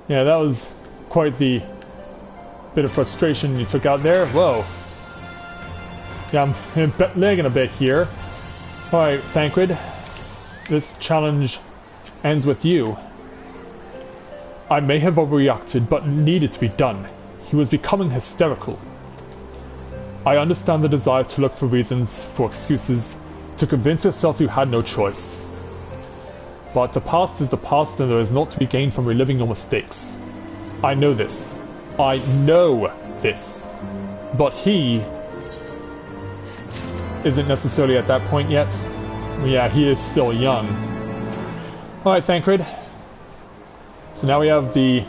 Yeah, that was quite the bit of frustration you took out there. Whoa. Yeah, I'm lagging a bit here. Alright, Thancred. This challenge ends with you. I may have overreacted, but it needed to be done. He was becoming hysterical. I understand the desire to look for reasons, for excuses, to convince yourself you had no choice. But the past is the past and there is naught to be gained from reliving your mistakes. I know this. I know this. But he isn't necessarily at that point yet. Yeah, he is still young. Alright, Thancred. So now we have the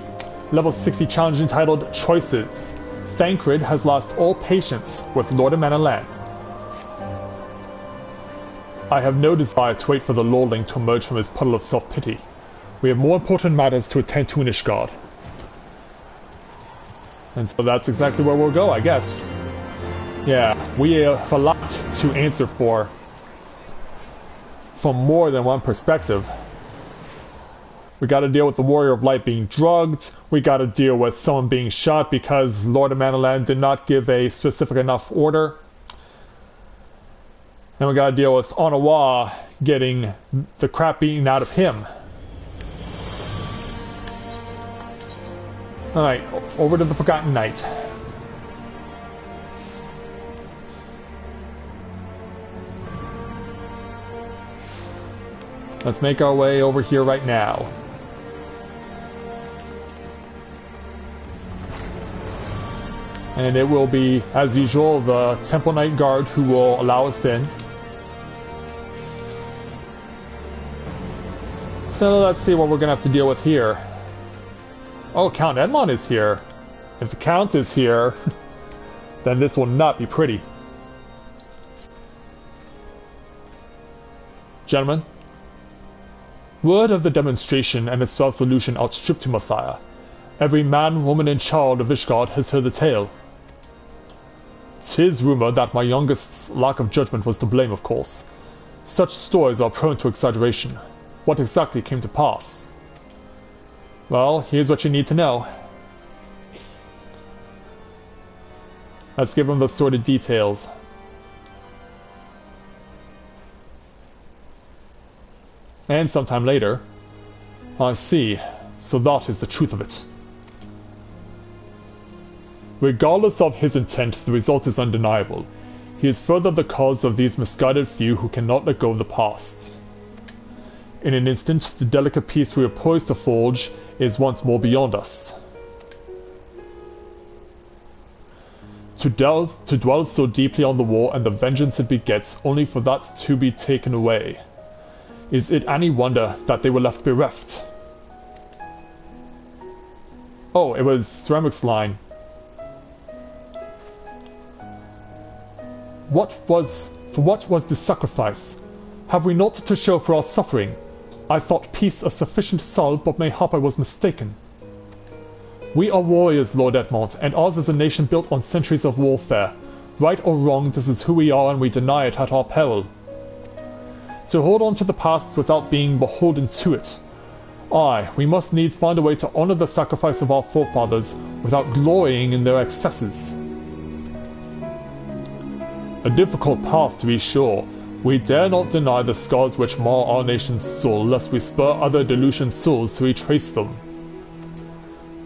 level 60 challenge entitled Choices. Thancred has lost all patience with Lord of Manalan. I have no desire to wait for the lordling to emerge from his puddle of self-pity. We have more important matters to attend to in Ishgard. And so that's exactly where we'll go, I guess. Yeah, we have a lot to answer for from more than one perspective. We gotta deal with the Warrior of Light being drugged, we gotta deal with someone being shot because Lord of Manalan did not give a specific enough order. And we gotta deal with Onawa getting the crap beaten out of him. Alright, over to the Forgotten Knight. Let's make our way over here right now. And it will be, as usual, the Temple Knight Guard who will allow us in. So let's see what we're gonna have to deal with here. Oh, Count Edmond is here. If the Count is here, then this will not be pretty. Gentlemen, word of the demonstration and its resolution outstripped Timothea. Every man, woman, and child of Ishgard has heard the tale. 'Tis rumored that my youngest's lack of judgment was to blame, of course. Such stories are prone to exaggeration. What exactly came to pass? Well, here's what you need to know. Let's give him the sordid details. And sometime later. I see. So that is the truth of it. Regardless of his intent, the result is undeniable. He is further the cause of these misguided few who cannot let go of the past. In an instant, the delicate piece we are poised to forge is once more beyond us. To dwell so deeply on the war and the vengeance it begets, only for that to be taken away. Is it any wonder that they were left bereft? Oh, it was Ceramic's line. What was the sacrifice? Have we naught to show for our suffering? I thought peace a sufficient salve, but mayhap I was mistaken. We are warriors, Lord Edmond, and ours is a nation built on centuries of warfare. Right or wrong, this is who we are, and we deny it at our peril. To hold on to the past without being beholden to it. Aye, we must needs find a way to honor the sacrifice of our forefathers without glorying in their excesses. A difficult path, to be sure. We dare not deny the scars which mar our nation's soul, lest we spur other delusioned souls to retrace them.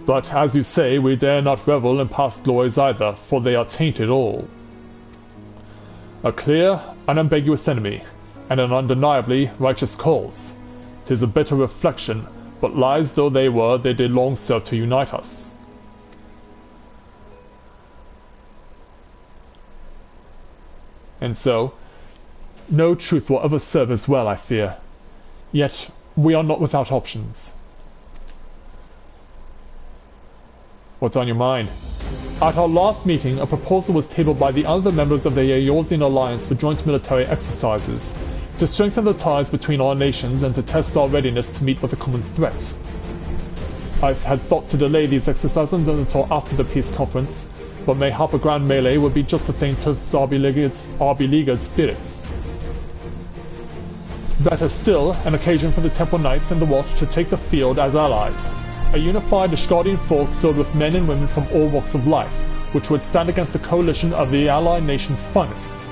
But, as you say, we dare not revel in past glories either, for they are tainted all. A clear, unambiguous enemy, and an undeniably righteous cause. 'Tis a bitter reflection, but lies though they were, they did long serve to unite us. And so, no truth will ever serve as well, I fear. Yet, we are not without options. What's on your mind? At our last meeting, a proposal was tabled by the other members of the Eorzean Alliance for joint military exercises, to strengthen the ties between our nations and to test our readiness to meet with a common threat. I had thought to delay these exercises until after the peace conference, but mayhap a grand melee would be just the thing to our beleaguered spirits. Better still, an occasion for the Temple Knights and the Watch to take the field as allies. A unified Ishgardian force filled with men and women from all walks of life, which would stand against a coalition of the allied nation's finest.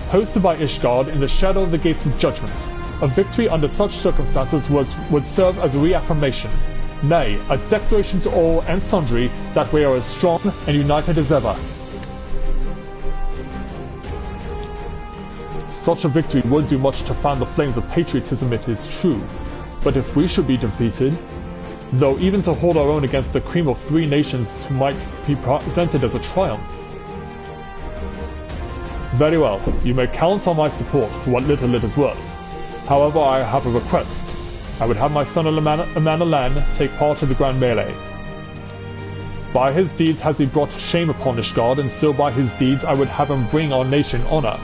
Hosted by Ishgard in the shadow of the Gates of Judgment, a victory under such circumstances would serve as a reaffirmation, nay, a declaration to all and sundry that we are as strong and united as ever. Such a victory would do much to fan the flames of patriotism, it is true, but if we should be defeated, though even to hold our own against the cream of three nations might be presented as a triumph. Very well, you may count on my support for what little it is worth. However, I have a request. I would have my son Amanalan take part in the grand melee. By his deeds has he brought shame upon Ishgard, and so by his deeds I would have him bring our nation honor.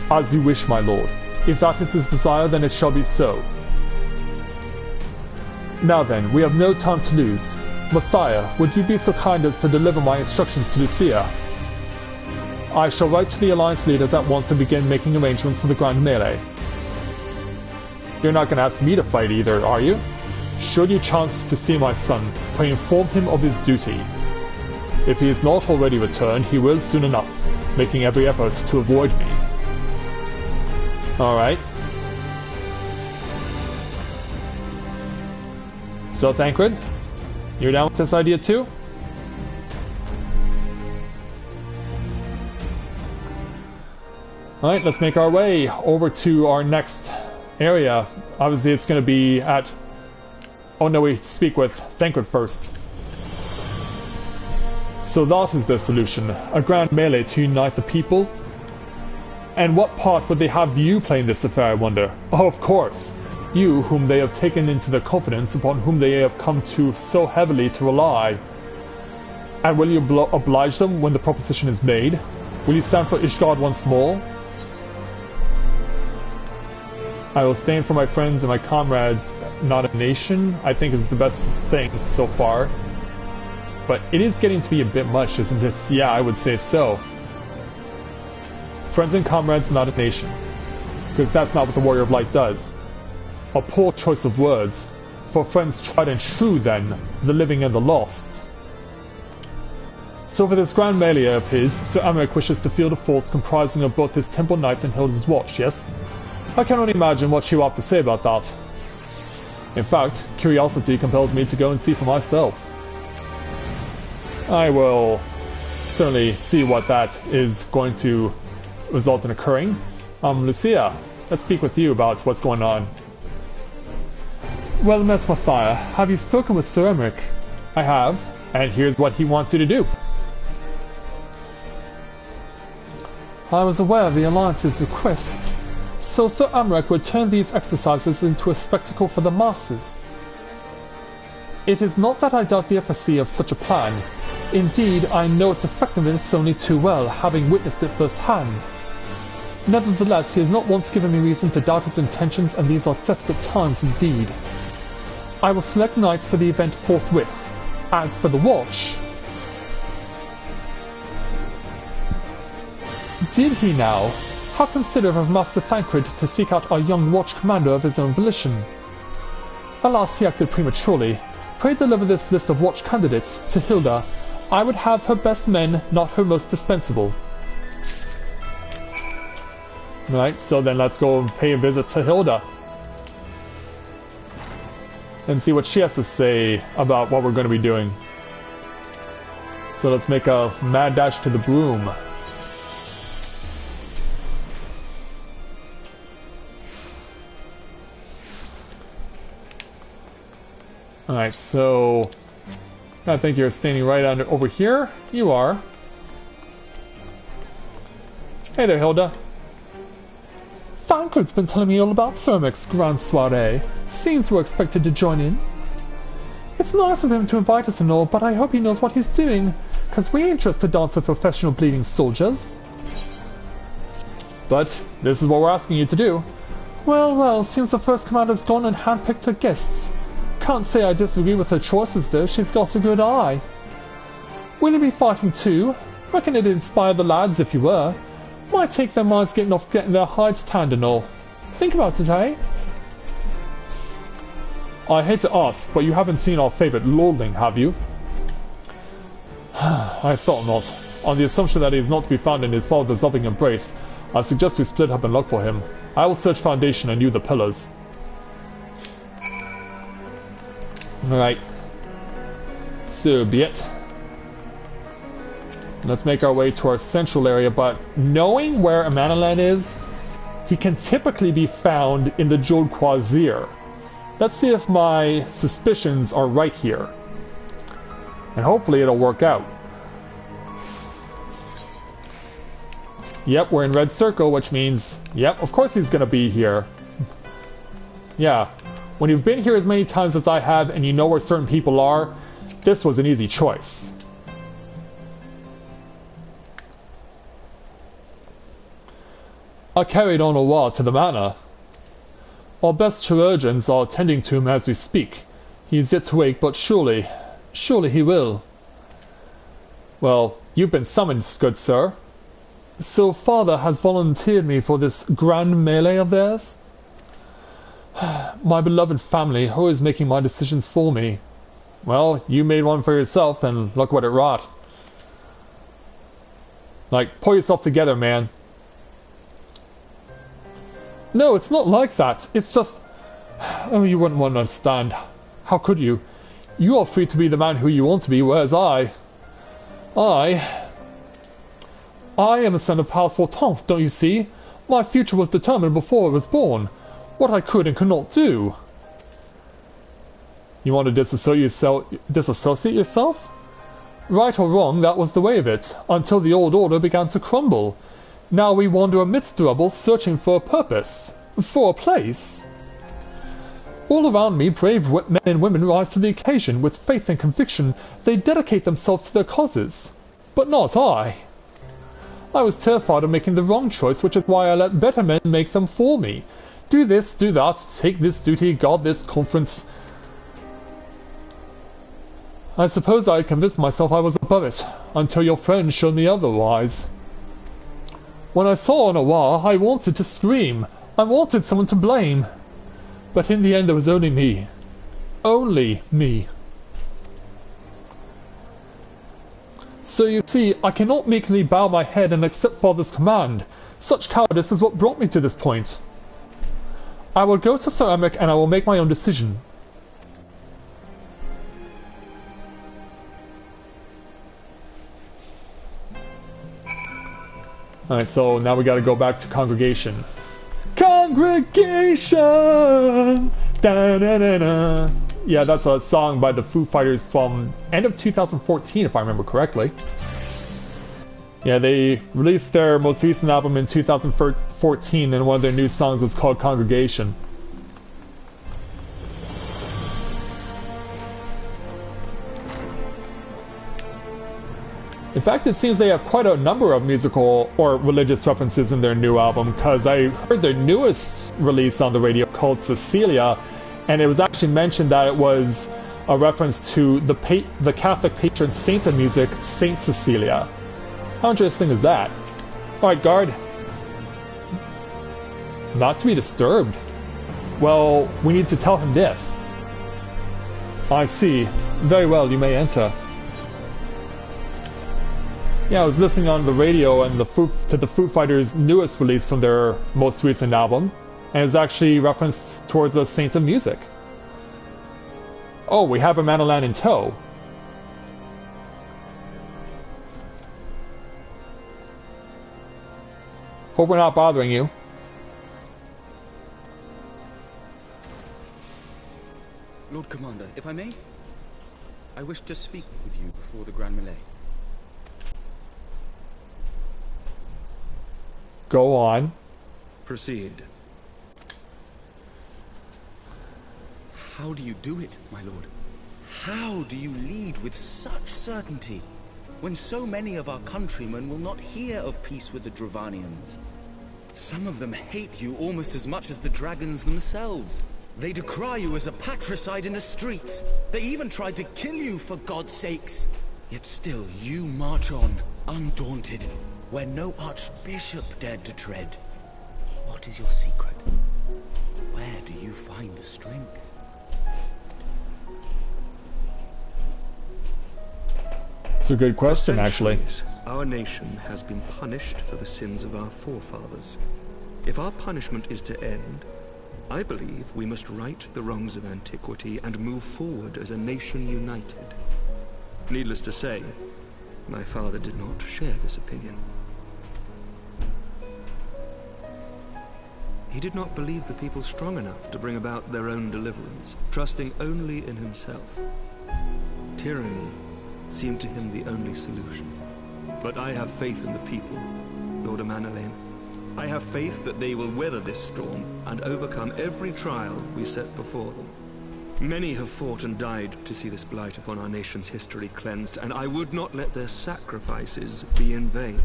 As you wish, my lord. If that is his desire, then it shall be so. Now then, we have no time to lose. Mathia, would you be so kind as to deliver my instructions to Lucia? I shall write to the Alliance leaders at once and begin making arrangements for the grand melee. You're not going to ask me to fight either, are you? Should you chance to see my son, pray inform him of his duty. If he is not already returned, he will soon enough, making every effort to avoid me. Alright. So, Thancred, you're down with this idea too? Alright, let's make our way over to our next area. Obviously, it's going to be at... Oh no, we speak with Thancred first. So that is the solution. A grand melee to unite the people. And what part would they have you play in this affair, I wonder? Oh, of course. You, whom they have taken into their confidence, upon whom they have come to so heavily to rely. And will you oblige them when the proposition is made? Will you stand for Ishgard once more? I will stand for my friends and my comrades, not a nation, I think is the best thing so far. But it is getting to be a bit much, isn't it? Yeah, I would say so. Friends and comrades, not a nation. Because that's not what the Warrior of Light does. A poor choice of words. For friends tried and true, then, the living and the lost. So for this grand melee of his, Sir Amric wishes to field a force comprising of both his Temple Knights and Hilda's Watch, yes? I can only imagine what she will have to say about that. In fact, curiosity compels me to go and see for myself. I will certainly see what that is going to result in occurring. Lucia, let's speak with you about what's going on. Well met, Mathia. Have you spoken with Sir Emmerich? I have, and here's what he wants you to do. I was aware of the Alliance's request, so Sir Emmerich would turn these exercises into a spectacle for the masses. It is not that I doubt the efficacy of such a plan. Indeed, I know its effectiveness only too well, having witnessed it firsthand. Nevertheless, he has not once given me reason to doubt his intentions, and these are desperate times indeed. I will select knights for the event forthwith. As for the watch... Did he now? How considerate of Master Thancred to seek out our young watch commander of his own volition. Alas, he acted prematurely. Pray deliver this list of watch candidates to Hilda. I would have her best men, not her most dispensable. Right, so then let's go and pay a visit to Hilda. And see what she has to say about what we're going to be doing. So let's make a mad dash to the broom. Alright, so... I think you're standing right over here. You are. Hey there, Hilda. Thancred's been telling me all about Sir Emmerich's grand soiree. Seems we're expected to join in. It's nice of him to invite us and all, but I hope he knows what he's doing, because we ain't just to dance with professional bleeding soldiers. But this is what we're asking you to do. Well, well, seems the first commander's gone and handpicked her guests. Can't say I disagree with her choices though, she's got a good eye. Will you be fighting too? Reckon it'd inspire the lads if you were. Might take their minds getting their hides tanned and all. Think about it, eh? I hate to ask, but you haven't seen our favourite lordling, have you? I thought not. On the assumption that he is not to be found in his father's loving embrace, I suggest we split up and look for him. I will search foundation and you the pillars. Alright. So be it. Let's make our way to our central area, but knowing where Amanalan is, he can typically be found in the Jeweled Quasir. Let's see if my suspicions are right here. And hopefully it'll work out. Yep, we're in Red Circle, which means, yep, of course he's gonna be here. Yeah, when you've been here as many times as I have and you know where certain people are, this was an easy choice. I carried on a while to the manor. Our best chirurgeons are attending to him as we speak. He is yet to wake, but surely he will. Well, you've been summoned, good sir. So father has volunteered me for this grand melee of theirs? My beloved family, who is making my decisions for me? Well, you made one for yourself, and look what it wrought. Like, pull yourself together, man. No, it's not like that. It's just... Oh, you wouldn't want to understand. How could you? You are free to be the man who you want to be, whereas I am a son of House Autant, don't you see? My future was determined before I was born. What I could and could not do. You want to disassociate yourself? Right or wrong, that was the way of it, until the old order began to crumble. Now we wander amidst the rubble, searching for a purpose, for a place. All around me, brave men and women rise to the occasion. With faith and conviction, they dedicate themselves to their causes. But not I. I was terrified of making the wrong choice, which is why I let better men make them for me. Do this, do that, take this duty, guard this conference. I suppose I convinced myself I was above it, until your friend showed me otherwise. When I saw Novaura, I wanted to scream. I wanted someone to blame. But in the end, there was only me. Only me. So you see, I cannot meekly bow my head and accept Father's command. Such cowardice is what brought me to this point. I will go to Sir Emmerich and I will make my own decision. Alright, so now we gotta go back to Congregation. Congregation! Da-da-da-da. Yeah, that's a song by the Foo Fighters from end of 2014, if I remember correctly. Yeah, they released their most recent album in 2014, and one of their new songs was called Congregation. In fact, it seems they have quite a number of musical or religious references in their new album, because I heard their newest release on the radio called Cecilia, and it was actually mentioned that it was a reference to the Catholic patron saint of music, Saint Cecilia. How interesting is that? Alright, guard. Not to be disturbed. Well, we need to tell him this. I see. Very well, you may enter. Yeah, I was listening on the radio and to the Foo Fighters' newest release from their most recent album, and it's actually referenced towards a saint of music. Oh, we have a Manolan in tow. Hope we're not bothering you. Lord Commander, if I may, I wish to speak with you before the Grand Melee. Go on. Proceed. How do you do it, my lord? How do you lead with such certainty, when so many of our countrymen will not hear of peace with the Dravanians? Some of them hate you almost as much as the dragons themselves. They decry you as a patricide in the streets. They even tried to kill you, for God's sakes. Yet still you march on, undaunted, where no archbishop dared to tread. What is your secret? Where do you find the strength? It's a good question, actually. Our nation has been punished for the sins of our forefathers. If our punishment is to end, I believe we must right the wrongs of antiquity and move forward as a nation united. Needless to say, my father did not share this opinion. He did not believe the people strong enough to bring about their own deliverance, trusting only in himself. Tyranny seemed to him the only solution. But I have faith in the people, Lord Amanalain. I have faith that they will weather this storm and overcome every trial we set before them. Many have fought and died to see this blight upon our nation's history cleansed, and I would not let their sacrifices be in vain.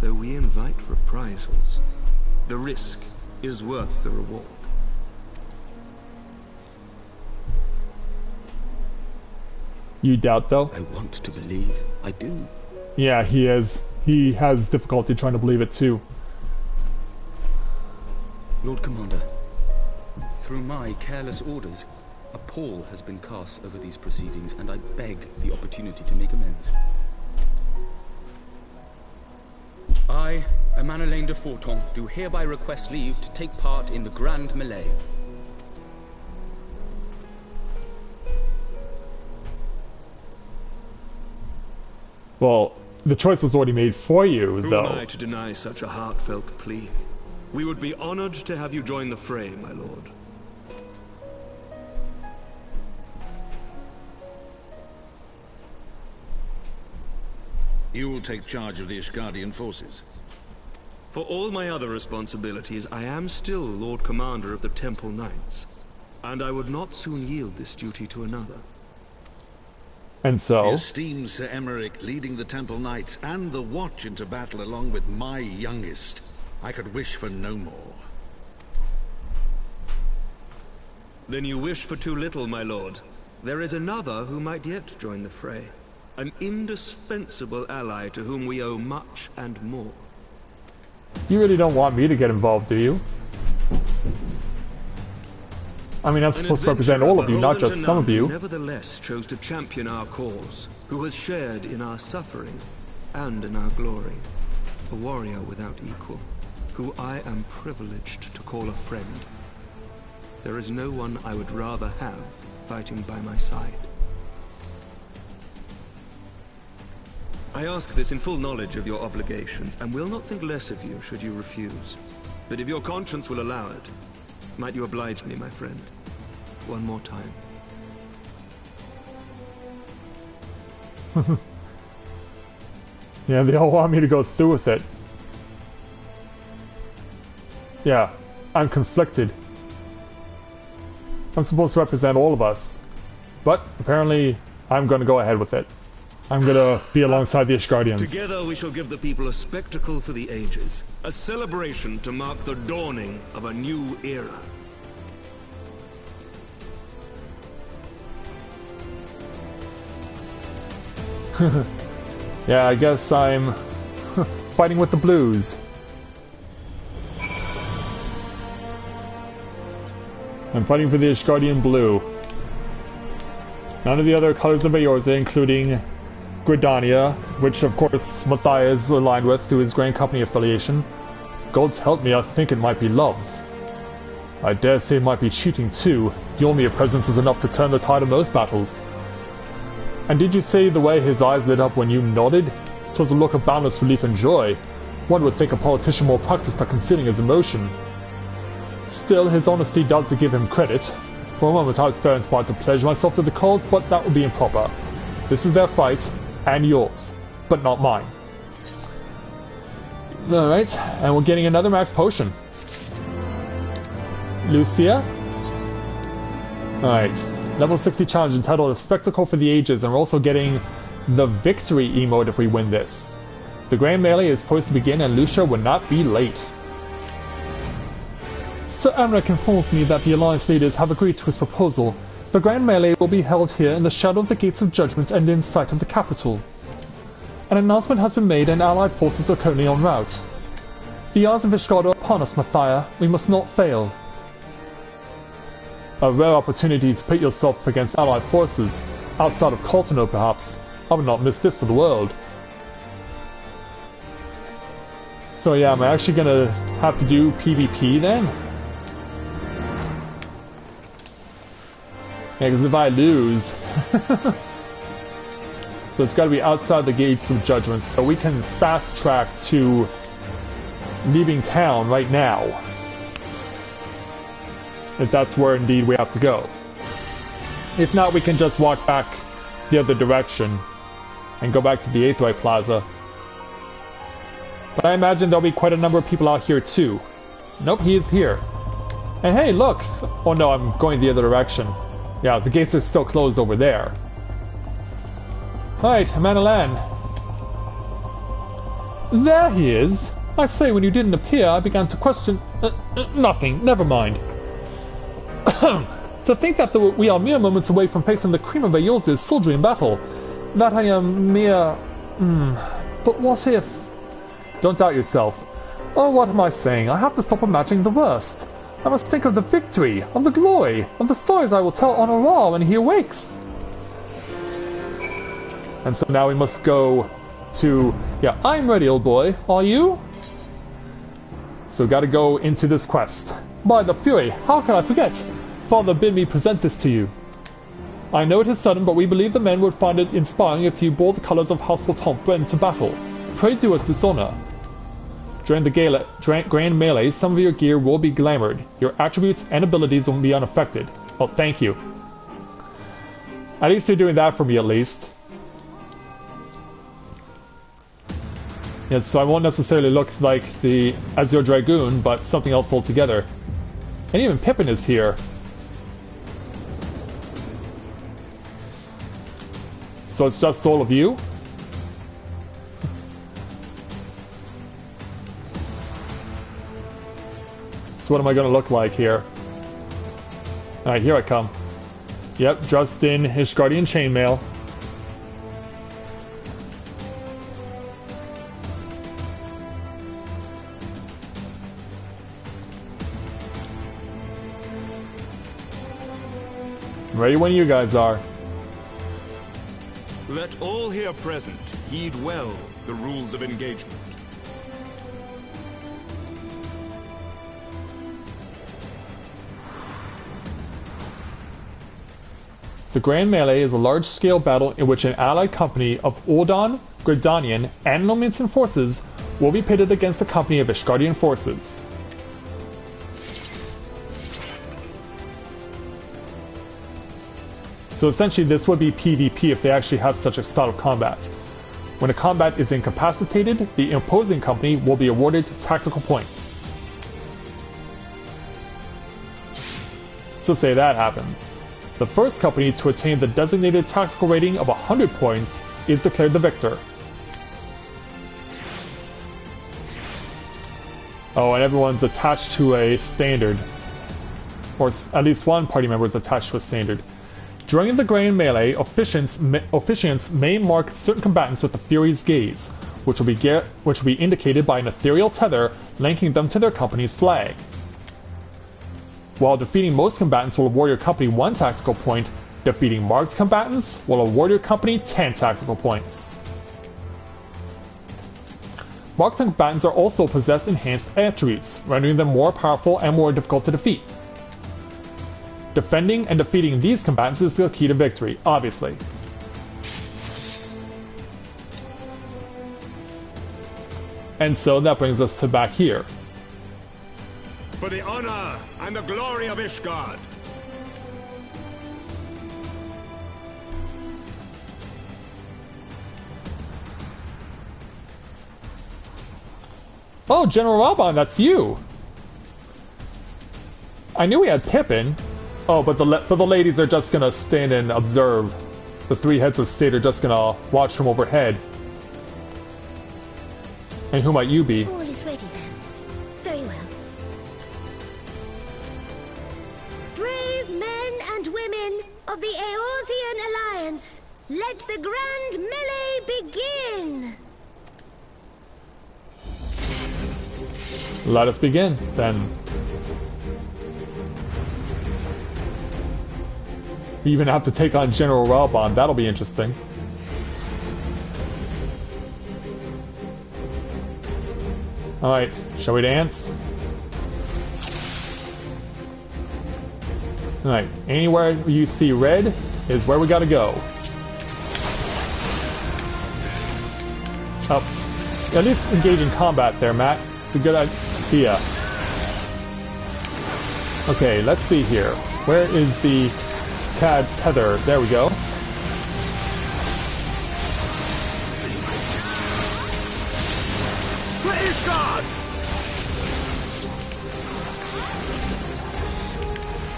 Though we invite reprisals, the risk is worth the reward. You doubt, though? I want to believe. I do. Yeah, he has difficulty trying to believe it, too. Lord Commander, through my careless orders, a pall has been cast over these proceedings, and I beg the opportunity to make amends. I, Amanalain de Forton, do hereby request leave to take part in the Grand Melee. Well, the choice was already made for you, though. Who am I to deny such a heartfelt plea? We would be honored to have you join the fray, my lord. You will take charge of the Ishgardian forces. For all my other responsibilities, I am still Lord Commander of the Temple Knights, and I would not soon yield this duty to another. And so? The esteemed Sir Emmerich leading the Temple Knights and the Watch into battle along with my youngest. I could wish for no more. Then you wish for too little, my lord. There is another who might yet join the fray. An indispensable ally to whom we owe much and more. You really don't want me to get involved, do you? I mean, I'm supposed to represent all of you, not just some of you. Nevertheless chose to champion our cause, who has shared in our suffering and in our glory. A warrior without equal, who I am privileged to call a friend. There is no one I would rather have fighting by my side. I ask this in full knowledge of your obligations, and will not think less of you should you refuse. But if your conscience will allow it, might you oblige me, my friend, one more time? Yeah, they all want me to go through with it. Yeah, I'm conflicted. I'm supposed to represent all of us, but apparently I'm going to go ahead with it. I'm gonna be alongside the Ishgardians. Together we shall give the people a spectacle for the ages. A celebration to mark the dawning of a new era. Yeah, I guess I'm fighting with the blues. I'm fighting for the Ishgardian blue. None of the other colors of Eorzea, including Gridania, which of course Matthias is aligned with through his Grand Company affiliation. Gods help me, I think it might be love. I dare say it might be cheating too. Your mere presence is enough to turn the tide of most battles. And did you say the way his eyes lit up when you nodded? 'Twas a look of boundless relief and joy. One would think a politician more practiced at concealing his emotion. Still, his honesty does give him credit. For a moment I was fair inspired to pledge myself to the cause, but that would be improper. This is their fight, and yours, but not mine. Alright, and we're getting another max potion. Lucia? Alright, level 60 challenge entitled A Spectacle for the Ages, and we're also getting the victory emote if we win this. The Grand Melee is poised to begin, and Lucia will not be late. Sir Amric informs me that the Alliance leaders have agreed to his proposal. The Grand Melee will be held here in the shadow of the Gates of Judgment and in sight of the capital. An announcement has been made and allied forces are currently en route. The eyes of Ishgard are upon us, Matthias. We must not fail. A rare opportunity to pit yourself against allied forces, outside of Caltano perhaps. I would not miss this for the world. So yeah, am I actually gonna have to do PvP then? Yeah, because if I lose... So it's got to be outside the Gates of Judgment, so we can fast track to leaving town right now. If that's where indeed we have to go. If not, we can just walk back the other direction and go back to the Aetheryte Plaza. But I imagine there'll be quite a number of people out here too. Nope, he is here. And hey, look! Oh no, I'm going the other direction. Yeah, the gates are still closed over there. Right, Manalan. There he is. I say, when you didn't appear, I began to question... nothing, never mind. To think that we are mere moments away from facing the cream of Eorzea's soldiery in battle. That I am mere... But what if... Don't doubt yourself. Oh, what am I saying? I have to stop imagining the worst. I must think of the victory, of the glory, of the stories I will tell on Aurora when he awakes. And so now we must go to... Yeah, I'm ready, old boy. Are you? So gotta go into this quest. By the Fury, how can I forget? Father bid me present this to you. I know it is sudden, but we believe the men would find it inspiring if you bore the colors of House Voltombre into battle. Pray do us this honor. During the Grand Melee, some of your gear will be glamored. Your attributes and abilities will be unaffected. Oh, thank you. At least they're doing that for me, at least. Yeah, so I won't necessarily look like the Azure Dragoon, but something else altogether. And even Pippin is here. So it's just all of you? So what am I going to look like here? Alright, here I come. Yep, just in Ishgardian chainmail. Ready when you guys are. Let all here present heed well the rules of engagement. The Grand Melee is a large-scale battle in which an allied company of Uldan, Gridanian, and Nominsan forces will be pitted against a company of Ishgardian forces. So essentially this would be PvP if they actually have such a style of combat. When a combat is incapacitated, the opposing company will be awarded tactical points. So say that happens. The first company to attain the designated tactical rating of 100 points is declared the victor. Oh, and everyone's attached to a standard. Or at least one party member is attached to a standard. During the Grand Melee, officiants may mark certain combatants with the Fury's Gaze, which will be indicated by an ethereal tether linking them to their company's flag. While defeating most combatants will award your company 1 tactical point, defeating marked combatants will award your company 10 tactical points. Marked combatants are also possessed enhanced attributes, rendering them more powerful and more difficult to defeat. Defending and defeating these combatants is the key to victory, obviously. And so that brings us to back here. For the honor and the glory of Ishgard! Oh, General Raban, that's you! I knew we had Pippin. Oh, but the ladies are just gonna stand and observe. The 3 heads of state are just gonna watch from overhead. And who might you be? All is ready then. Very well. Brave men and women of the Eorzean Alliance, let the Grand Melee begin! Let us begin, then. We even have to take on General Raban. That'll be interesting. Alright, shall we dance? Alright, anywhere you see red is where we gotta go. Up. At least engage in combat there, Matt. It's a good idea. Okay, let's see here. Where is the tether? There we go.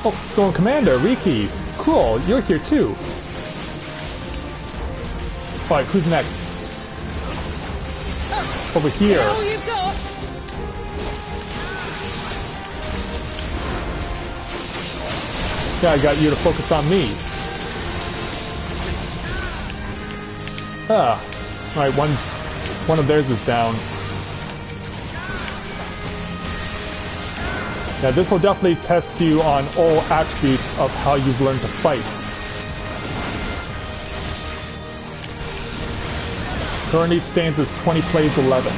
Oh, Storm Commander, Riki. Cool, you're here too. Alright, who's next? Over here. Yeah, I got you to focus on me. Ah. Alright, one of theirs is down. Yeah, this will definitely test you on all attributes of how you've learned to fight. Currently stands as 20 plays 11.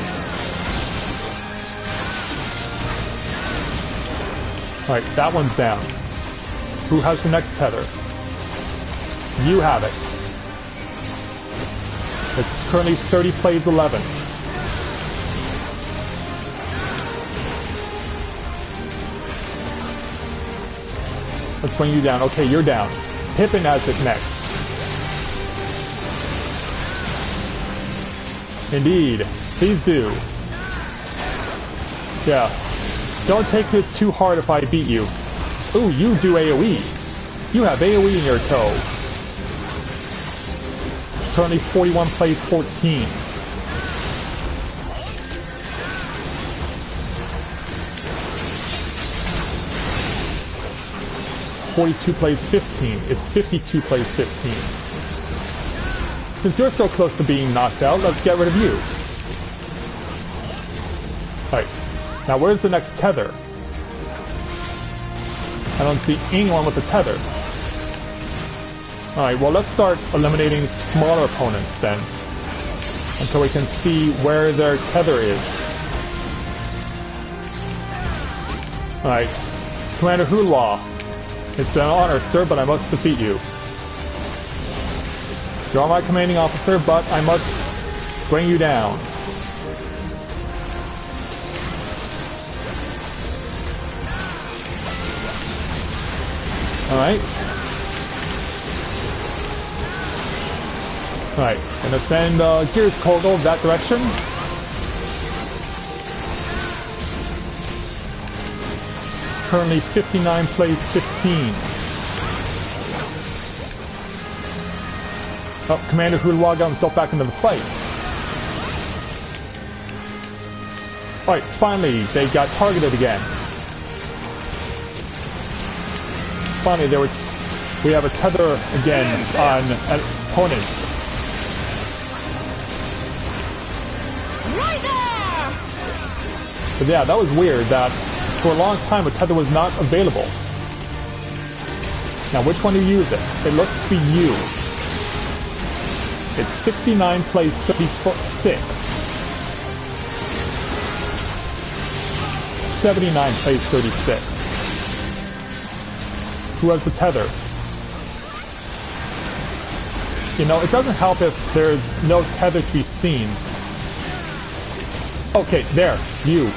Alright, that one's down. Who has the next tether? You have it. It's currently 30 plays 11. Let's bring you down. Okay, you're down. Pippin has it next. Indeed. Please do. Yeah. Don't take it too hard if I beat you. Ooh, you do AoE. You have AoE in your toe. It's currently 41 plays 14. It's 42 plays 15. It's 52 plays 15. Since you're so close to being knocked out, let's get rid of you. Alright. Now where's the next tether? I don't see anyone with a tether. Alright, well let's start eliminating smaller opponents then. Until we can see where their tether is. Alright. Commander Hulwa. It's an honor, sir, but I must defeat you. You are my commanding officer, but I must bring you down. Alright. Alright, gonna send Gears Kogel that direction. Currently 59 plays 15. Oh, Commander Hulwa got himself back into the fight. Alright, finally, they got targeted again. Finally, we have a tether again on an opponent. Right there! But yeah, that was weird that for a long time a tether was not available. Now, which one do you use it? It looks to be you. It's 69 plays 36. 79 plays 36. Who has the tether? You know, it doesn't help if there's no tether to be seen. Okay, there, you.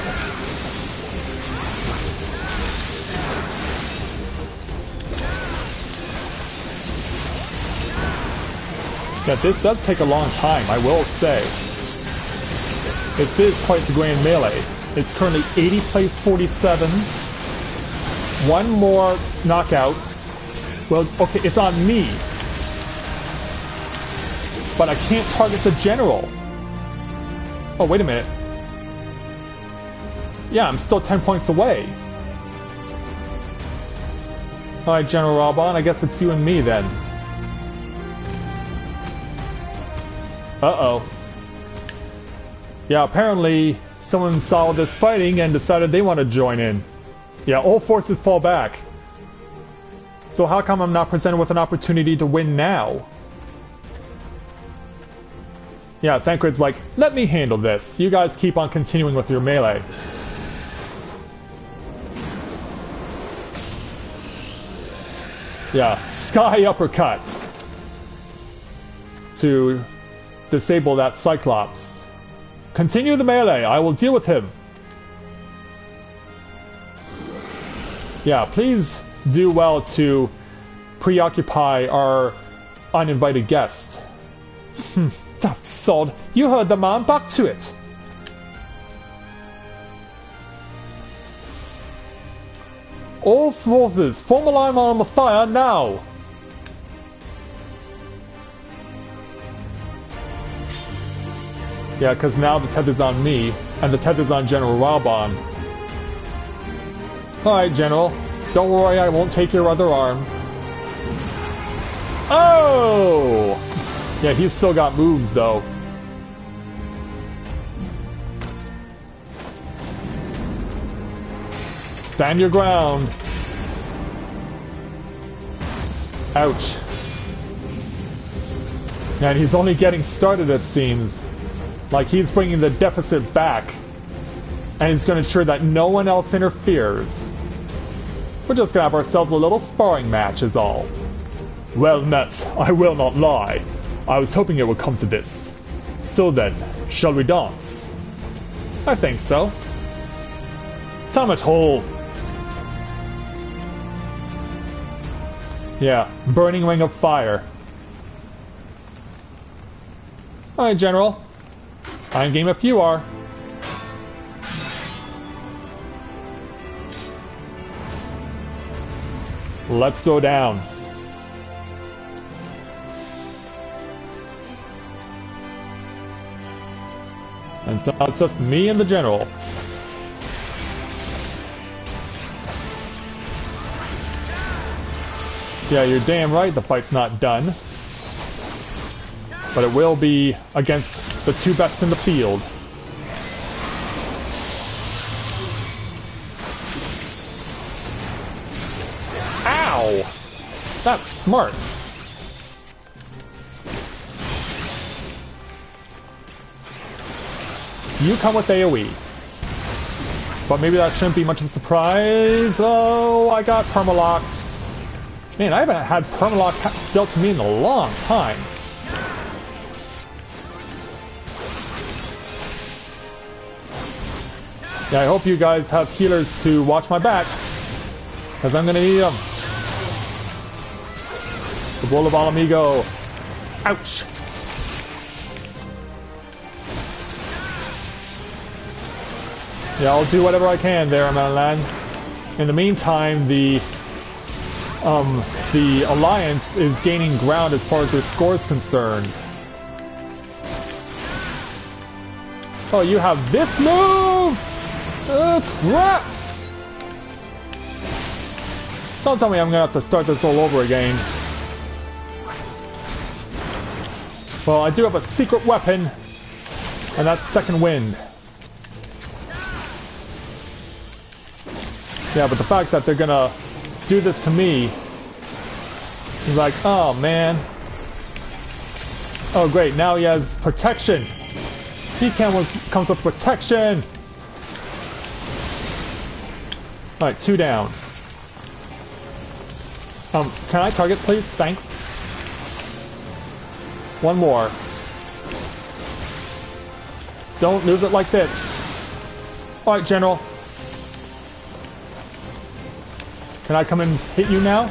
Yeah, this does take a long time, I will say. This is quite the grand melee. It's currently 80 plays 47. One more knockout. Well, okay, it's on me. But I can't target the general. Oh, wait a minute. Yeah, I'm still 10 points away. Alright, General Raban, I guess it's you and me then. Uh-oh. Yeah, apparently someone saw this fighting and decided they want to join in. Yeah, all forces fall back. So how come I'm not presented with an opportunity to win now? Yeah, Thancred's like, let me handle this. You guys keep on continuing with your melee. Yeah, sky uppercuts to disable that Cyclops. Continue the melee, I will deal with him. Yeah, please do well to preoccupy our uninvited guest. That sod, you heard the man, back to it. All forces, form a line on the fire now! Yeah, because now the tether's on me, and the tether's on General Raban. Alright, General. Don't worry, I won't take your other arm. Oh! Yeah, he's still got moves, though. Stand your ground. Ouch. And he's only getting started, it seems. Like he's bringing the deficit back. And he's going to ensure that no one else interferes. We're just going to have ourselves a little sparring match is all. Well met, I will not lie. I was hoping it would come to this. So then, shall we dance? I think so. Time at hole. Yeah, burning ring of fire. Alright, General. I'm game if you are. Let's go down. And so it's just me and the General. Yeah, you're damn right the fight's not done. But it will be against the two best in the field. Ow! That's smart. you come with AoE. But maybe that shouldn't be much of a surprise. Oh, I got permalocked. Man, I haven't had permalock dealt to me in a long time. Yeah, I hope you guys have healers to watch my back, because I'm gonna need them. The Bull of Alamigo. Ouch! Yeah, I'll do whatever I can there, Amalan. In the meantime, the Alliance is gaining ground as far as their score is concerned. Oh, you have this move! Oh, crap! Don't tell me I'm gonna have to start this all over again. Well, I do have a secret weapon, and that's Second Wind. Yeah, but the fact that they're gonna do this to me is like, oh man. Oh great, now he has protection. He comes with protection. Alright, 2 down. Can I target please? Thanks. 1 more. Don't lose it like this. Alright, General. Can I come and hit you now?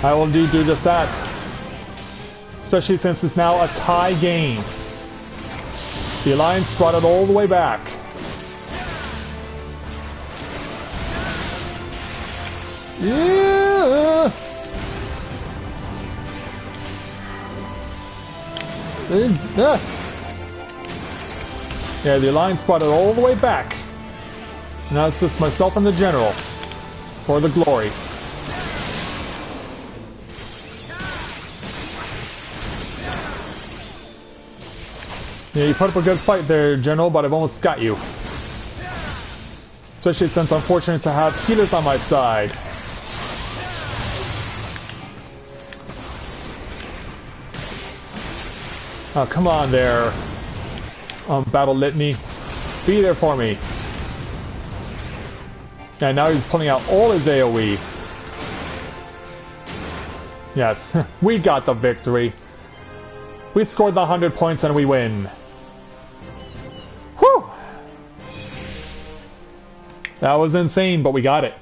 I will indeed do just that. Especially since it's now a tie game. The Alliance brought it all the way back. Yeah! Yeah, the Alliance brought it all the way back. Now it's just myself and the General. For the glory. Yeah, you put up a good fight there, General, but I've almost got you. Especially since I'm fortunate to have healers on my side. Oh, come on there. Battle Litany. Be there for me. And now he's pulling out all his AoE. Yeah, we got the victory. We scored the 100 points and we win. Whew! That was insane, but we got it.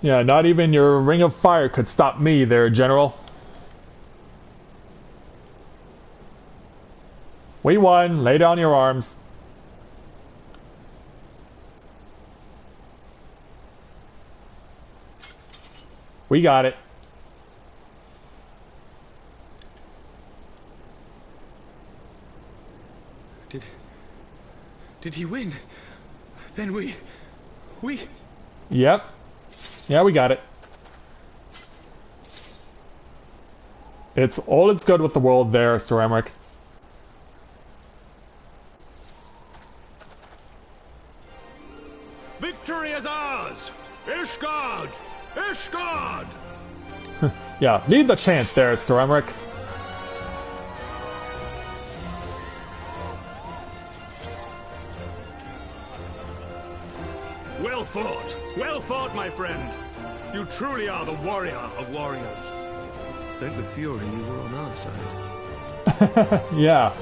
Yeah, not even your Ring of Fire could stop me there, General. We won. Lay down your arms. We got it. Did he win? Then we... Yep. Yeah, we got it. It's good with the world there, Sir Emmerich. Victory is ours! Ishgard! Ishgard! Yeah, lead the chant there, Sir Emmerich. Well fought! Well fought, my friend! You truly are the warrior of warriors. Thank the Fury you were on our side. Yeah.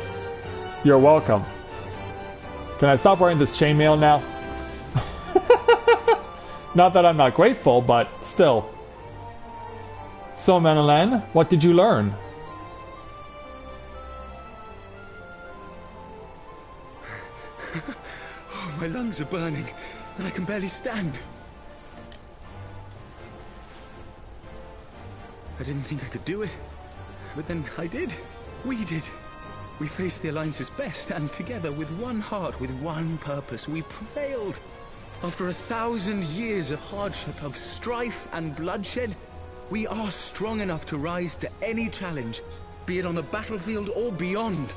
You're welcome. Can I stop wearing this chainmail now? Not that I'm not grateful, but still. So, Manolin, what did you learn? Oh, my lungs are burning, and I can barely stand. I didn't think I could do it, but then I did. We did. We faced the Alliance's best, and together, with one heart, with one purpose, we prevailed. After 1,000 years of hardship, of strife and bloodshed, we are strong enough to rise to any challenge, be it on the battlefield or beyond.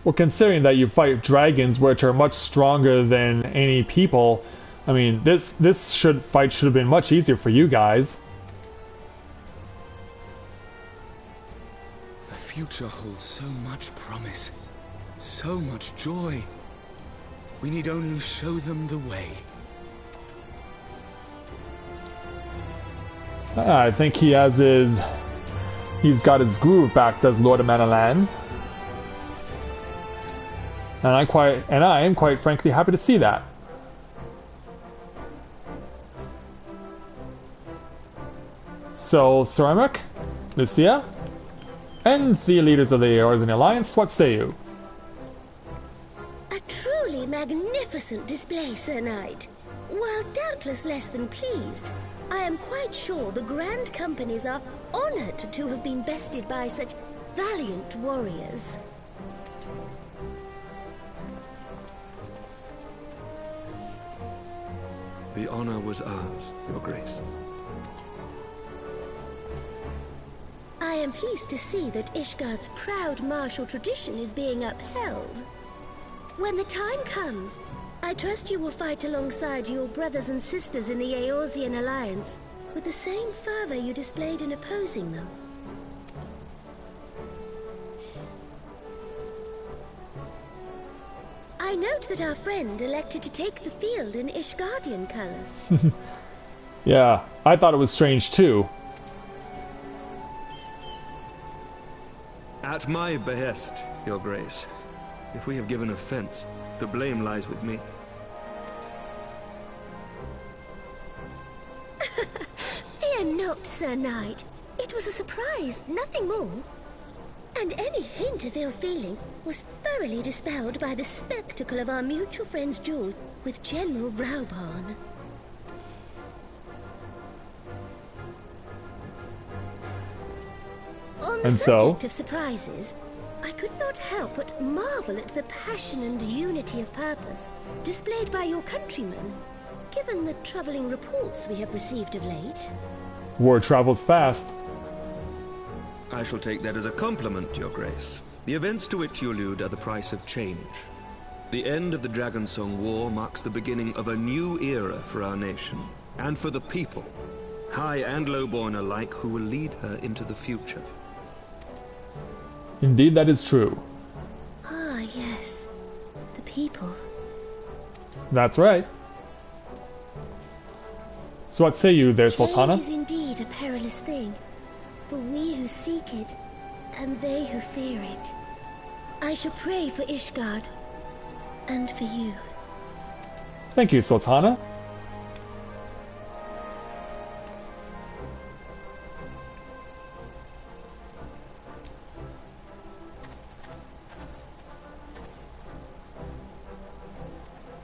Well, considering that you fight dragons, which are much stronger than any people, I mean, this fight should have been much easier for you guys. The future holds so much promise, so much joy. We need only show them the way. I think he's got his groove back, does Lord of Manalan. And I am quite frankly happy to see that. So, Ceramic, Lucia, and the leaders of the Eorzean Alliance, what say you? A truly magnificent display, Sir Knight. While doubtless less than pleased, I am quite sure the Grand Companies are honored to have been bested by such valiant warriors. The honor was ours, Your Grace. I am pleased to see that Ishgard's proud martial tradition is being upheld. When the time comes, I trust you will fight alongside your brothers and sisters in the Eorzean Alliance with the same fervor you displayed in opposing them. I note that our friend elected to take the field in Ishgardian colors. Yeah, I thought it was strange too. At my behest, Your Grace. If we have given offense, the blame lies with me. Fear not, Sir Knight. It was a surprise, nothing more. And any hint of ill feeling was thoroughly dispelled by the spectacle of our mutual friend's duel with General Raubarn. On the subject of surprises, I could not help but marvel at the passion and unity of purpose displayed by your countrymen, given the troubling reports we have received of late. War travels fast. I shall take that as a compliment, Your Grace. The events to which you allude are the price of change. The end of the Dragonsong War marks the beginning of a new era for our nation, and for the people, high and lowborn alike, who will lead her into the future. Indeed, that is true. Ah, yes. The people. That's right. So what say you there, Sultana? Change is indeed a perilous thing, for we who seek it, and they who fear it. I shall pray for Ishgard, and for you. Thank you, Sultana.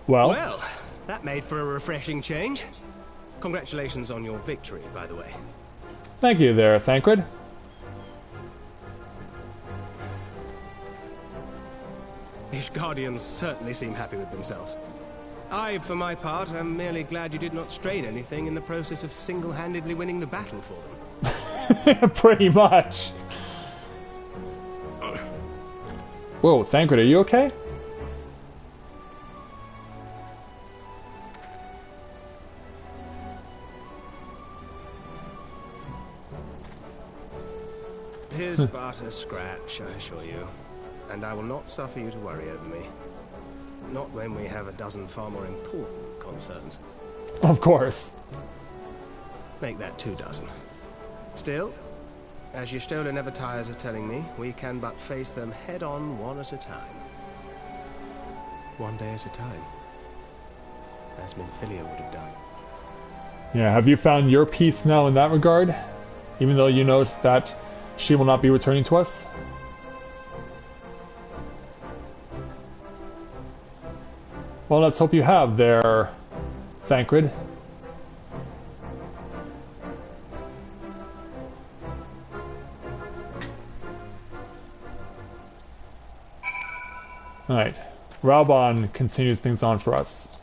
Well, that made for a refreshing change. Congratulations on your victory, by the way. Thank you there, Thancred. Ishgardians certainly seem happy with themselves. I, for my part, am merely glad you did not strain anything in the process of single-handedly winning the battle for them. Pretty much. Whoa, Thancred, are you okay? Tis but a scratch, I assure you. And I will not suffer you to worry over me. Not when we have a dozen far more important concerns. Of course. Make that 2 dozen. Still, as Y'shtola never tires of telling me, we can but face them head-on, one at a time. One day at a time. As Minfilia would have done. Yeah, have you found your peace now in that regard? Even though you know that she will not be returning to us? Well, let's hope you have there, Thancred. Alright, Raubarn continues things on for us.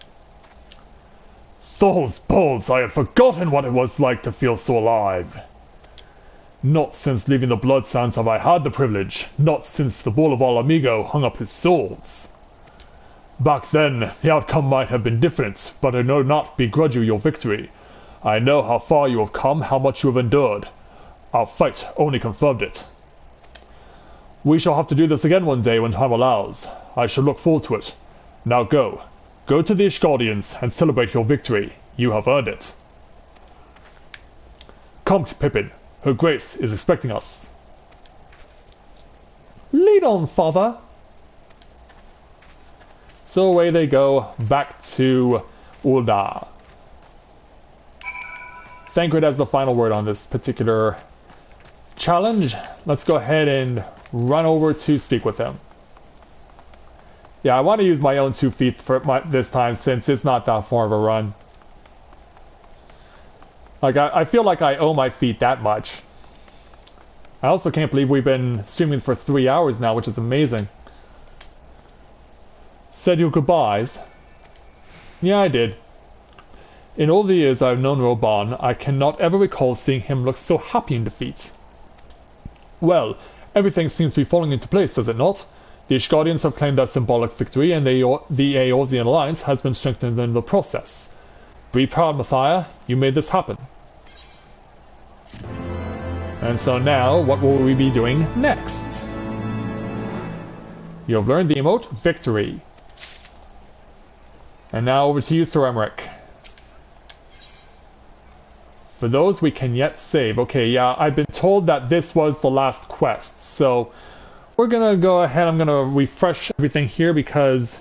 Those bulls, I had forgotten what it was like to feel so alive. Not since leaving the Blood Sands have I had the privilege. Not since the Bull of All Amigo hung up his swords. Back then, the outcome might have been different, but I do not begrudge you your victory. I know how far you have come, how much you have endured. Our fight only confirmed it. We shall have to do this again one day when time allows. I shall look forward to it. Now go. Go to the Ishgardians and celebrate your victory. You have earned it. Come, Pippin. Her Grace is expecting us. Lead on, Father. So away they go, back to Ul'dah. Thancred has the final word on this particular challenge. Let's go ahead and run over to speak with him. Yeah, I want to use my own 2 feet for this time since it's not that far of a run. Like, I feel like I owe my feet that much. I also can't believe we've been streaming for 3 hours now, which is amazing. Said your goodbyes? Yeah, I did. In all the years I've known Roban, I cannot ever recall seeing him look so happy in defeat. Well, everything seems to be falling into place, does it not? The Ishgardians have claimed their symbolic victory, and the Eorzean alliance has been strengthened in the process. Be proud, Mathia. You made this happen. And so now, what will we be doing next? You have learned the emote, Victory. And now over to you, Sir Emmerich. For those we can yet save. Okay, yeah, I've been told that this was the last quest, so we're gonna go ahead. I'm gonna refresh everything here because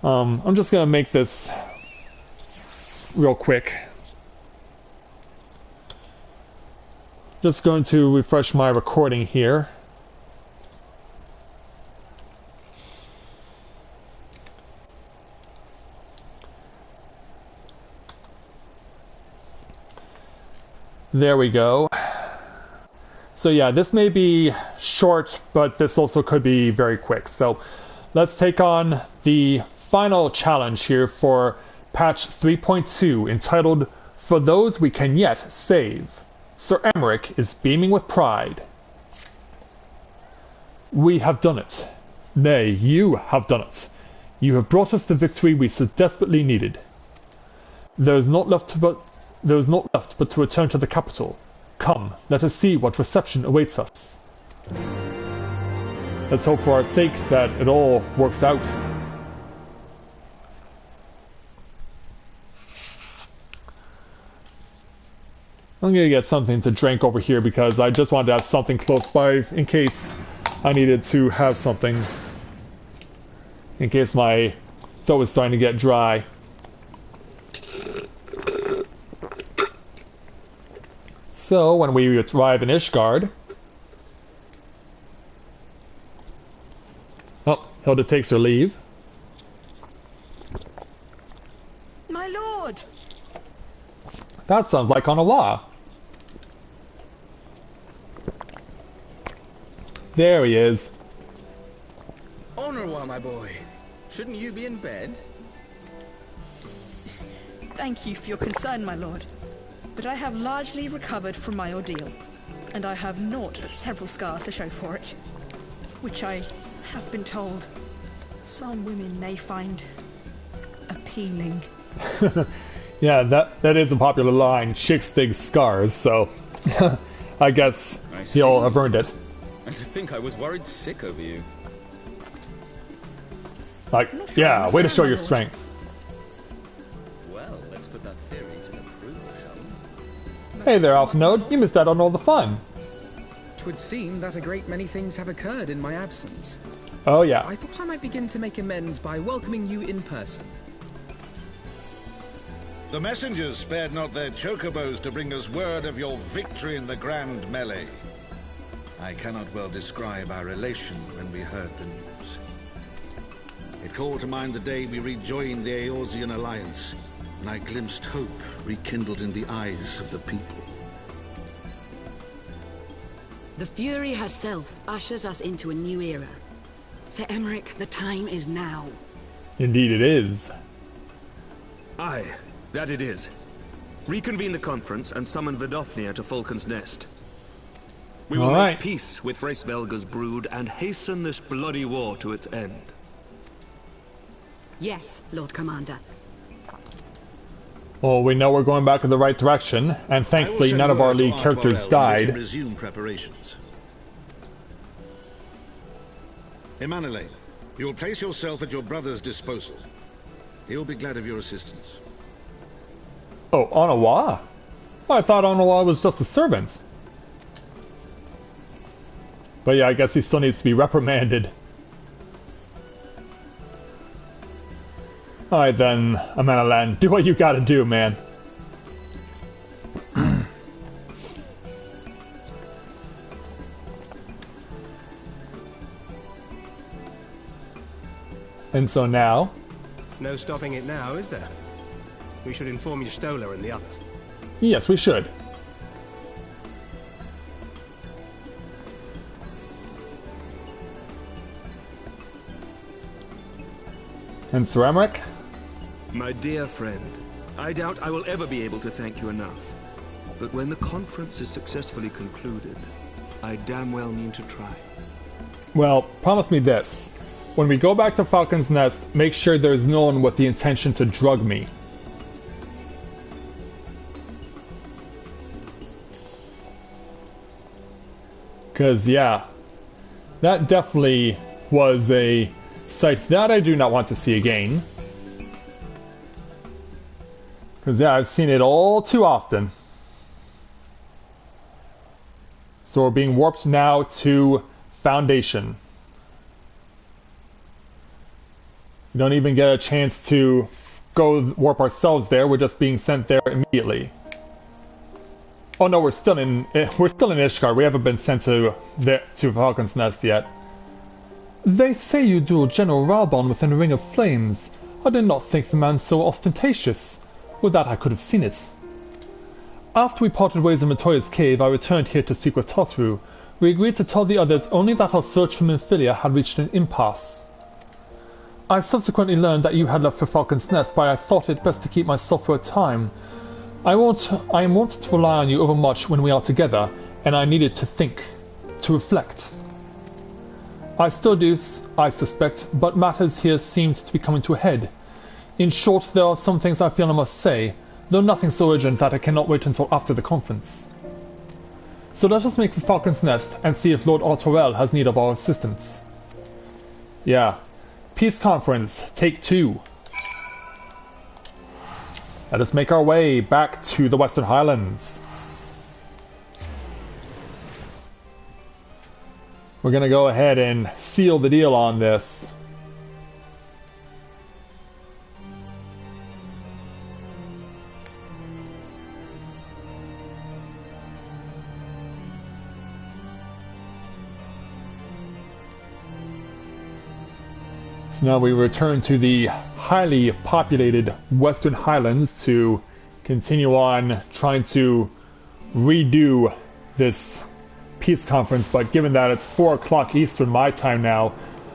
I'm just gonna make this real quick. Just going to refresh my recording here. There we go. So yeah, this may be short, but this also could be very quick. So let's take on the final challenge here for patch 3.2, entitled For Those We Can Yet Save. Sir Emmerich is beaming with pride. We have done it. Nay, you have done it. You have brought us the victory we so desperately needed. There is not left but to return to the capital. Come, let us see what reception awaits us. Let's hope for our sake that it all works out. I'm gonna get something to drink over here because I just wanted to have something close by in case I needed to have something. In case my throat was starting to get dry. So, when we arrive in Ishgard... Oh, Hilda takes her leave. My lord! That sounds like Onawar. There he is. Onawar, my boy. Shouldn't you be in bed? Thank you for your concern, my lord. But I have largely recovered from my ordeal, and I have naught but several scars to show for it, which I have been told some women may find appealing. Yeah, that is a popular line. Chicks dig scars, so I guess he'll have earned it. And to think I was worried sick over you. Like, yeah, way to show your strength. Well, let's put that theory to the proof, shall we? Hey there, Alphanode. You missed out on all the fun. 'Twould seem that a great many things have occurred in my absence. Oh, yeah. I thought I might begin to make amends by welcoming you in person. The messengers spared not their chocobos to bring us word of your victory in the grand melee. I cannot well describe our elation when we heard the news. It called to mind the day we rejoined the Eorzean alliance, and I glimpsed hope rekindled in the eyes of the people. The Fury herself ushers us into a new era. Sir Emmerich, the time is now. Indeed it is. Aye, that it is. Reconvene the conference and summon Vidofnir to Falcon's Nest. We will All right. make peace with Hraesvelga's brood and hasten this bloody war to its end. Yes, Lord Commander. Well, we know we're going back in the right direction, and thankfully none of our lead characters died. Resume preparations. Emanuele, you will place yourself at your brother's disposal. He'll be glad of your assistance. Oh, Onawa? I thought Onawa was just a servant. But yeah, I guess he still needs to be reprimanded. Alright then, Amanalan, do what you gotta do, man. And so now? No stopping it now, is there? We should inform Y'shtola and the others. Yes, we should. And Sir Emmerich? My dear friend, I doubt I will ever be able to thank you enough. But when the conference is successfully concluded, I damn well mean to try. Well, promise me this. When we go back to Falcon's Nest, make sure there's no one with the intention to drug me. Because, yeah, that definitely was a sight that I do not want to see again. Because, yeah, I've seen it all too often. So we're being warped now to Foundation. We don't even get a chance to go warp ourselves there. We're just being sent there immediately. Oh no, we're still in Ishgard. We haven't been sent to Falcon's Nest yet. They say you duel General Ralbon within a ring of flames. I did not think the man so ostentatious. With that I could have seen it. After we parted ways in Matoya's cave, I returned here to speak with Tataru. We agreed to tell the others only that our search for Minfilia had reached an impasse. I subsequently learned that you had left for Falcon's Nest, but I thought it best to keep myself for a time. I am wont to rely on you overmuch when we are together, and I needed to think, to reflect. I still do, I suspect, but matters here seemed to be coming to a head. In short, there are some things I feel I must say, though nothing so urgent that I cannot wait until after the conference. So let us make for Falcon's Nest and see if Lord Artorel has need of our assistance. Yeah. Peace Conference, Take 2. Let us make our way back to the Western Highlands. We're gonna go ahead and seal the deal on this. So now we return to the highly populated Western Highlands to continue on trying to redo this peace conference, but given that it's 4 o'clock Eastern my time now,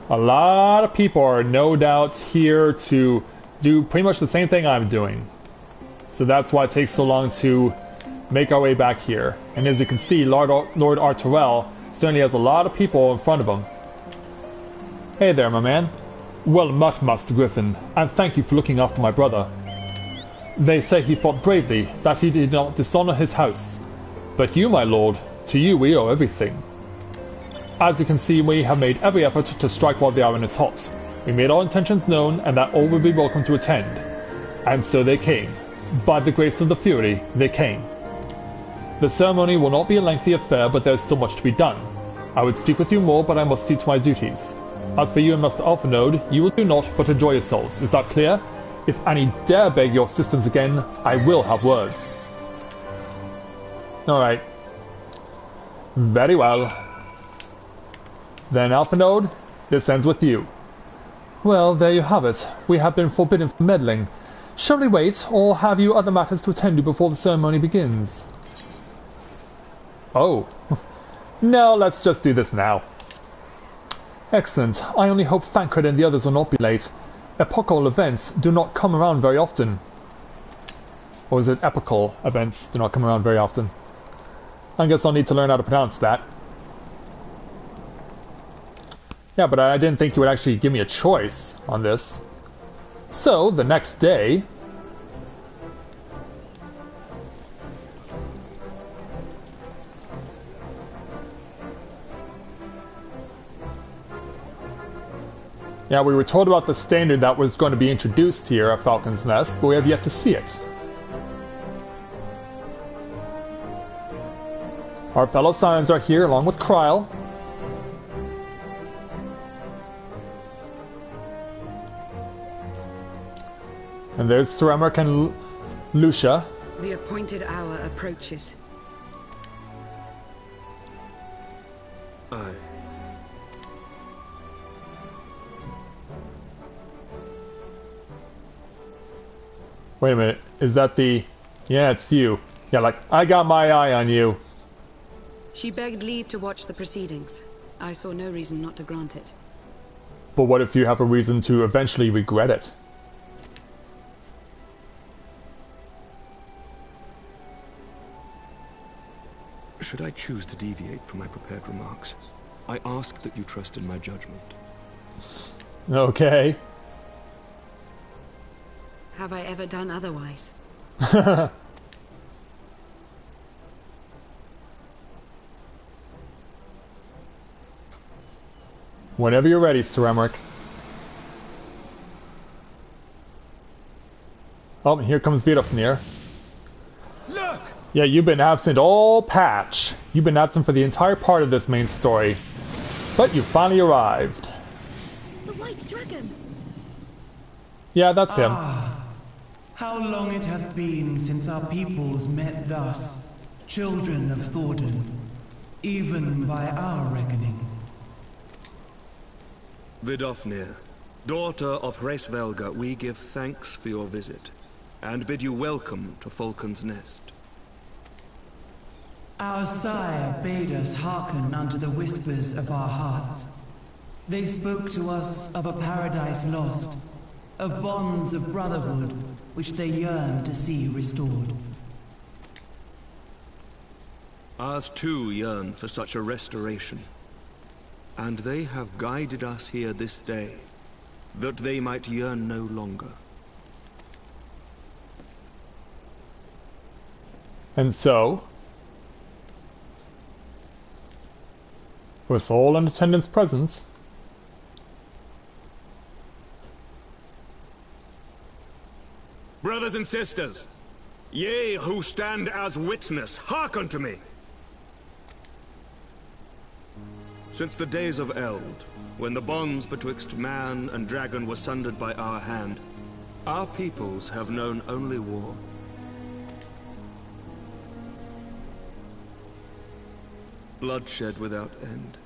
a lot of people are no doubt here to do pretty much the same thing I'm doing. So that's why it takes so long to make our way back here. And as you can see, Lord Artorel certainly has a lot of people in front of him. Hey there, my man. Well met, Master Griffin, and thank you for looking after my brother. They say he fought bravely, that he did not dishonor his house. But you, my lord, to you we owe everything. As you can see, we have made every effort to strike while the iron is hot. We made our intentions known, and that all would be welcome to attend. And so they came. By the grace of the Fury, they came. The ceremony will not be a lengthy affair, but there is still much to be done. I would speak with you more, but I must see to my duties. As for you and Master Alphanode, you will do naught but enjoy yourselves. Is that clear? If any dare beg your assistance again, I will have words. Alright. Very well. Then Alphanode, this ends with you. Well, there you have it. We have been forbidden from meddling. Shall we wait, or have you other matters to attend to before the ceremony begins? Oh. No, let's just do this now. Excellent. I only hope Thancred and the others will not be late. Epochal events do not come around very often. Or is it epical events do not come around very often? I guess I'll need to learn how to pronounce that. Yeah, but I didn't think you would actually give me a choice on this. So, the next day... Yeah, we were told about the standard that was going to be introduced here at Falcon's Nest, but we have yet to see it. Our fellow Scions are here, along with Kryl. And there's Ceramic and Lucia. The appointed hour approaches. Aye. Wait a minute, is that the... Yeah, it's you. Yeah, like, I got my eye on you. She begged leave to watch the proceedings. I saw no reason not to grant it. But what if you have a reason to eventually regret it? Should I choose to deviate from my prepared remarks, I ask that you trust in my judgment. Okay. Have I ever done otherwise? Whenever you're ready, Ceramic. Oh, here comes Vidofnir. Look! Yeah, you've been absent all patch. You've been absent for the entire part of this main story. But you finally arrived. The White Dragon! Yeah, that's him. How long it hath been since our peoples met thus, children of Thordan, even by our reckoning. Vidofnir, daughter of Hraesvelga, we give thanks for your visit, and bid you welcome to Falcon's Nest. Our sire bade us hearken unto the whispers of our hearts. They spoke to us of a paradise lost, of bonds of brotherhood which they yearn to see restored. Ours too yearn for such a restoration, and they have guided us here this day, that they might yearn no longer. And so, with all in attendance present, brothers and sisters, ye who stand as witness, hearken to me. Since the days of Eld, when the bonds betwixt man and dragon were sundered by our hand, our peoples have known only war. Bloodshed without end,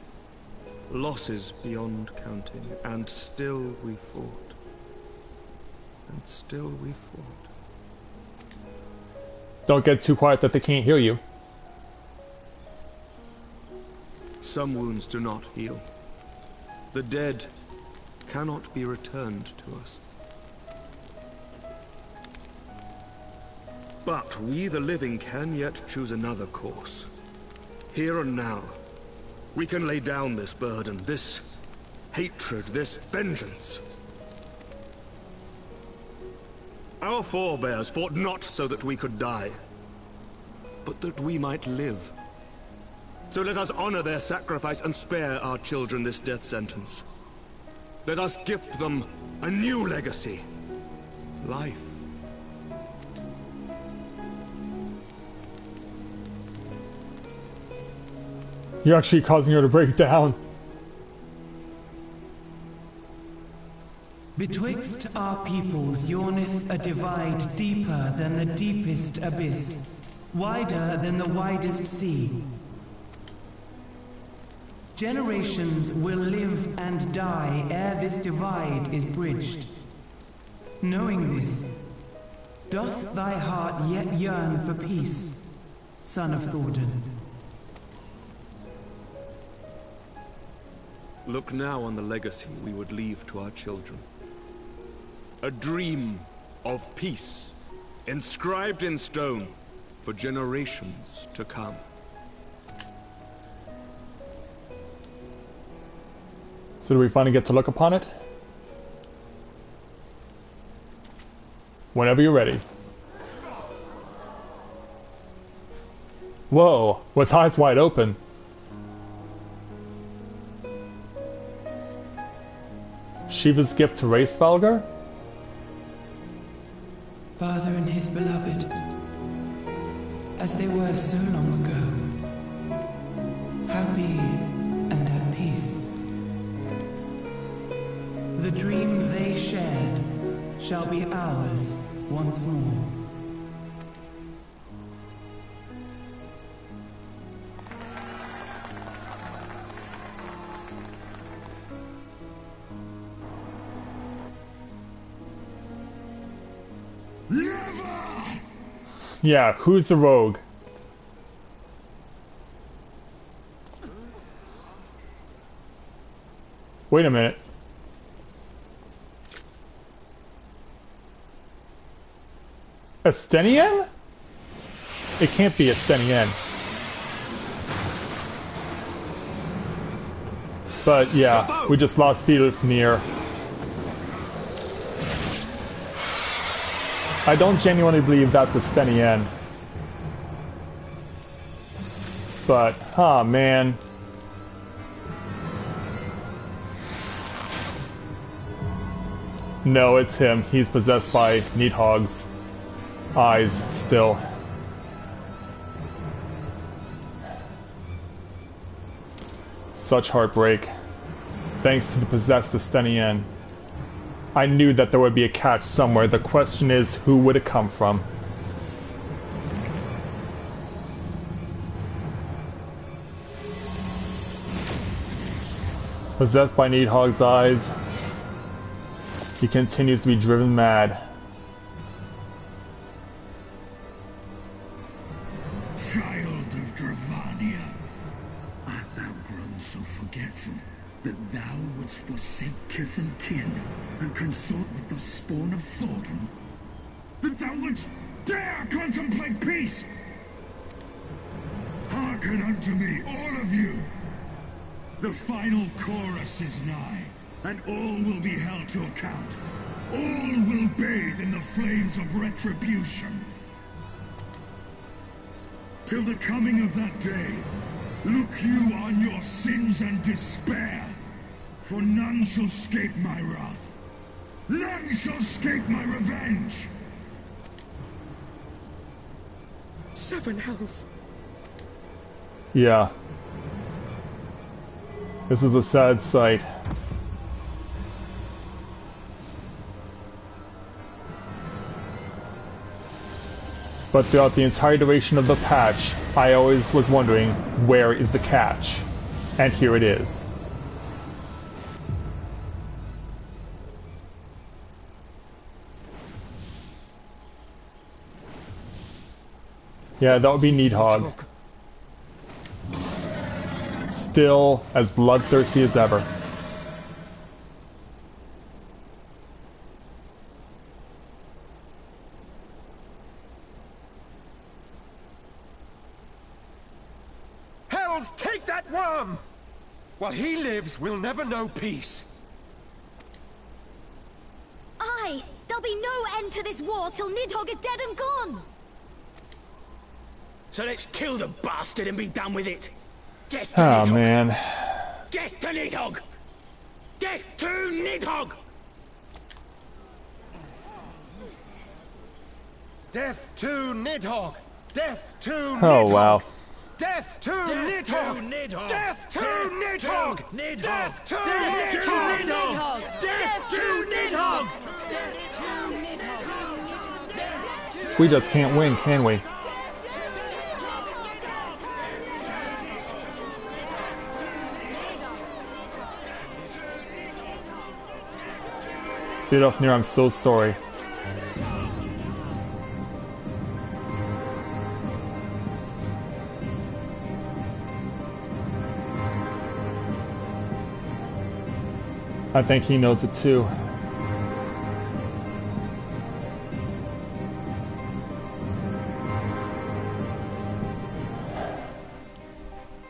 losses beyond counting, and still we fought. And still we fought. don't get too quiet that they can't hear you. Some wounds do not heal. The dead cannot be returned to us. But we, the living, can yet choose another course. Here and now, we can lay down this burden, this hatred, this vengeance. Our forebears fought not so that we could die, but that we might live. So let us honor their sacrifice and spare our children this death sentence. Let us gift them a new legacy. Life. You're actually causing her to break down. Betwixt our peoples yawneth a divide deeper than the deepest abyss, wider than the widest sea. Generations will live and die ere this divide is bridged. Knowing this, doth thy heart yet yearn for peace, son of Thordan? Look now on the legacy we would leave to our children. A dream of peace, inscribed in stone for generations to come. So do we finally get to look upon it? Whenever you're ready. Whoa, with eyes wide open. Shiva's gift to race Valgar? Father and his beloved, as they were so long ago, happy and at peace. The dream they shared shall be ours once more. Yeah, who's the rogue? Wait a minute. Estenian? It can't be Estenian. But yeah, we just lost Filifnir. I don't genuinely believe that's Estenian. But, oh man. No, it's him. He's possessed by Needhog's eyes still. Such heartbreak. Thanks to the possessed Estenian. I knew that there would be a catch somewhere. The question is, who would it come from? Possessed by Needhog's eyes, he continues to be driven mad. Child of Dravania, art thou grown so forgetful that thou wouldst forsake kith and kin and consort with the spawn of Thornton? That thou wouldst dare contemplate peace? Hearken unto me, all of you! The final chorus is nigh, and all will be held to account. All will bathe in the flames of retribution. Till the coming of that day, look you on your sins and despair, for none shall scape my wrath. None shall scape my revenge! 7 hells. Yeah. This is a sad sight. But throughout the entire duration of the patch, I always was wondering, where is the catch? And here it is. Yeah, that would be Needhog. Still as bloodthirsty as ever. Hells, take that worm! While he lives, we'll never know peace. Aye! There'll be no end to this war till Nidhogg is dead and gone! So let's kill the bastard and be done with it! Death to Oh Nidhogg. man. Death to Nidhogg! Death to Nidhogg! Death to Nidhogg! Death to Nidhogg! Oh wow. Death to Nidhogg! Death to Nidhogg! Death to Nidhogg! Death to Nidhogg! We just can't win, can we? Filifnir, I'm so sorry. I think he knows it too.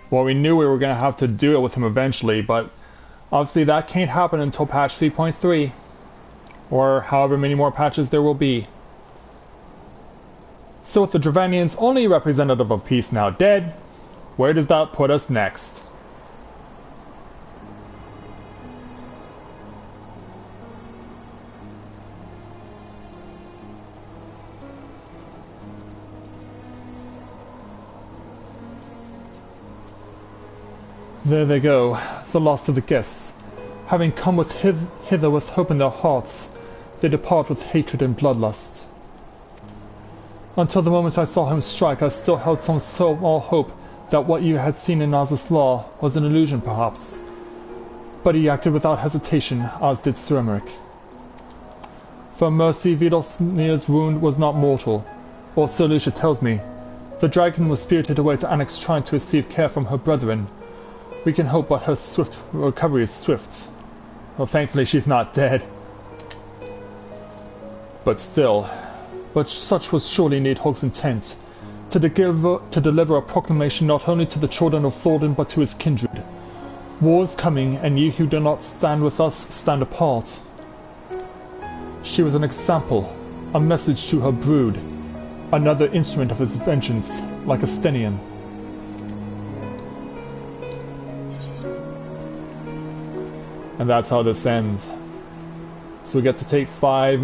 Well, we knew we were going to have to do it with him eventually, but Obviously that can't happen until patch 3.3, or however many more patches there will be. So with the Dravanians, only representative of peace, now dead, where does that put us next? There they go, the last of the guests. Having come hither with hope in their hearts, they depart with hatred and bloodlust. Until the moment I saw him strike, I still held some small hope that what you had seen in Naz's law was an illusion, perhaps. But he acted without hesitation, as did Sir Emmerich. For mercy, Vidosnir's wound was not mortal, or so Lucia tells me. The dragon was spirited away to Annex Shrine to receive care from her brethren. We can hope but her swift recovery is swift. Well, thankfully she's not dead. But still, such was surely Neidhog's intent, to deliver a proclamation not only to the children of Thordan but to his kindred. War is coming, and ye who do not stand with us stand apart. She was an example, a message to her brood, another instrument of his vengeance, like a Stenian. And that's how this ends. So we get to take 5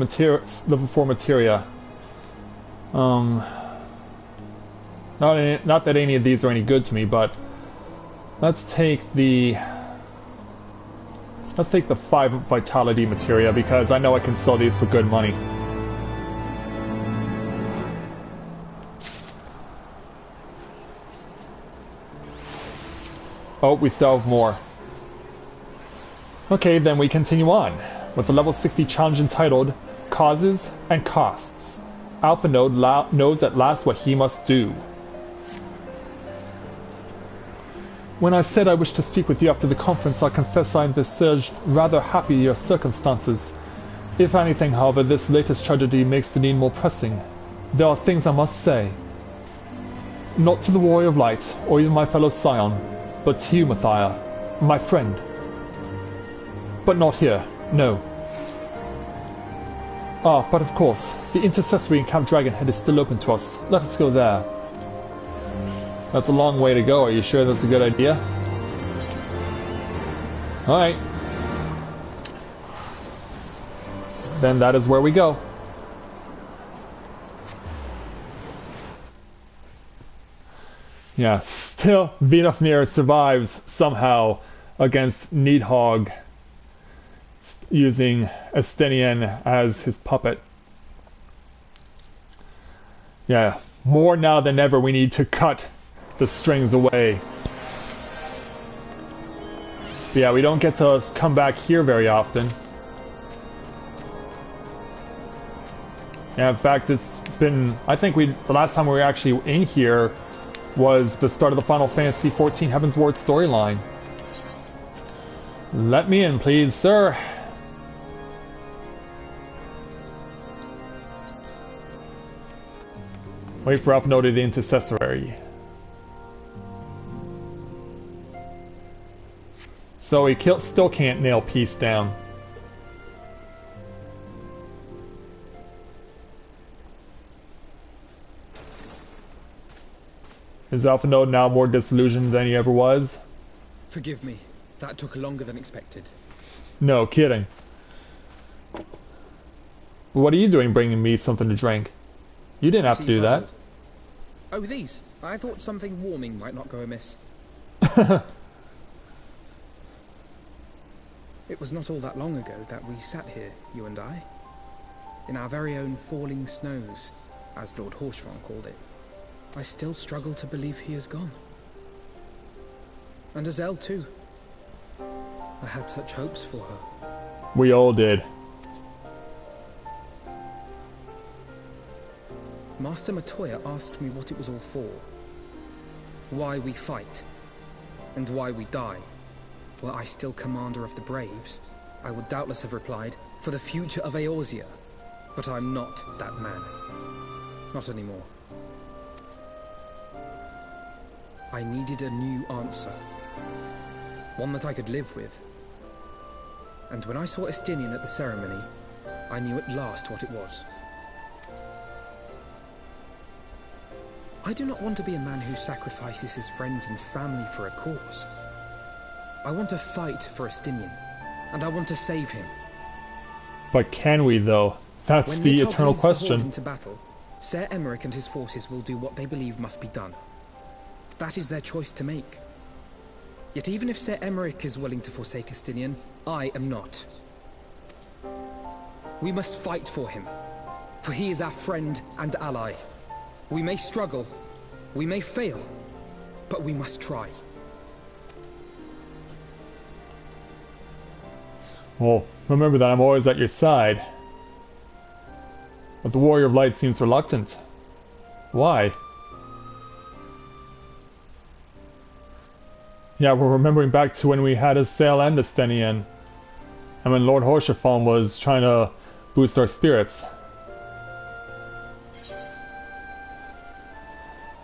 level 4 materia. Not that any of these are any good to me, but let's take the 5 vitality materia because I know I can sell these for good money. Oh, we still have more. Okay, then we continue on with the level 60 challenge entitled Causes and Costs. Alpha Node knows at last what he must do. When I said I wished to speak with you after the conference, I confess I envisaged rather happier circumstances. If anything, however, this latest tragedy makes the need more pressing. There are things I must say. Not to the Warrior of Light, or even my fellow Scion, but to you, Mathia, my friend. But not here, no. Ah, but of course, the intercessory in Camp Dragonhead is still open to us. Let us go there. That's a long way to go. Are you sure that's a good idea? Alright. Then that is where we go. Yeah, still Vidofnir survives somehow against Neidhogg, using Estenian as his puppet. Yeah, more now than ever we need to cut the strings away. But yeah, we don't get to come back here very often. Yeah, in fact, it's been... I think the last time we were actually in here was the start of the Final Fantasy XIV Heavensward storyline. Let me in, please, sir. Wait for upload of the intercessory. So he still can't nail peace down. Is Alpha Node now more disillusioned than he ever was? Forgive me. That took longer than expected. No kidding. What are you doing bringing me something to drink? You didn't have to do that. Oh, these. I thought something warming might not go amiss. It was not all that long ago that we sat here, you and I. In our very own falling snows, as Lord Horshvon called it. I still struggle to believe he is gone. And Azelle too. I had such hopes for her. We all did. Master Matoya asked me what it was all for. Why we fight. And why we die. Were I still commander of the Braves, I would doubtless have replied, for the future of Eorzea. But I'm not that man. Not anymore. I needed a new answer. One that I could live with. And when I saw Estinian at the ceremony, I knew at last what it was. I do not want to be a man who sacrifices his friends and family for a cause. I want to fight for Estinian, and I want to save him. But can we, though? That's the eternal question. Into battle, Ser Emeric and his forces will do what they believe must be done. That is their choice to make. Yet even if Ser Emeric is willing to forsake Estinian, I am not. We must fight for him, for he is our friend and ally. We may struggle, we may fail, but we must try. Well, remember that I'm always at your side. But the Warrior of Light seems reluctant. Why? Yeah, we're remembering back to when we had Assail and Estinian, and when Lord Horshaphon was trying to boost our spirits.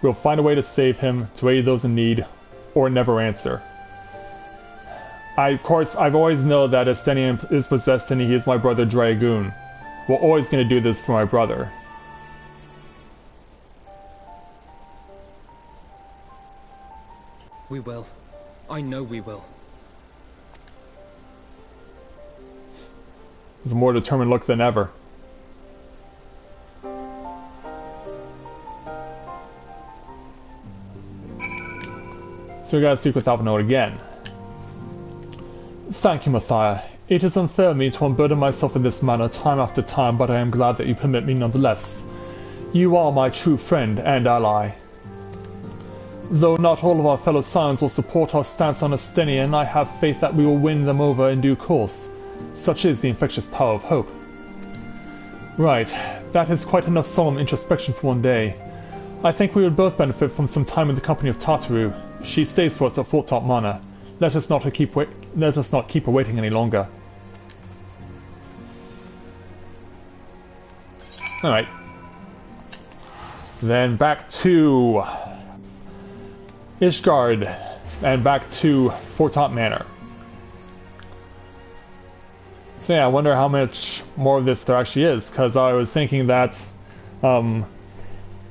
We'll find a way to save him, to aid those in need, or never answer. Of course, I've always known that Estinian is possessed and he is my brother Dragoon. We're always going to do this for my brother. We will. I know we will. With a more determined look than ever. So we gotta speak with Alphinaud again. Thank you, Matthias. It is unfair of me to unburden myself in this manner time after time, but I am glad that you permit me nonetheless. You are my true friend and ally. Though not all of our fellow Scions will support our stance on Estinian, I have faith that we will win them over in due course. Such is the infectious power of hope. Right, that is quite enough solemn introspection for one day. I think we would both benefit from some time in the company of Tataru. She stays for us at Fort Top Manor. Let us not keep her waiting any longer. Alright. Then back to Ishgard, and back to Fort Top Manor. So yeah, I wonder how much more of this there actually is, because I was thinking that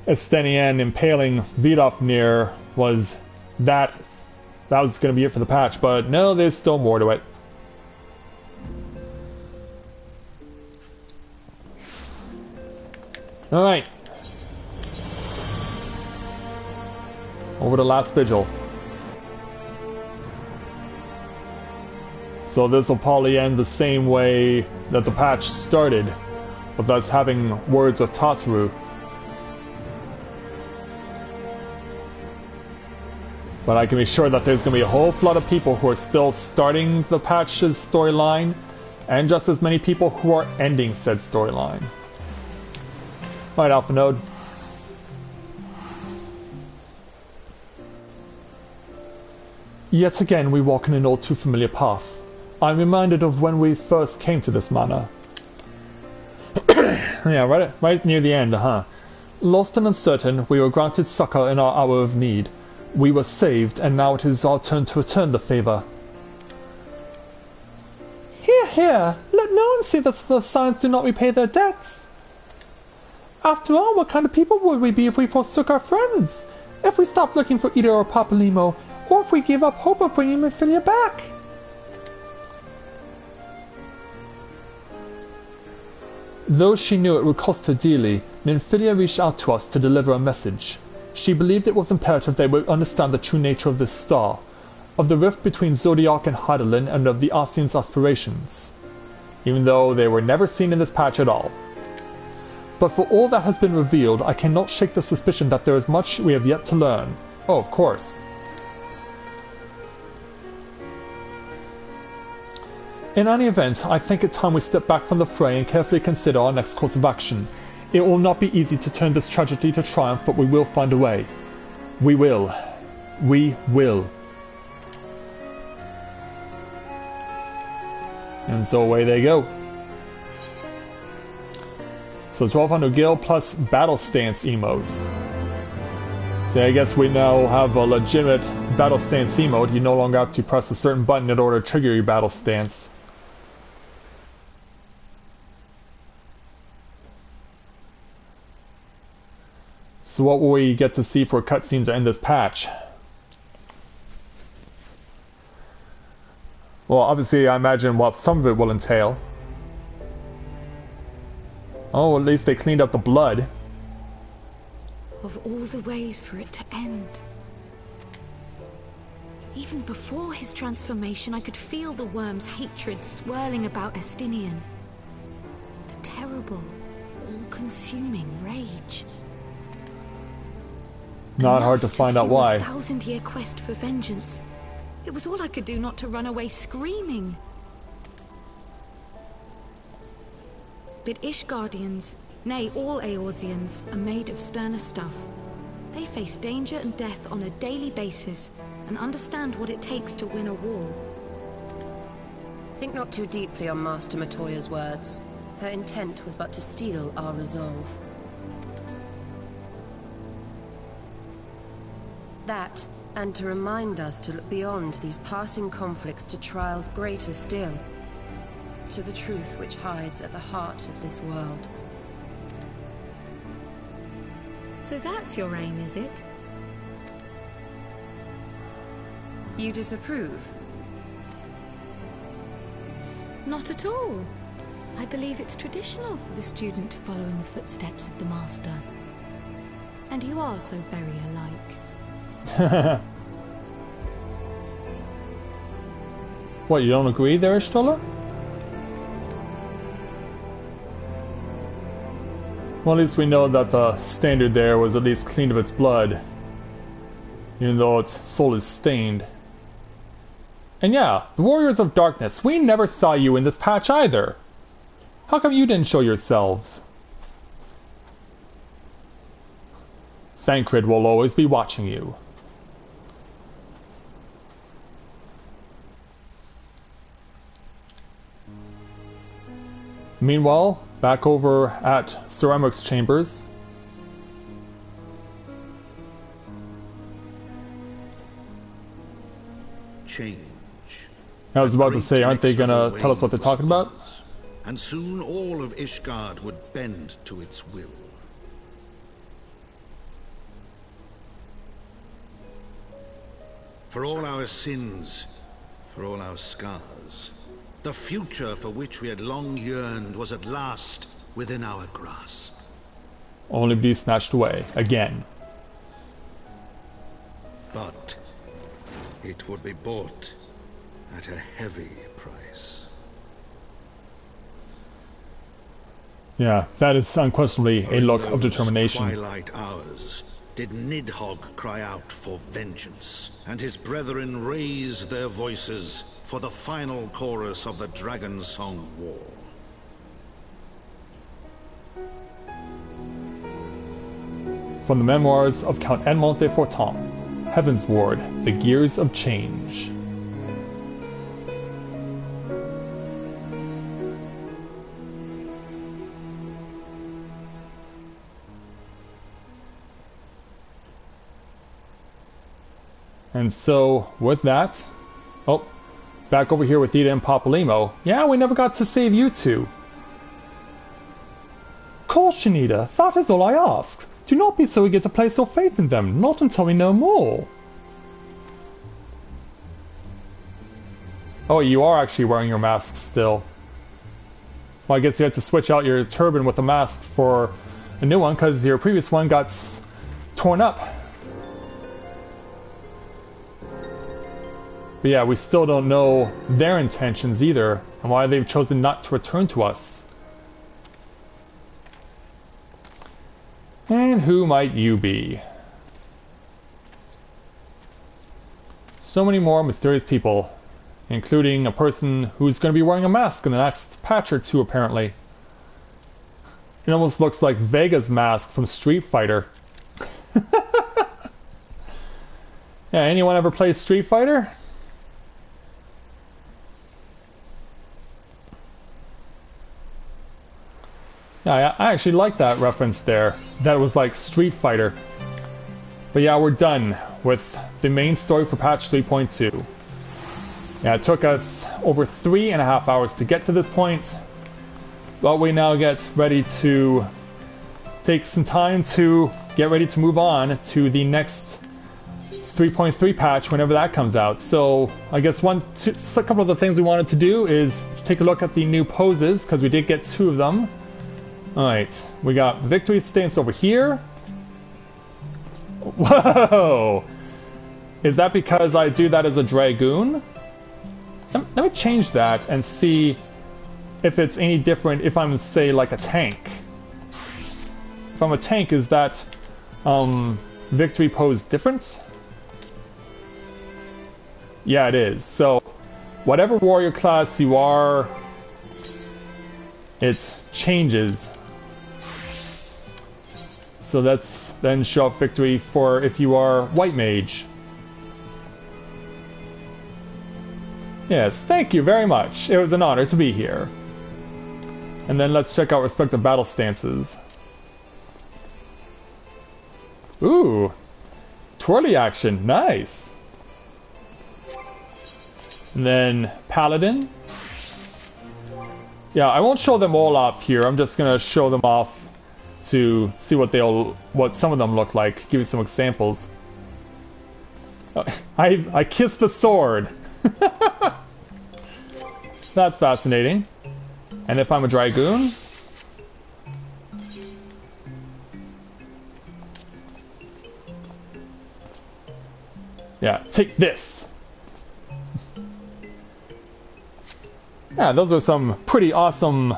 Estinian impaling Vidofnir was that was going to be it for the patch, but no, there's still more to it. Alright. Over to Last Vigil. So this will probably end the same way that the patch started, with us having words with Tataru. But I can be sure that there's going to be a whole flood of people who are still starting the patch's storyline, and just as many people who are ending said storyline. Alright, Alphinaud. Yet again we walk in an all too familiar path. I'm reminded of when we first came to this manor. Yeah, right near the end, huh? Lost and uncertain, we were granted succor in our hour of need. We were saved, and now it is our turn to return the favor. Hear, hear! Let no one say that the Scions do not repay their debts. After all, what kind of people would we be if we forsook our friends? If we stopped looking for Ida or Papalymo, or if we gave up hope of bringing Minfilia back? Though she knew it would cost her dearly, Minfilia reached out to us to deliver a message. She believed it was imperative they would understand the true nature of this star, of the rift between Zodiac and Hydaelyn, and of the Ascians' aspirations, even though they were never seen in this patch at all. But for all that has been revealed, I cannot shake the suspicion that there is much we have yet to learn. Oh, of course. In any event, I think it time we step back from the fray and carefully consider our next course of action. It will not be easy to turn this tragedy to triumph, but we will find a way. We will. We will. And so away they go. So 1200 gil plus battle stance emotes. So I guess we now have a legitimate battle stance emote. You no longer have to press a certain button in order to trigger your battle stance. So what will we get to see for cutscenes to end this patch? Well, obviously I imagine what some of it will entail. Oh, at least they cleaned up the blood. Of all the ways for it to end. Even before his transformation, I could feel the worm's hatred swirling about Estinian. The terrible, all-consuming rage. Not hard to find out why. A 1,000-year quest for vengeance. It was all I could do not to run away screaming. But Ishgardians, nay, all Eorzeans, are made of sterner stuff. They face danger and death on a daily basis, and understand what it takes to win a war. Think not too deeply on Master Matoya's words. Her intent was but to steal our resolve. That, and to remind us to look beyond these passing conflicts to trials greater still. To the truth which hides at the heart of this world. So that's your aim, is it? You disapprove? Not at all. I believe it's traditional for the student to follow in the footsteps of the master. And you are so very alike. What, you don't agree there, Ishtola? Well, at least we know that the standard there was at least cleaned of its blood. Even though its soul is stained. And yeah, the Warriors of Darkness, we never saw you in this patch either. How come you didn't show yourselves? Thancred will always be watching you. Meanwhile, back over at Sir Emmerich's chambers. Change. I was about to say, aren't they gonna tell us what they're talking about? And soon all of Ishgard would bend to its will. For all our sins, for all our scars, the future for which we had long yearned was at last within our grasp. Only be snatched away, again. But it would be bought at a heavy price. Yeah, that is unquestionably a look of determination. Twilight hours did Nidhogg cry out for vengeance, and his brethren raise their voices for the final chorus of the Dragon Song War. From the memoirs of Count Edmond de Forton, Heavensward, The Gears of Change. And so, with that, oh, back over here with Ida and Papalymo. Yeah, we never got to save you two. Caution, Ida, that is all I ask. Do not be so eager to place your faith in them, not until we know more. Oh, you are actually wearing your mask still. Well, I guess you have to switch out your turban with the mask for a new one, because your previous one got torn up. But yeah, we still don't know their intentions either, and why they've chosen not to return to us. And who might you be? So many more mysterious people, including a person who's going to be wearing a mask in the next patch or two, apparently. It almost looks like Vega's mask from Street Fighter. Yeah, anyone ever play Street Fighter? Yeah, I actually like that reference there. That was like Street Fighter. But yeah, we're done with the main story for patch 3.2. Yeah, it took us over 3.5 hours to get to this point. But we now get ready to take some time to get ready to move on to the next 3.3 patch whenever that comes out. So I guess a couple of the things we wanted to do is take a look at the new poses, because we did get 2 of them. Alright, we got Victory Stance over here. Whoa! Is that because I do that as a Dragoon? Let me change that and see if it's any different if I'm, say, like a tank. If I'm a tank, is that victory pose different? Yeah, it is. So, whatever warrior class you are, it changes. So let's then show up victory for if you are white mage. Yes, thank you very much. It was an honor to be here. And then let's check out respective battle stances. Ooh, twirly action, nice. And then Paladin. Yeah, I won't show them all off here. I'm just gonna show them off to see what some of them look like. Give you some examples. I kissed the sword. That's fascinating. And if I'm a Dragoon, yeah, take this. Yeah, those are some pretty awesome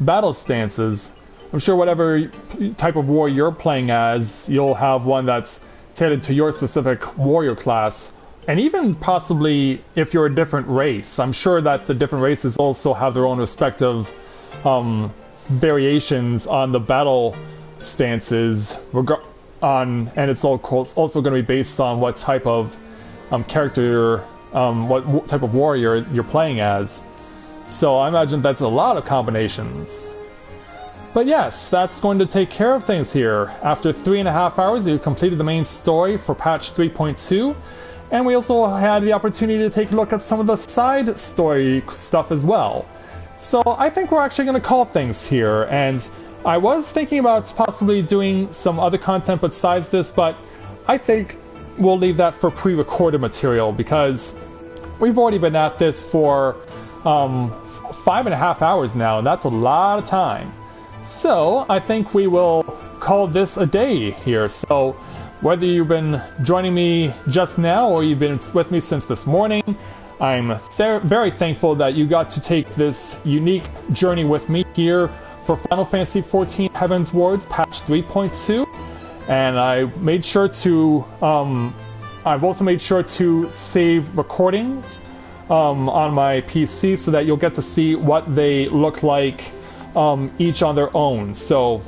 battle stances. I'm sure whatever type of war you're playing as, you'll have one that's tailored to your specific warrior class. And even possibly if you're a different race. I'm sure that the different races also have their own respective variations on the battle stances, and it's also going to be based on what type of character, what type of warrior you're playing as. So I imagine that's a lot of combinations. But yes, that's going to take care of things here. After 3.5 hours, you've completed the main story for patch 3.2. And we also had the opportunity to take a look at some of the side story stuff as well. So I think we're actually going to call things here. And I was thinking about possibly doing some other content besides this, but I think we'll leave that for pre-recorded material, because we've already been at this for 5.5 hours now, and that's a lot of time. So I think we will call this a day here. So whether you've been joining me just now or you've been with me since this morning, I'm very thankful that you got to take this unique journey with me here for Final Fantasy XIV Heavensward patch 3.2. And I made sure to, I've also made sure to save recordings on my PC so that you'll get to see what they look like each on their own. So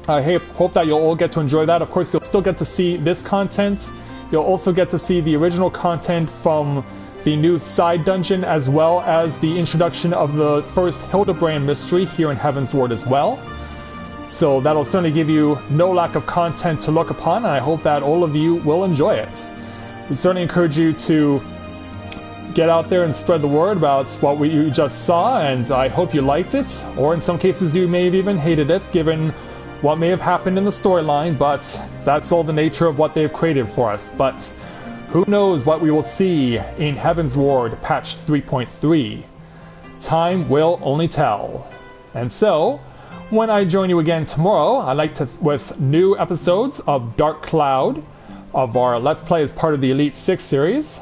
I hope that you'll all get to enjoy that. Of course, you'll still get to see this content. You'll also get to see the original content from the new side dungeon, as well as the introduction of the first Hildebrand mystery here in Heavensward as well. So that'll certainly give you no lack of content to look upon, and I hope that all of you will enjoy it. We certainly encourage you to get out there and spread the word about what you just saw, and I hope you liked it, or in some cases you may have even hated it, given what may have happened in the storyline, but that's all the nature of what they've created for us. But who knows what we will see in Heavensward patch 3.3. Time will only tell. And so, when I join you again tomorrow, I'd like to, with new episodes of Dark Cloud, of our Let's Play as part of the Elite 6 series,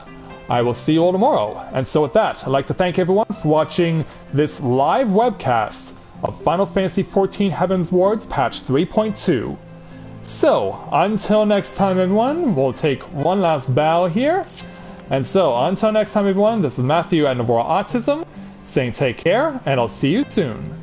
I will see you all tomorrow. And so with that, I'd like to thank everyone for watching this live webcast of Final Fantasy XIV Heavensward patch 3.2. So, until next time everyone, we'll take one last bow here. And so, until next time everyone, this is Matthew at Novaura Autism, saying take care, and I'll see you soon.